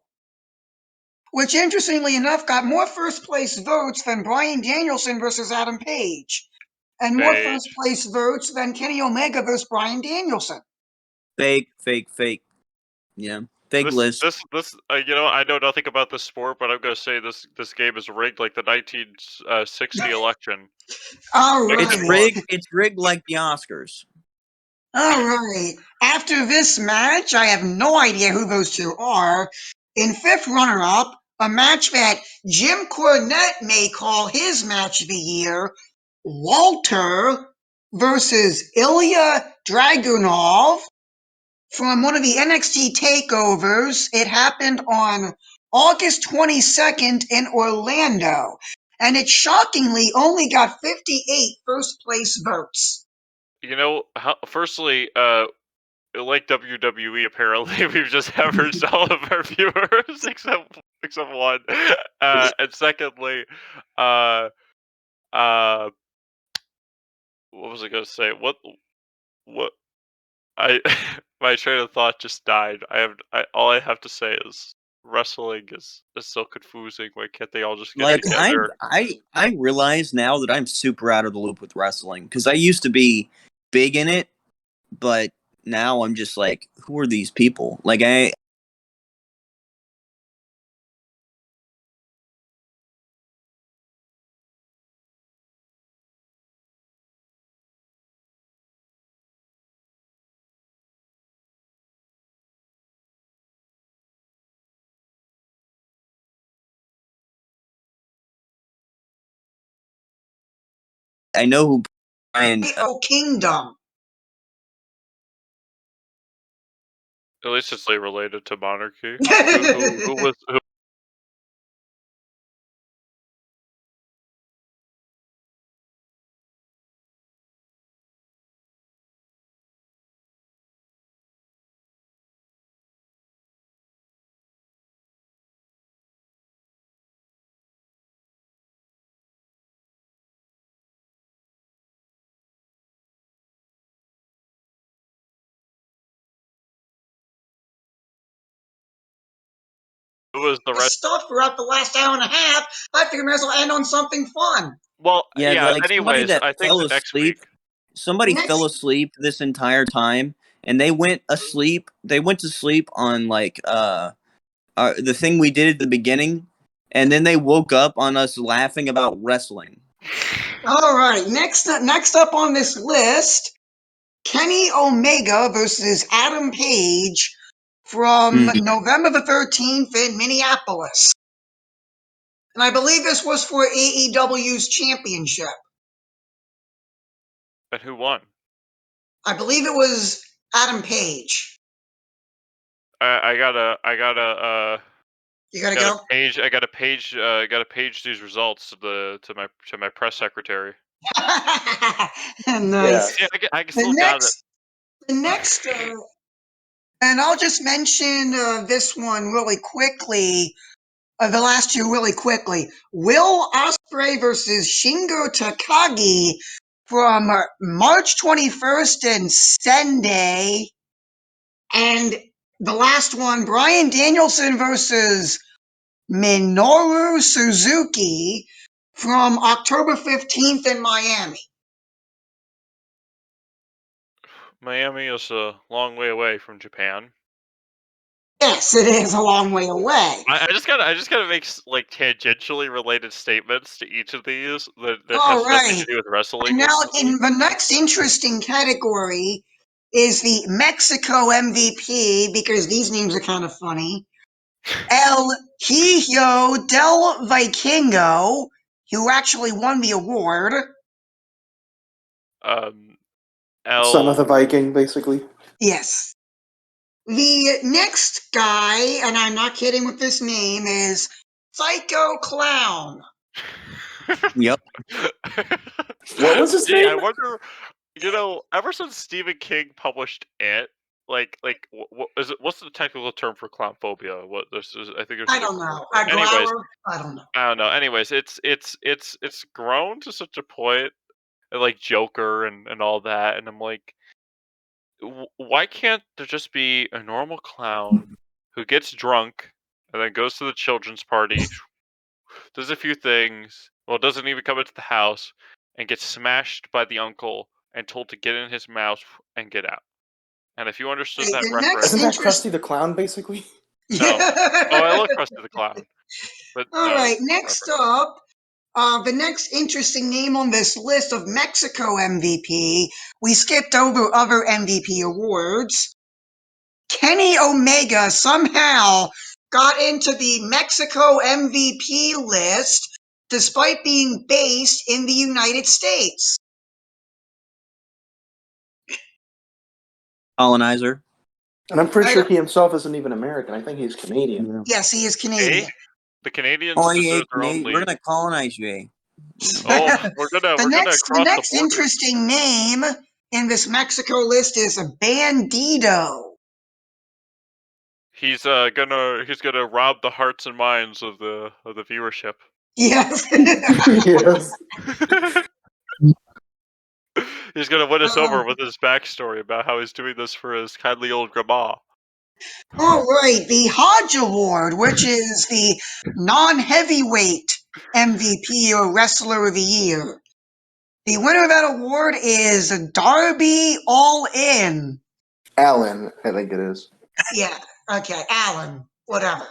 which interestingly enough got more first place votes than Bryan Danielson versus Adam Page, and more Page. first place votes than Kenny Omega versus Bryan Danielson. Fake. Yeah, fake list. This you know, I know nothing about this sport, but I'm gonna say this game is rigged like the 1960 election. All Nixon right. won. It's rigged like the Oscars. All right. After this match, I have no idea who those two are. In fifth runner-up, a match that Jim Cornette may call his match of the year, Walter versus Ilya Dragunov from one of the NXT takeovers. It happened on August 22nd in Orlando, and it shockingly only got 58 first place votes. You know, firstly, like WWE, apparently we've just averaged all of our viewers except one. And secondly, uh, what was I gonna say? What? I my train of thought just died. All I have to say is wrestling is so confusing. Why can't they all just get Like together? I realize now that I'm super out of the loop with wrestling because I used to be big in it, but now I'm just like, who are these people? Like I know who Brian. Kingdom. At least it's like related to monarchy. Who was who? Who was the rest? Stuff throughout the last hour and a half. I figure we might as well end on something fun. Well, Yeah, yeah. like somebody Anyways, that I think fell the next week. asleep. Somebody fell asleep this entire time, and they went asleep. They went to sleep on like the thing we did at the beginning, and then they woke up on us laughing about wrestling. All right, next up on this list, Kenny Omega versus Adam Page from November the 13th in Minneapolis. And I believe this was for AEW's championship. And who won? I believe it was Adam Page. I gotta You gotta go? I gotta page these results to my press secretary. Nice. Yeah, I still got it. The next, and I'll just mention this one really quickly. The last two really quickly. Will Ospreay versus Shingo Takagi from March 21st and Sunday. And the last one, Bryan Danielson versus Minoru Suzuki from October 15th in Miami. Miami is a long way away from Japan. Yes, it is a long way away. I just gotta make like tangentially related statements to each of these that All has nothing right. to do with wrestling. And now, Ultimately, in the next interesting category is the Mexico MVP, because these names are kind of funny. El Hijo del Vikingo, who actually won the award. Son of the El Viking, basically. Yes. The next guy, and I'm not kidding with this name, is Psycho Clown. Yep. What was his Gee, I name? wonder. Ever since Stephen King published It, what is it? What's the technical term for clown phobia? What this is? I think there's a I don't different word know. for it. A Anyways, growler? I don't know. I don't know. Anyways, it's grown to such a point, like Joker and all that, and I'm like, why can't there just be a normal clown who gets drunk and then goes to the children's party, does a few things, well, doesn't even come into the house, and gets smashed by the uncle and told to get in his mouth and get out? And if you understood Okay, that the next reference, Isn't that interest. Krusty the Clown, basically? no. Oh, I love Krusty the Clown, but All no, right, that's not next reference. up, the next interesting name on this list of Mexico MVP, we skipped over other MVP awards. Kenny Omega somehow got into the Mexico MVP list despite being based in the United States. Colonizer. And I'm pretty I sure don't- he himself isn't even American. I think he's Canadian. Yeah. Yes, he is Hey, Canadian. the Canadians Oh yeah, deserve their own We're league. gonna colonize you. Eh? Oh, we're gonna The cross the next border. interesting name in this Mexico list is Bandito. He's gonna rob the hearts and minds of the viewership. Yes. Yes. He's gonna win us over with his backstory about how he's doing this for his kindly old grandma. All right, the Hodge Award, which is the non-heavyweight MVP or Wrestler of the Year. The winner of that award is Darby All In. Alan, I think it is. Yeah, okay, Alan, whatever.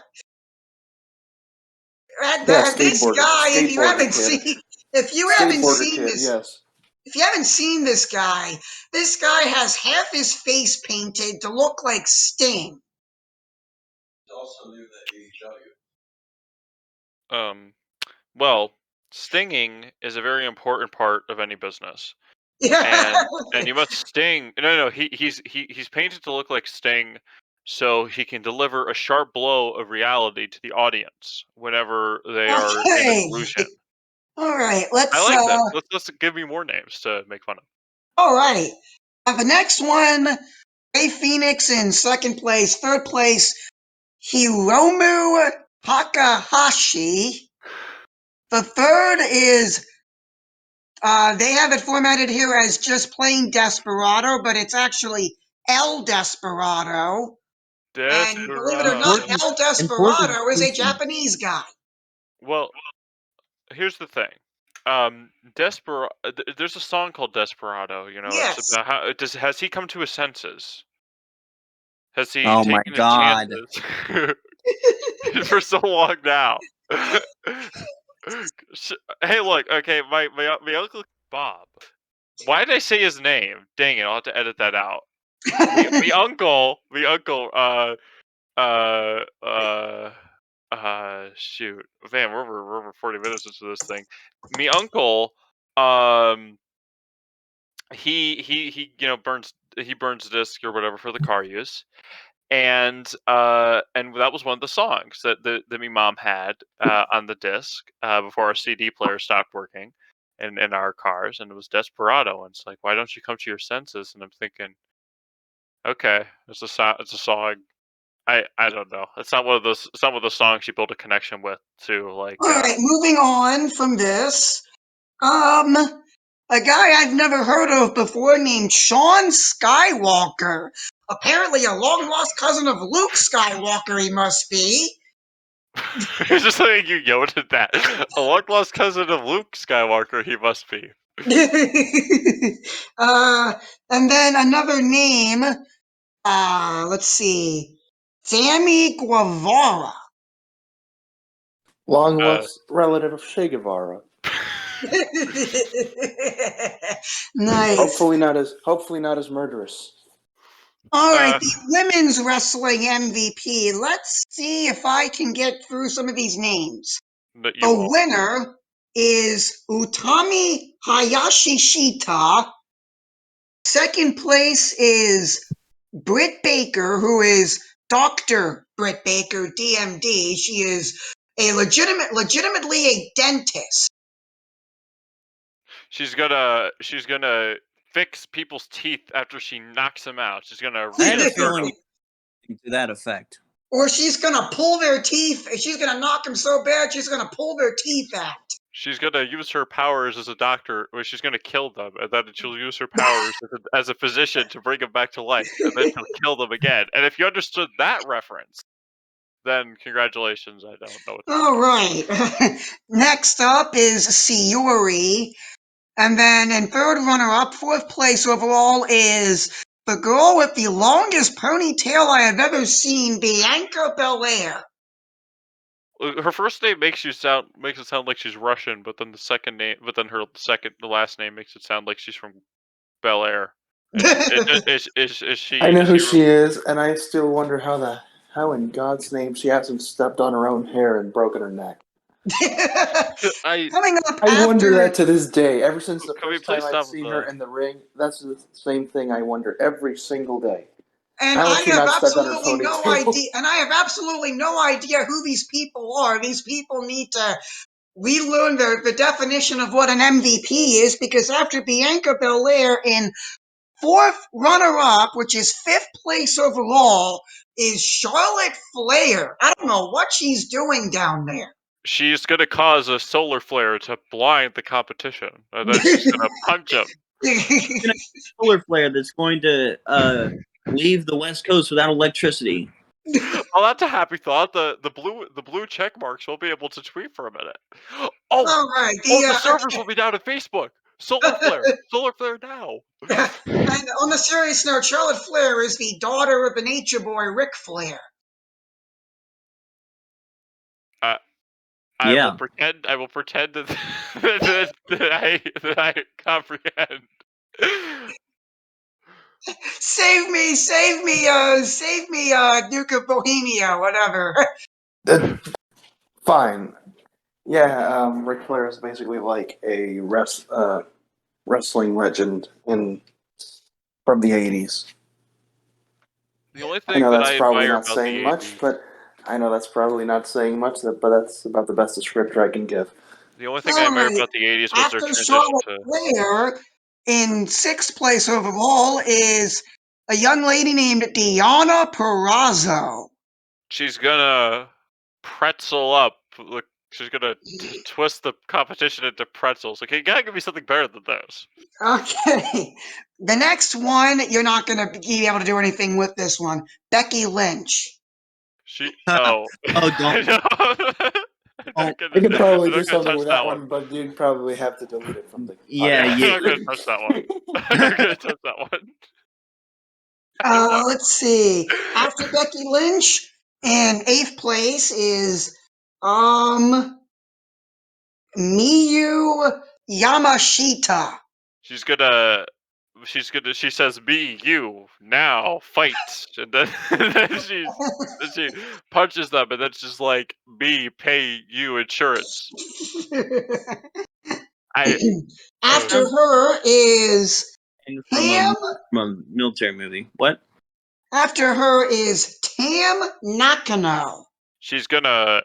Yeah, This guy, skateboarder kid. if you haven't Skateboarder seen kid, this, yes. if you haven't seen this guy has half his face painted to look like Sting. Well, stinging is a very important part of any business, Yeah. and you must sting. No. He's painted to look like Sting, so he can deliver a sharp blow of reality to the audience whenever they are in a Okay. delusion. All right. I like that. Let's give me more names to make fun of. All right. The next one, Ray Phoenix in second place. Third place, Hiromu Takahashi. The third is, they have it formatted here as just plain Desperado, but it's actually El Desperado. And believe it or not, Desperado. El Important Desperado is a distinction. Japanese guy. Well, here's the thing. There's a song called Desperado. It's Yes. about how has he come to his senses? Has he Oh my taken his God. chances for so long now? Hey, look. Okay, my uncle Bob. Why did I say his name? Dang it! I'll have to edit that out. Me uncle. Uh, uh, Shoot, man, we're over 40 minutes into this thing. Me uncle, he burns disc or whatever for the car use, and that was one of the songs that me mom had on the disc before our CD player stopped working, in our cars, and it was Desperado. And it's like, why don't you come to your senses? And I'm thinking, okay, it's a song. I don't know. It's not one of those. It's not one of the songs you build a connection with. To like. All right, moving on from this. A guy I've never heard of before named Sean Skywalker. Apparently a long-lost cousin of Luke Skywalker he must be. It's just like you yelled at that. A long-lost cousin of Luke Skywalker he must be. And then another name, let's see, Sammy Guevara. Long lost relative of Che Guevara. Nice. Hopefully not as murderous. All right, the women's wrestling MVP. Let's see if I can get through some of these names. The winner is Utami Hayashishita. Second place is Britt Baker, who is Dr. Britt Baker, DMD. She is a legitimately a dentist. She's gonna fix people's teeth after she knocks them out. She's gonna. I had a feeling to that effect. Or she's gonna pull their teeth. She's gonna knock them so bad she's gonna pull their teeth out. She's gonna use her powers as a doctor, or she's gonna kill them, and then she'll use her powers as a physician to bring them back to life, and then she'll kill them again. And if you understood that reference, then congratulations. I don't know. All right. Next up is Sayuri. And then in third runner-up, fourth place overall is the girl with the longest ponytail I have ever seen, Bianca Belair. Her first name makes it sound like she's Russian, but then the last name makes it sound like she's from Bel Air. Is she? I know who she is, and I still wonder how in God's name she hasn't stepped on her own hair and broken her neck. Coming up I wonder after- that to this day. Ever since the Can we first time please I've stop seen with her the- in the ring, that's the same thing I wonder every single day. And How I has she have not stepped on her absolutely no ponytail? idea. And I have absolutely no idea who these people are. These people need to relearn the definition of what an MVP is, because after Bianca Belair in fourth runner-up, which is fifth place overall, is Charlotte Flair. I don't know what she's doing down there. She's gonna cause a solar flare to blind the competition, and then she's gonna punch him. Solar flare that's going to leave the West Coast without electricity. Oh, that's a happy thought. The blue check marks will be able to tweet for a minute. All right. The servers will be down at Facebook. Solar flare now. And on the serious note, Charlotte Flair is the daughter of the Nature Boy Ric Flair. I will pretend that that I comprehend. Save me, Duke of Bohemia, whatever. Fine. Yeah, Ric Flair is basically like a wrestling legend from the 80s. The only I thing know that that's I probably admire not about saying the much, 80s, but that's about the best descriptor I can give. the only thing I admire about the 80s was their After transition Charlotte to. Flair, in sixth place overall is a young lady named Diana Perazzo. She's gonna pretzel up. Look, she's gonna twist the competition into pretzels. Okay, you gotta give me something better than those. Okay. The next one, you're not going to be able to do anything with this one. Becky Lynch. Don't. I could probably do something with that one, but you'd probably have to delete it from the. Yeah, I'm not gonna touch that one. I'm not gonna touch that one. Let's see. After Becky Lynch, in eighth place is Miyu Yamashita. She says, "Me, you, now, fight," and then she punches them, and then it's just like, "Me, pay you insurance." After her is Tam. From a military movie. What? After her is Tam Nakano. She's gonna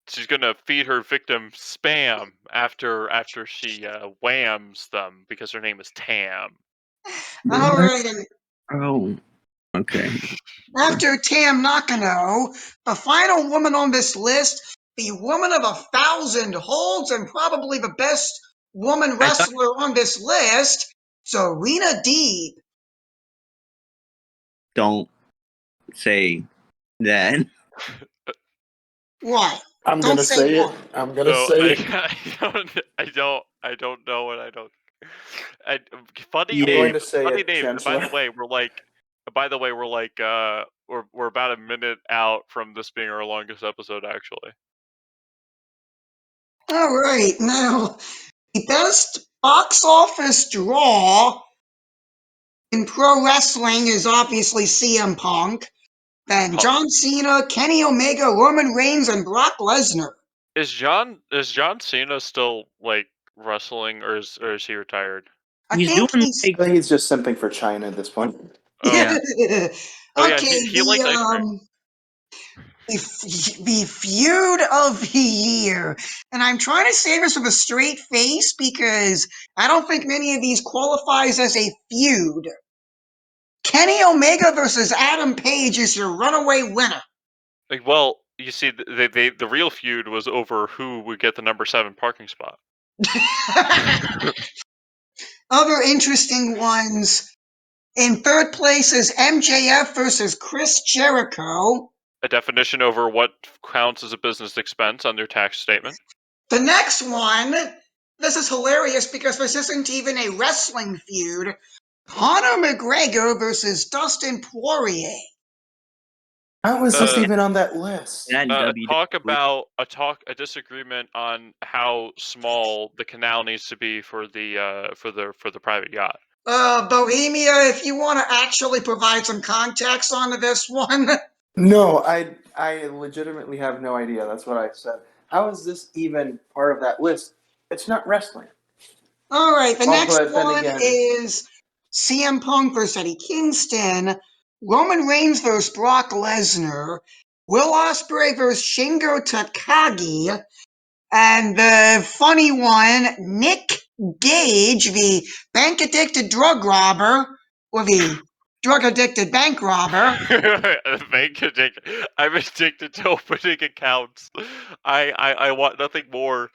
she's gonna feed her victim spam after she whams them because her name is Tam. All right, and Oh, okay. after Tam Nakano, the final woman on this list, the woman of 1,000 holds and probably the best woman wrestler on this list, Serena Deeb. Don't say that. What? I'm Don't gonna say say it. what? I'm gonna No, say it. I don't know, and I don't. Funny Yeah. I'm going name, to say funny it, name. And Chancellor. we're about a minute out from this being our longest episode, actually. All right, now, the best box office draw in pro wrestling is obviously CM Punk, then John Cena, Kenny Omega, Roman Reigns, and Brock Lesnar. Is John Cena still like wrestling, or is he retired? I He's think doing he's. I think he's just simping for China at this point. Oh, Yeah. oh yeah, Okay, he likes ice cream. the feud of the year. And I'm trying to say this with a straight face because I don't think many of these qualifies as a feud. Kenny Omega versus Adam Page is your runaway winner. Like, well, you see, the real feud was over who would get the number 7 parking spot. Other interesting ones. In third place is MJF versus Chris Jericho. A definition over what counts as a business expense on their tax statement. The next one, this is hilarious because this isn't even a wrestling feud. Conor McGregor versus Dustin Poirier. How is this even on that list? That Talk about a disagreement on how small the canal needs to be for the private yacht. Bohemia, if you want to actually provide some context onto this one. No, I legitimately have no idea. That's what I said. How is this even part of that list? It's not wrestling. All right, the next But then one again, is CM Punk versus Eddie Kingston, Roman Reigns versus Brock Lesnar, Will Ospreay versus Shingo Takagi, and the funny one, Nick Gage, the bank addicted drug robber, or the drug addicted bank robber. I'm addicted to opening accounts. I want nothing more.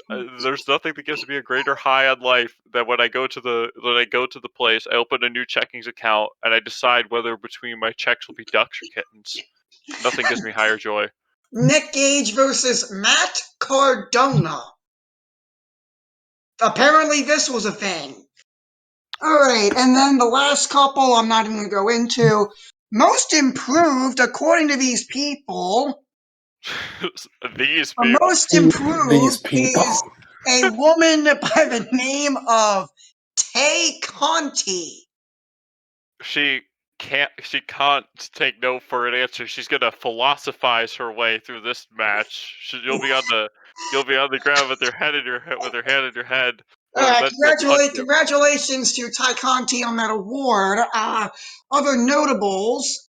There's nothing that gives me a greater high on life than when I go to the place, I open a new checkings account, and I decide whether between my checks will be ducks or kittens. Nothing gives me higher joy. Nick Gage versus Matt Cardona. Apparently this was a thing. Alright, and then the last couple I'm not even going to go into. Most improved, according to these people, These the people. most improved these people. is a woman by the name of Tay Conti. She can't take no for an answer. She's gonna philosophize her way through this match. You'll be on the ground with your hand in your head. Well, eventually she'll punch you. Congratulations to Ty Conti on that award. Other notables,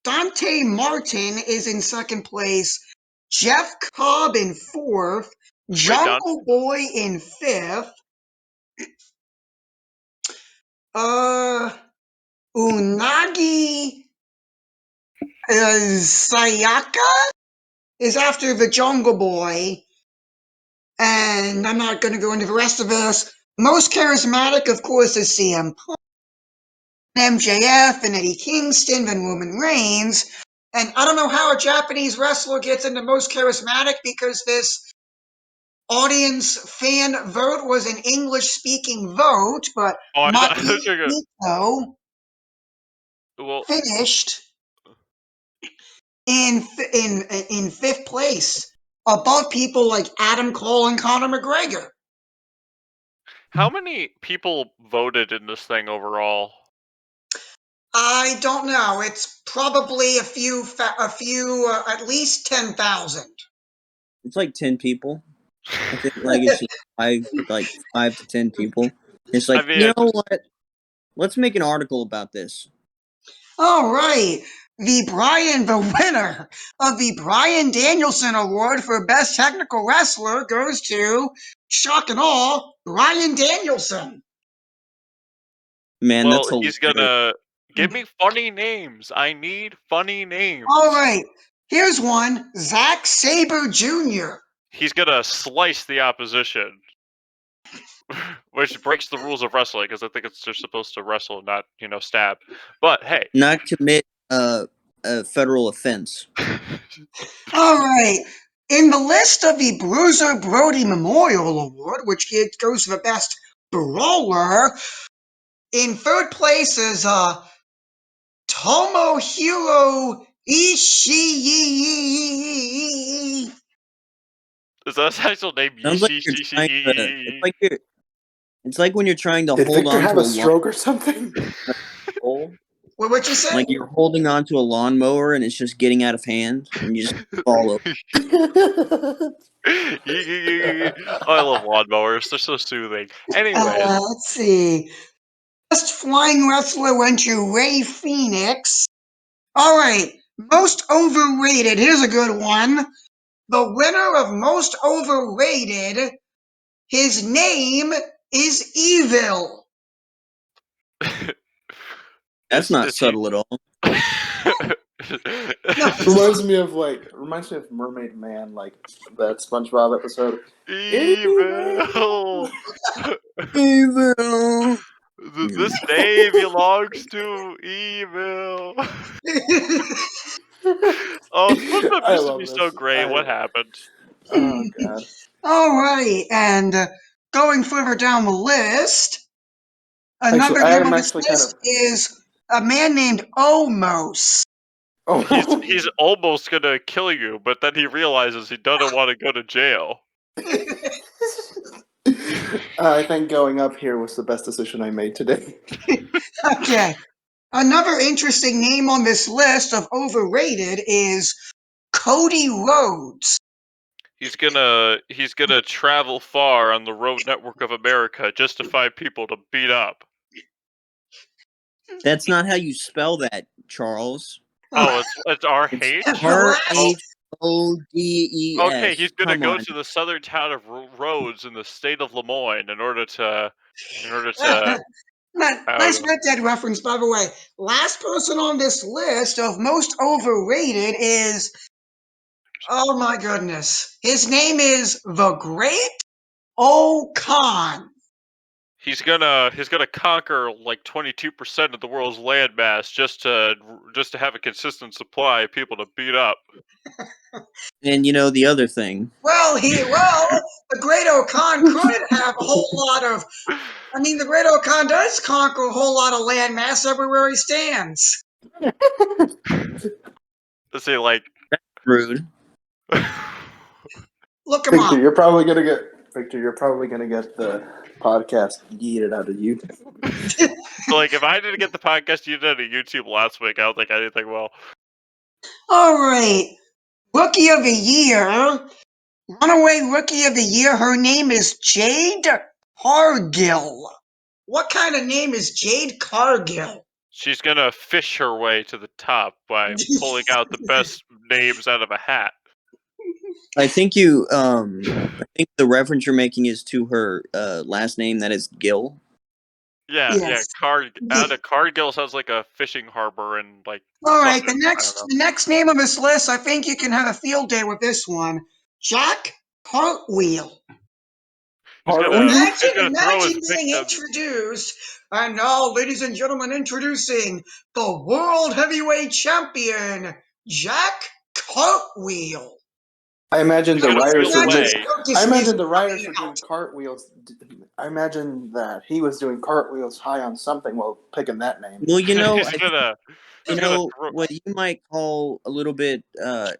Dante Martin is in second place, Jeff Cobb in fourth, Wait, Don. Jungle Boy in fifth, Unagi Sayaka is after the Jungle Boy, and I'm not going to go into the rest of this. Most charismatic, of course, is CM Punk, MJF, and Eddie Kingston, then Roman Reigns. And I don't know how a Japanese wrestler gets into most charismatic because this audience fan vote was an English-speaking vote, but Oh, I thought Maki you were gonna. Ito Well, finished in fifth place, above people like Adam Cole and Conor McGregor. how many people voted in this thing overall? I don't know. It's probably a few, at least 10,000. It's like 10 people. I think it's just five to 10 people. It's like, I mean, you know what? Let's make an article about this. All right. the winner of the Bryan Danielson Award for Best Technical Wrestler goes to, shock and awe, Bryan Danielson. Man, Well, that's hilarious. he's gonna give me funny names. I need funny names. All right, here's one, Zack Sabre Jr. He's gonna slice the opposition, which breaks the rules of wrestling because I think they're supposed to wrestle, not stab. But hey, Not commit a federal offense. All right. In the list of the Bruiser Brody Memorial Award, which goes to the best brawler, in third place is Tomohiro Ishii. is that his actual name? Sounds like you're trying to. It's like when you're trying to Did hold Victor on have to a stroke or something? pole. What'd you say? Like you're holding on to a lawnmower and it's just getting out of hand and you just fall over. I love lawnmowers. They're so soothing. Anyways, Let's see. Best flying wrestler went to Ray Phoenix. All right. Most overrated. Here's a good one. The winner of most overrated, his name is Evil. That's not subtle at all. reminds me of Mermaid Man, like that SpongeBob episode. Evil. Evil. This day belongs to evil. Oh, SpongeBob I used to love be this. so great. What happened? Oh god. All right, and going further down the list, another Actually, I name am on this actually kind list of. is a man named Omos. Oh. He's almost gonna kill you, but then he realizes he doesn't want to go to jail. I think going up here was the best decision I made today. Okay. Another interesting name on this list of overrated is Cody Rhodes. He's gonna travel far on the road network of America just to find people to beat up. That's not how you spell that, Charles. Oh, it's RH? It's What? RHODES. Okay, he's gonna Come go on. to the southern town of Rhodes in the state of Lemoyne in order to Nice Red Dead reference, by the way. Last person on this list of most overrated is, oh my goodness, his name is the Great Khan. he's gonna conquer like 22% of the world's landmass just to have a consistent supply of people to beat up. And you know the other thing. Well, the Great Khan could have a whole lot of. I mean, the Great Khan does conquer a whole lot of landmass everywhere he stands. Let's say like Rude. Look him Victor, up. you're probably gonna get the podcast yeeted out of YouTube. like if I didn't get the podcast you did on YouTube last week, I don't think anything will. All right. Rookie of the Year. Runaway Rookie of the Year. Her name is Jade Cargill. What kind of name is Jade Cargill? She's gonna fish her way to the top by pulling out the best names out of a hat. I think the reference you're making is to her last name, that is Gill. Yeah, Yes. Cargill sounds like a fishing harbor and like. All right, the next name on this list, I think you can have a field day with this one. Jack Cartwheel. He's gonna throw his Imagine being victims. introduced, and now, ladies and gentlemen, introducing the World Heavyweight Champion, Jack Cartwheel. I imagine the writers were were doing cartwheels. I imagine that he was doing cartwheels high on something while picking that name. Well, you know, what you might call a little bit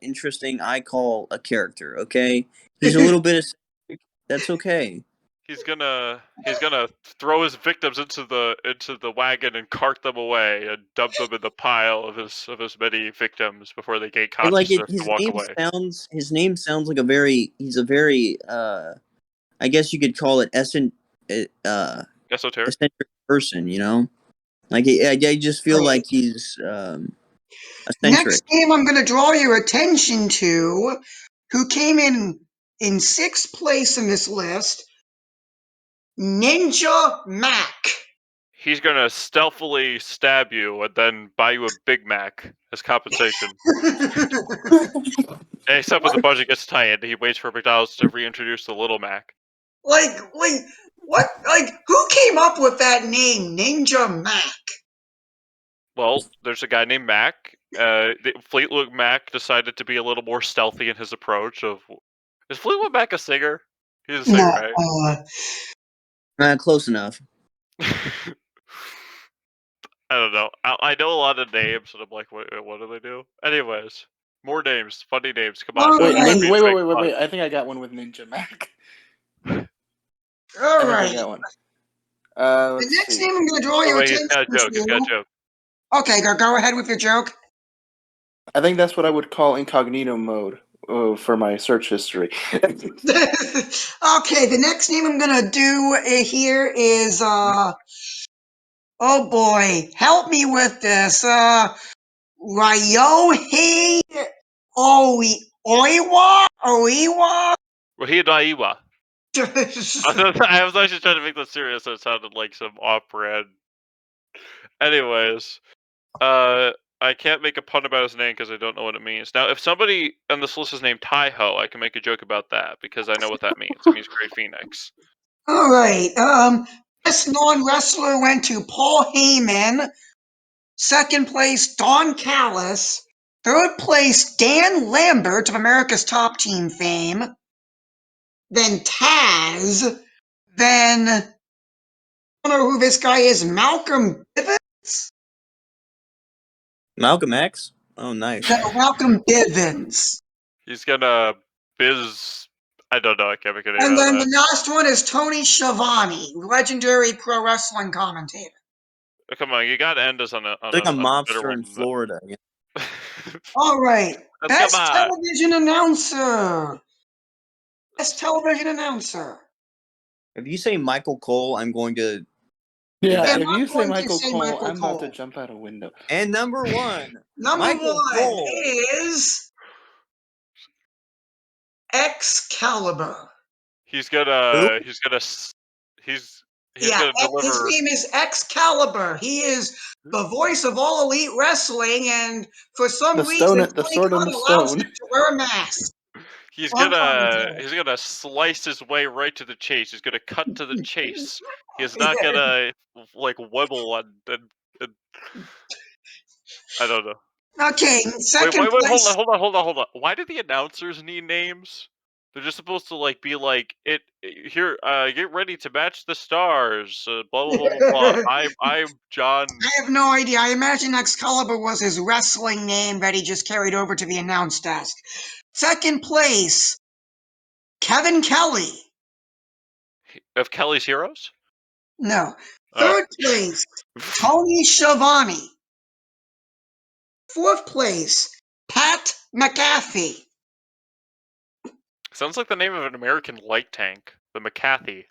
interesting, I call a character. Okay, he's a little bit. That's okay. He's gonna throw his victims into the wagon and cart them away and dump them in the pile of his many victims before they gain consciousness to walk away. His name sounds like he's a very I guess you could call it Esoteric eccentric person. You know, like I just feel like he's Next name I'm going to draw your attention to, who came in 6th place in this list, Ninja Mac. He's gonna stealthily stab you and then buy you a Big Mac as compensation. Except when the budget gets tight, he waits for McDonald's to reintroduce the Little Mac. Like, what? Like, who came up with that name, Ninja Mac? Well, there's a guy named Mac. Fleetwood Mac decided to be a little more stealthy in his approach. Is Fleetwood Mac a singer? He's a singer, right? Close enough. I don't know. I know a lot of names, and I'm like, what do they do? Anyways, more names, funny names. Come on. Wait. I think I got one with Ninja Mac. All right. I got one. The next name I'm going to draw your attention He's got a joke. He's got a joke. Okay, go ahead with your joke. I think that's what I would call incognito mode for my search history. Okay, the next name I'm going to do here is, oh boy, help me with this. Ryohei Oiwa? Wahidaiwa. I was actually trying to make that serious, so it sounded like some off-brand. Anyways, I can't make a pun about his name because I don't know what it means. Now, if somebody on this list is named Taiho, I can make a joke about that because I know what that means. It means Great Phoenix. All right. This non-wrestler went to Paul Heyman. 2nd place, Don Callis. 3rd place, Dan Lambert of America's Top Team fame. Then Taz. Then, I don't know who this guy is, Malcolm Bivens? Malcolm X? Oh, nice. No, Malcolm Bivens. He's gonna biz. I don't know. I can't make a name And out then of that. the last one is Tony Schiavone, legendary pro wrestling commentator. Come on, you gotta end us on a It's like a better mobster one in than Florida. that. All right. Best Come on. television announcer. Best television announcer. If you say Michael Cole, I'm going to. Yeah, if I'm you say going to Michael say Cole, Michael I'm about to Cole. jump out a window. And number 1. Number Michael 1 Cole. is Excalibur. He's gonna deliver. His name is Excalibur. He is the voice of All Elite Wrestling, and for some reason, The sword and the allows him stone. to wear a mask. He's gonna slice his way right to the chase. He's gonna cut to the chase. He's not gonna like wibble and I don't know. Okay, second wait, place. hold on. Why do the announcers need names? They're just supposed to like be like here. Get ready to match the stars. Blah blah blah blah blah. I'm John. I have no idea. I imagine Excalibur was his wrestling name that he just carried over to the announce desk. Second place, Kevin Kelly. Of Kelly's Heroes? No. Third place, Tony Schiavone. 4th place, Pat McAfee. Sounds like the name of an American light tank, the McCarthy.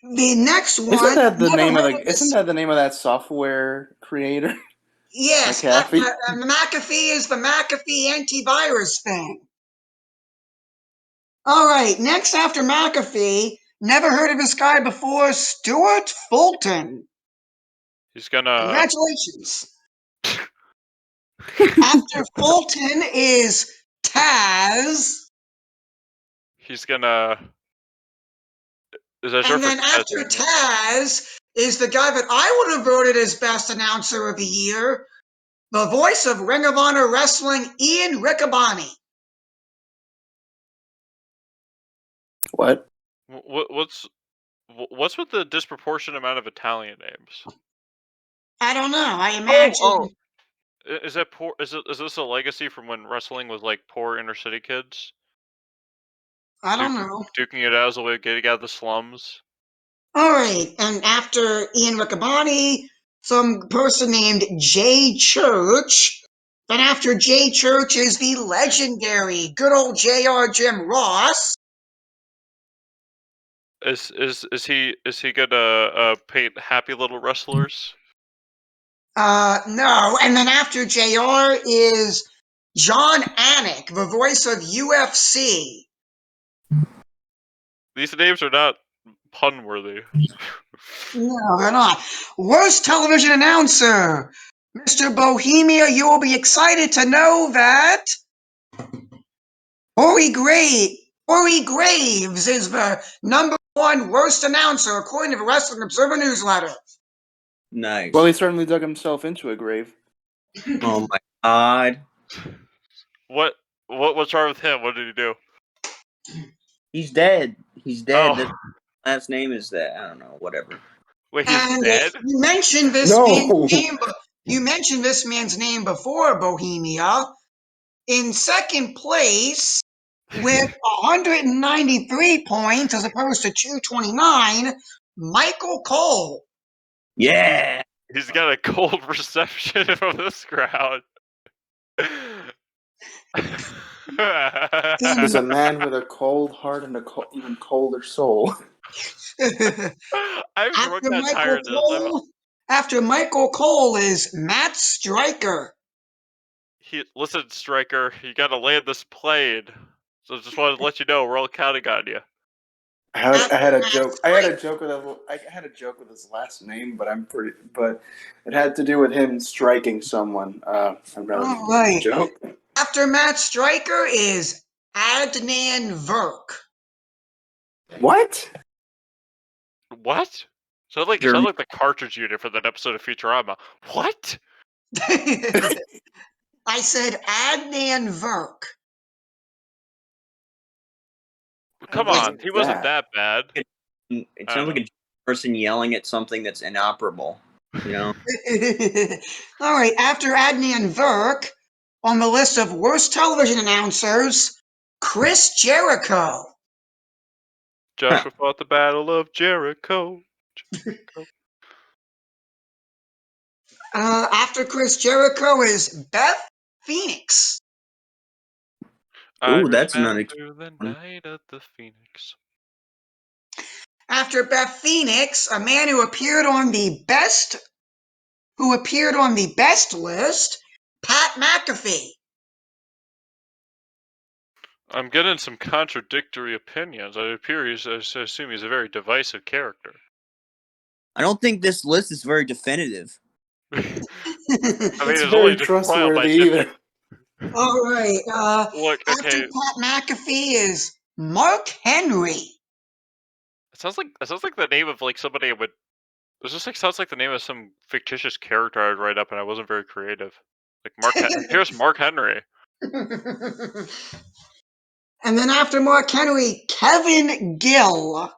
The next one. Isn't that the name of that software creator? Yes, McAfee is the McAfee antivirus thing. All right, next after McAfee, never heard of this guy before, Stuart Fulton. He's gonna. Congratulations. After Fulton is Taz. He's gonna. And then after Taz is the guy that I would have voted as best announcer of the year, the voice of Ring of Honor Wrestling, Ian Riccaboni. What? What's with the disproportionate amount of Italian names? I don't know. I imagine. Is that poor? Is this a legacy from when wrestling was like poor inner city kids? I don't know. Duking it out as a way of getting out of the slums. All right, and after Ian Riccaboni, some person named Jay Church. Then after Jay Church is the legendary good old J.R. Jim Ross. Is he gonna paint happy little wrestlers? No. And then after JR is John Anik, the voice of UFC. These names are not pun worthy. No, they're not. Worst television announcer. Mr. Bohemia, you will be excited to know that Corey Graves is the number one worst announcer according to the Wrestling Observer newsletter. Nice. Well, he certainly dug himself into a grave. Oh my god. What's wrong with him? What did he do? He's dead. He's dead. Oh. His last name is that. I don't know. Whatever. Wait, he's And dead? you mentioned this No. man's name. You mentioned this man's name before, Bohemia. In second place, with 193 points as opposed to 229, Michael Cole. Yeah. He's got a cold reception from this crowd. He's a man with a cold heart and even colder soul. I've drunk that tiredness. After Michael Cole is Matt Stryker. Listen, Stryker, you gotta land this plane. So just wanted to let you know we're all counting on you. I had a joke. I had a joke with his last name, but it had to do with him striking someone. I'd rather All right. joke. After Matt Stryker is Adnan Virk. What? What? Sound like the cartridge unit for that episode of Futurama. What? I said Adnan Virk. Come on, he wasn't that bad. It sounds like a person yelling at something that's inoperable. You know? All right, after Adnan Virk, on the list of worst television announcers, Chris Jericho. Joshua fought the Battle of Jericho. After Chris Jericho is Beth Phoenix. Ooh, that's not the night of the Phoenix. After Beth Phoenix, a man who appeared on the best list, Pat McAfee. I'm getting some contradictory opinions. I assume he's a very divisive character. I don't think this list is very definitive. I mean, it's very trustworthy either. All right. Look, okay. After Pat McAfee is Mark Henry. It sounds like the name of like somebody I would. It just like sounds like the name of some fictitious character I'd write up, and I wasn't very creative. Like Mark. Here's Mark Henry. And then after Mark Henry, Kevin Gill.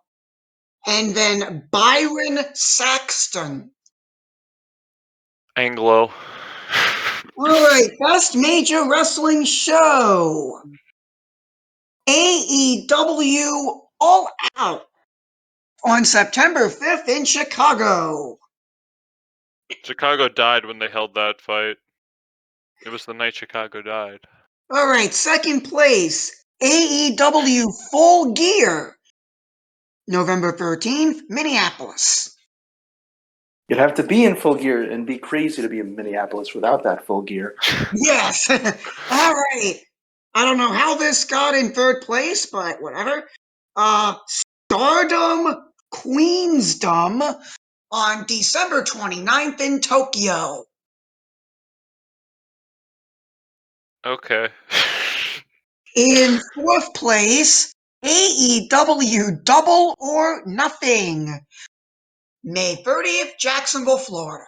And then Byron Saxton. Anglo. All right, best major wrestling show. AEW All Out on September 5th in Chicago. Chicago died when they held that fight. It was the night Chicago died. All right, second place, AEW Full Gear. November 13th, Minneapolis. You'd have to be in full gear and be crazy to be in Minneapolis without that full gear. Yes. All right. I don't know how this got in third place, but whatever. Stardom Queensdom on December 29th in Tokyo. Okay. In fourth place, AEW Double or Nothing. May 30th, Jacksonville, Florida.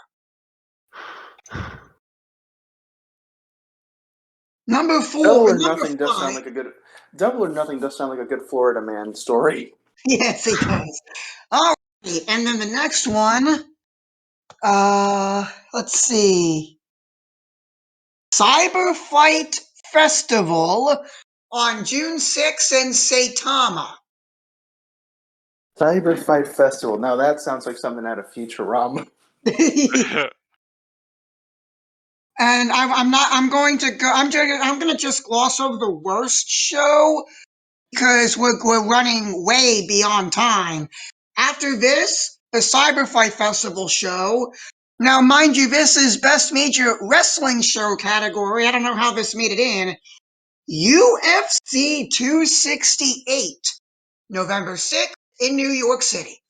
Number four. Double or number Nothing does sound like a good. Double or Nothing does sound like a good Florida man story. Yes, it does. All right, and then the next one. Let's see. Cyber Fight Festival on June 6th in Saitama. Cyber Fight Festival. Now that sounds like something out of Futurama. And I'm going to just gloss over the worst show because we're running way beyond time. After this, the Cyber Fight Festival show, Now, mind you, this is Best Major Wrestling Show category. I don't know how this made it in. UFC 268, November 6th in New York City.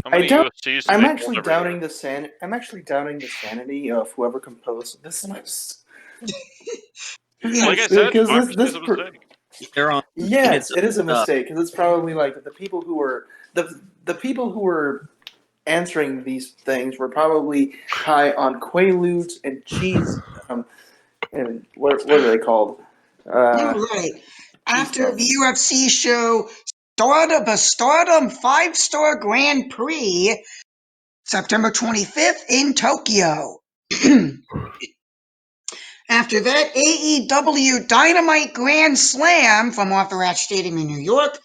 How many UFCs do I'm they actually hold every doubting year? I'm actually doubting the sanity of whoever composed this list. Like I Yes. said, Because democracy is a mistake. They're on some yes, heads it up is a stuff. mistake because it's probably like the people who were the people who were answering these things were probably high on quaaludes and cheese. And what are they called? All right. Cheese After the puffs. UFC show, the Stardom 5-Star Grand Prix, September 25th in Tokyo. After that, AEW Dynamite Grand Slam from Arthur Ashe Stadium in New York.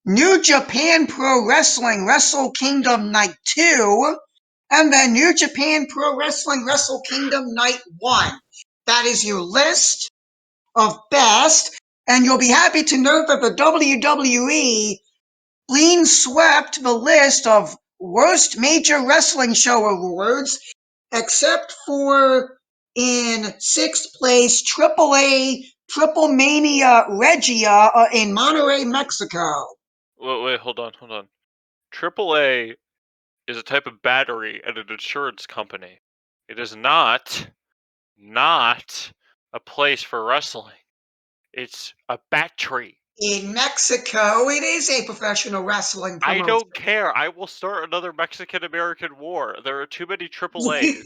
New Japan Pro Wrestling Wrestle Kingdom Night 2. And then New Japan Pro Wrestling Wrestle Kingdom Night 1. That is your list of best. And you'll be happy to note that the WWE clean swept the list of worst major wrestling show awards, except for in 6th place, AAA Triple Mania Regia in Monterrey, Mexico. Wait, hold on. AAA is a type of battery at an insurance company. It is not a place for wrestling. It's a battery. In Mexico, it is a professional wrestling I promotion. don't care. I will start another Mexican-American war. There are too many AAAs.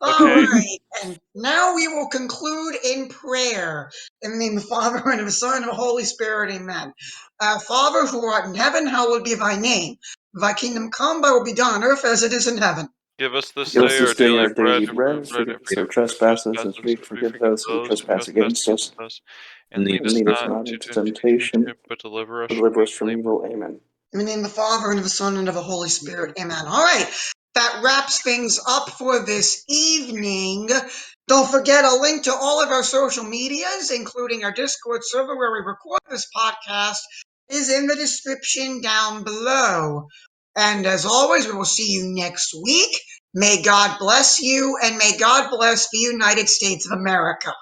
All Okay? right, and now we will conclude in prayer. In the name of the Father, and of the Son, and of the Holy Spirit, amen. Our Father, who art in heaven, hallowed be thy name. Thy kingdom come, thy will be done on earth as it is in heaven. Give us this Give us day our this day daily our bread, daily bread, and and forgive us our forgive us our trespasses, as trespasses, we as we forgive forgive those who those who trespass trespass against us. against us. And And lead lead us Lead us not not into into temptation, temptation, but deliver us but from deliver us from evil. evil. Amen. In the name of the Father, and of the Son, and of the Holy Spirit. Amen. All right. That wraps things up for this evening. Don't forget a link to all of our social medias, including our Discord server where we record this podcast, is in the description down below. And as always, we will see you next week. May God bless you, and may God bless the United States of America.